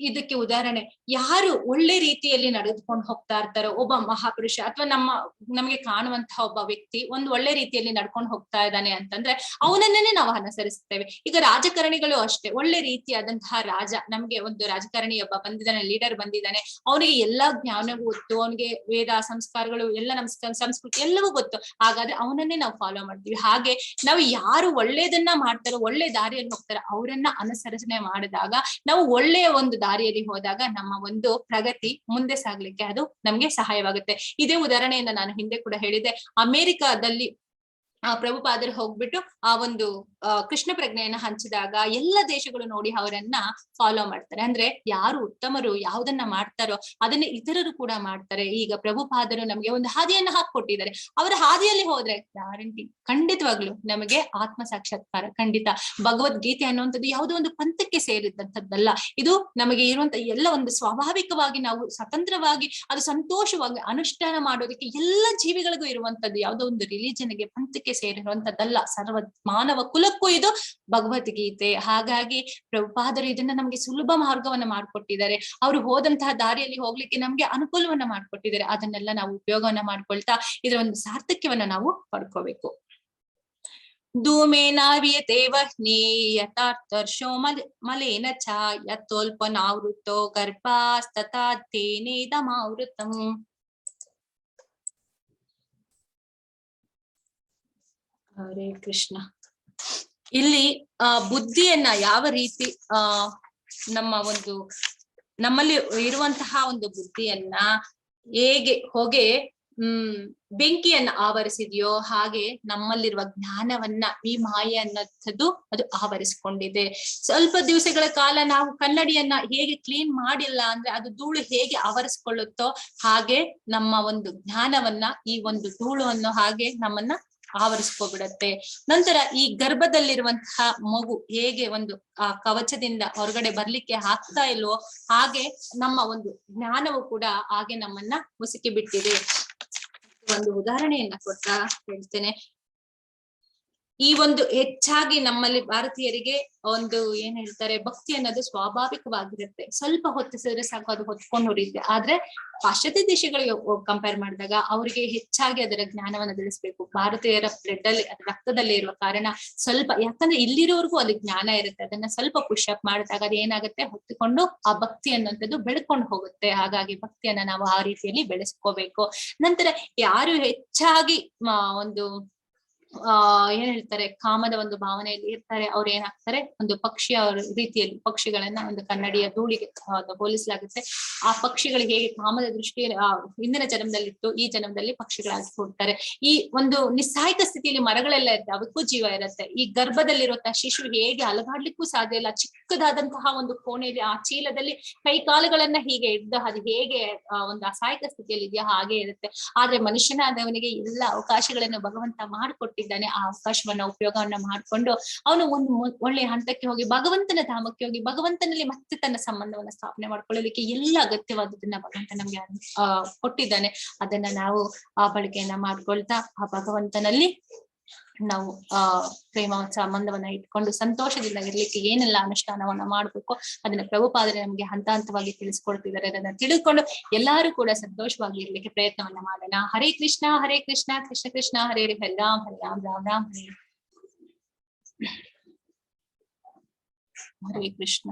ಇದಕ್ಕೆ ಉದಾಹರಣೆ, ಯಾರು ಒಳ್ಳೆ ರೀತಿಯಲ್ಲಿ ನಡೆದುಕೊಂಡು ಹೋಗ್ತಾ ಇರ್ತಾರೋ, ಒಬ್ಬ ಮಹಾಪುರುಷ ಅಥವಾ ನಮಗೆ ಕಾಣುವಂತಹ ಒಬ್ಬ ವ್ಯಕ್ತಿ ಒಂದು ಒಳ್ಳೆ ರೀತಿಯಲ್ಲಿ ನಡ್ಕೊಂಡು ಹೋಗ್ತಾ ಇದ್ದಾನೆ ಅಂತಂದ್ರೆ ಅವನನ್ನೇ ನಾವು ಅನುಸರಿಸುತ್ತೇವೆ. ಈಗ ರಾಜಕಾರಣಿ ರಾಜಕಾರಣಿಗಳು ಅಷ್ಟೇ, ಒಳ್ಳೆ ರೀತಿಯಾದಂತಹ ರಾಜ, ನಮ್ಗೆ ಒಂದು ರಾಜಕಾರಣಿ ಒಬ್ಬ ಬಂದಿದ್ದಾನೆ, ಲೀಡರ್ ಬಂದಿದ್ದಾನೆ, ಅವನಿಗೆ ಎಲ್ಲಾ ಜ್ಞಾನ ಗೊತ್ತು, ಅವನಿಗೆ ವೇದ ಸಂಸ್ಕಾರಗಳು ಎಲ್ಲ ನಮ್ ಸಂಸ್ಕೃತಿ ಎಲ್ಲವೂ ಗೊತ್ತು, ಹಾಗಾದ್ರೆ ಅವನನ್ನೇ ನಾವು ಫಾಲೋ ಮಾಡ್ತೀವಿ. ಹಾಗೆ ನಾವು ಯಾರು ಒಳ್ಳೇದನ್ನ ಮಾಡ್ತಾರೋ, ಒಳ್ಳೆ ದಾರಿಯಲ್ಲಿ ಹೋಗ್ತಾರೋ ಅವರನ್ನ ಅನುಸರಣೆ ಮಾಡಿದಾಗ, ನಾವು ಒಳ್ಳೆಯ ಒಂದು ದಾರಿಯಲ್ಲಿ ಹೋದಾಗ ನಮ್ಮ ಒಂದು ಪ್ರಗತಿ ಮುಂದೆ ಸಾಗ್ಲಿಕ್ಕೆ ಅದು ನಮ್ಗೆ ಸಹಾಯವಾಗುತ್ತೆ. ಇದೇ ಉದಾಹರಣೆಯನ್ನ ನಾನು ಹಿಂದೆ ಕೂಡ ಹೇಳಿದೆ. ಅಮೆರಿಕಾದಲ್ಲಿ ಪ್ರಭುಪಾದರು ಹೋಗ್ಬಿಟ್ಟು ಆ ಒಂದು ಕೃಷ್ಣ ಪ್ರಜ್ಞೆಯನ್ನ ಹಂಚಿದಾಗ ಎಲ್ಲ ದೇಶಗಳು ನೋಡಿ ಅವರನ್ನ ಫಾಲೋ ಮಾಡ್ತಾರೆ. ಅಂದ್ರೆ ಯಾರು ಉತ್ತಮರು ಯಾವ್ದನ್ನ ಮಾಡ್ತಾರೋ ಅದನ್ನ ಇತರರು ಕೂಡ ಮಾಡ್ತಾರೆ. ಈಗ ಪ್ರಭುಪಾದರು ನಮ್ಗೆ ಒಂದು ಹಾದಿಯನ್ನ ಹಾಕೊಟ್ಟಿದ್ದಾರೆ, ಅವರ ಹಾದಿಯಲ್ಲಿ ಹೋದ್ರೆ ಗ್ಯಾರಂಟಿ ಖಂಡಿತವಾಗ್ಲು ನಮಗೆ ಆತ್ಮ ಸಾಕ್ಷಾತ್ಕಾರ ಖಂಡಿತ. ಭಗವದ್ಗೀತೆ ಅನ್ನುವಂಥದ್ದು ಯಾವುದೋ ಒಂದು ಪಂಥಕ್ಕೆ ಸೇರಿದಂಥದ್ದಲ್ಲ, ಇದು ನಮಗೆ ಇರುವಂತ ಎಲ್ಲ ಒಂದು ಸ್ವಾಭಾವಿಕವಾಗಿ ನಾವು ಸ್ವತಂತ್ರವಾಗಿ ಅದು ಸಂತೋಷವಾಗಿ ಅನುಷ್ಠಾನ ಮಾಡೋದಕ್ಕೆ ಎಲ್ಲ ಜೀವಿಗಳಿಗೂ ಇರುವಂತದ್ದು, ಯಾವುದೋ ಒಂದು ರಿಲಿಜನ್ಗೆ ಪಂಥಕ್ಕೆ ಸೇರಿರುವಂತದ್ದಲ್ಲ, ಸರ್ವ ಮಾನವ ಕುಲಕ್ಕೂ ಇದು ಭಗವದ್ಗೀತೆ. ಹಾಗಾಗಿ ಪ್ರಭುಪಾದರು ಇದನ್ನ ನಮ್ಗೆ ಸುಲಭ ಮಾರ್ಗವನ್ನ ಮಾಡ್ಕೊಟ್ಟಿದ್ದಾರೆ, ಅವರು ಹೋದಂತಹ ದಾರಿಯಲ್ಲಿ ಹೋಗ್ಲಿಕ್ಕೆ ನಮ್ಗೆ ಅನುಕೂಲವನ್ನ ಮಾಡ್ಕೊಟ್ಟಿದ್ದಾರೆ. ಅದನ್ನೆಲ್ಲ ನಾವು ಉಪಯೋಗವನ್ನ ಮಾಡ್ಕೊಳ್ತಾ ಇದರ ಒಂದು ಸಾರ್ಥಕ್ಯವನ್ನ ನಾವು ಪಡ್ಕೋಬೇಕು. ಧೂಮೇನಾವಿಯತೆ ವಹ್ನಿ ಯಥಾರ್ಥರ್ಷೋ ಮಲೇನ ಚ ಯತೋಲ್ಪನಾವೃತೋ ಗರ್ಭಾಸ್ತಥಾ ತೇನೇದಮಾವೃತಂ. ಹರೇ ಕೃಷ್ಣ. ಇಲ್ಲಿ ಬುದ್ಧಿಯನ್ನ ಯಾವ ರೀತಿ ನಮ್ಮಲ್ಲಿ ಇರುವಂತಹ ಒಂದು ಬುದ್ಧಿಯನ್ನ ಹೇಗೆ ಹೊಗೆ ಬೆಂಕಿಯನ್ನ ಆವರಿಸಿದೆಯೋ ಹಾಗೆ ನಮ್ಮಲ್ಲಿರುವ ಜ್ಞಾನವನ್ನ ಈ ಮಾಯೆ ಅನ್ನೋದು ಅದು ಆವರಿಸಿಕೊಂಡಿದೆ. ಸ್ವಲ್ಪ ದಿವಸಗಳ ಕಾಲ ನಾವು ಕನ್ನಡಿಯನ್ನ ಹೇಗೆ ಕ್ಲೀನ್ ಮಾಡಿಲ್ಲ ಅಂದ್ರೆ ಅದು ಧೂಳು ಹೇಗೆ ಆವರಿಸಿಕೊಳ್ಳುತ್ತೋ ಹಾಗೆ ನಮ್ಮ ಒಂದು ಜ್ಞಾನವನ್ನ ಈ ಒಂದು ಧೂಳು ಅನ್ನೋ ಹಾಗೆ ನಮ್ಮನ್ನ ಆವರಿಸ್ಕೊಬಿಡತ್ತೆ. ನಂತರ ಈ ಗರ್ಭದಲ್ಲಿರುವಂತಹ ಮಗು ಹೇಗೆ ಒಂದು ಆ ಕವಚದಿಂದ ಹೊರಗಡೆ ಬರ್ಲಿಕ್ಕೆ ಆಗ್ತಾ ಇಲ್ವೋ ಹಾಗೆ ನಮ್ಮ ಒಂದು ಜ್ಞಾನವು ಕೂಡ ಹಾಗೆ ನಮ್ಮನ್ನ ಮುಸುಕಿ ಬಿಟ್ಟಿದೆ. ಒಂದು ಉದಾಹರಣೆಯನ್ನ ಕೊಡ್ತಾ ಹೇಳ್ತೇನೆ. ಈ ಒಂದು ಹೆಚ್ಚಾಗಿ ನಮ್ಮಲ್ಲಿ ಭಾರತೀಯರಿಗೆ ಒಂದು ಏನ್ ಹೇಳ್ತಾರೆ, ಭಕ್ತಿ ಅನ್ನೋದು ಸ್ವಾಭಾವಿಕವಾಗಿರುತ್ತೆ, ಸ್ವಲ್ಪ ಹೊತ್ತಿಸಿದ್ರೆ ಸಾಕು ಅದು ಹೊತ್ಕೊಂಡು ಹೊರಿಯುತ್ತೆ. ಆದ್ರೆ ಪಾಶ್ಚಾತ್ಯ ದೇಶಗಳಿಗೆ ಕಂಪೇರ್ ಮಾಡಿದಾಗ ಅವರಿಗೆ ಹೆಚ್ಚಾಗಿ ಅದರ ಜ್ಞಾನವನ್ನ ತಿಳಿಸ್ಬೇಕು. ಭಾರತೀಯರ ಬ್ಲಡ್ ಅಲ್ಲಿ ರಕ್ತದಲ್ಲಿ ಇರುವ ಕಾರಣ ಸ್ವಲ್ಪ, ಯಾಕಂದ್ರೆ ಇಲ್ಲಿರೋರ್ಗೂ ಅಲ್ಲಿ ಜ್ಞಾನ ಇರುತ್ತೆ, ಅದನ್ನ ಸ್ವಲ್ಪ ಪುಷ್ ಅಪ್ ಮಾಡಿದಾಗ ಅದು ಏನಾಗುತ್ತೆ, ಹೊತ್ತುಕೊಂಡು ಆ ಭಕ್ತಿ ಅನ್ನುವಂಥದ್ದು ಬೆಳ್ಕೊಂಡು ಹೋಗುತ್ತೆ. ಹಾಗಾಗಿ ಭಕ್ತಿಯನ್ನ ನಾವು ಆ ರೀತಿಯಲ್ಲಿ ಬೆಳೆಸ್ಕೋಬೇಕು. ನಂತರ ಯಾರು ಹೆಚ್ಚಾಗಿ ಒಂದು ಏನ್ ಹೇಳ್ತಾರೆ, ಕಾಮದ ಒಂದು ಭಾವನೆಯಲ್ಲಿ ಇರ್ತಾರೆ, ಅವ್ರು ಏನಾಗ್ತಾರೆ, ಒಂದು ಪಕ್ಷಿಯ ರೀತಿಯಲ್ಲಿ ಪಕ್ಷಿಗಳನ್ನ ಒಂದು ಕನ್ನಡಿಯ ಧೂಳಿಗೆ ಹೋಲಿಸಲಾಗುತ್ತೆ. ಆ ಪಕ್ಷಿಗಳಿಗೆ ಹೇಗೆ ಕಾಮದ ದೃಷ್ಟಿ ಹಿಂದಿನ ಜನ್ಮದಲ್ಲಿತ್ತು, ಈ ಜನ್ಮದಲ್ಲಿ ಪಕ್ಷಿಗಳಾಗಿ ಕೊಡ್ತಾರೆ. ಈ ಒಂದು ನಿಸ್ಸಹಾಯಕ ಸ್ಥಿತಿಯಲ್ಲಿ ಮರಗಳೆಲ್ಲ ಇರುತ್ತೆ, ಅವಕ್ಕೂ ಜೀವ ಇರುತ್ತೆ. ಈ ಗರ್ಭದಲ್ಲಿರುವಂತಹ ಶಿಶು ಹೇಗೆ ಅಲಗಾಡ್ಲಿಕ್ಕೂ ಸಾಧ್ಯ ಇಲ್ಲ, ಚಿಕ್ಕದಾದಂತಹ ಒಂದು ಕೋಣೆಯಲ್ಲಿ ಆ ಚೀಲದಲ್ಲಿ ಕೈ ಕಾಲುಗಳನ್ನ ಹೀಗೆ ಹಿಡ್ದು ಅದು ಹೇಗೆ ಒಂದು ಅಸಹಾಯಕ ಸ್ಥಿತಿಯಲ್ಲಿ ಇದೆಯಾ ಹಾಗೆ ಇರುತ್ತೆ. ಆದ್ರೆ ಮನುಷ್ಯನಾದವನಿಗೆ ಎಲ್ಲ ಅವಕಾಶಗಳನ್ನು ಭಗವಂತ ಮಾಡಿಕೊಟ್ಟಿದ್ದಾನೆ. ಆ ಅವಕಾಶವನ್ನ ಉಪಯೋಗವನ್ನ ಮಾಡ್ಕೊಂಡು ಅವನು ಒಂದು ಒಳ್ಳೆಯ ಹಂತಕ್ಕೆ ಹೋಗಿ ಭಗವಂತನ ಧಾಮಕ್ಕೆ ಹೋಗಿ ಭಗವಂತನಲ್ಲಿ ಮತ್ತೆ ತನ್ನ ಸಂಬಂಧವನ್ನ ಸ್ಥಾಪನೆ ಮಾಡ್ಕೊಳ್ಳಲಿಕ್ಕೆ ಎಲ್ಲ ಅಗತ್ಯವಾದದನ್ನ ಭಗವಂತ ನಮ್ಗೆ ಕೊಟ್ಟಿದ್ದಾನೆ. ಅದನ್ನ ನಾವು ಆ ಬಳಕೆಯನ್ನ ಮಾಡ್ಕೊಳ್ತಾ ಆ ಭಗವಂತನಲ್ಲಿ ನಾವು ಪ್ರೇಮ ಸಂಬಂಧವನ್ನ ಇಟ್ಕೊಂಡು ಸಂತೋಷದಿಂದ ಇರ್ಲಿಕ್ಕೆ ಏನೆಲ್ಲ ಅನುಷ್ಠಾನವನ್ನ ಮಾಡ್ಬೇಕು ಅದನ್ನ ಪ್ರಭುಪಾದರೆ ನಮ್ಗೆ ಹಂತ ಹಂತವಾಗಿ ತಿಳಿಸ್ಕೊಡ್ತಿದ್ದಾರೆ. ಅದನ್ನ ತಿಳ್ಕೊಂಡು ಎಲ್ಲಾರು ಕೂಡ ಸಂತೋಷವಾಗಿ ಇರ್ಲಿಕ್ಕೆ ಪ್ರಯತ್ನವನ್ನ ಮಾಡೋಣ. ಹರೇ ಕೃಷ್ಣ ಕೃಷ್ಣ ಕೃಷ್ಣ ಹರೇ ಹರೇ ರಾಮ್ ಹರೇ ರಾಮ್ ರಾಮ್ ರಾಮ್ ಹರೇ ಕೃಷ್ಣ.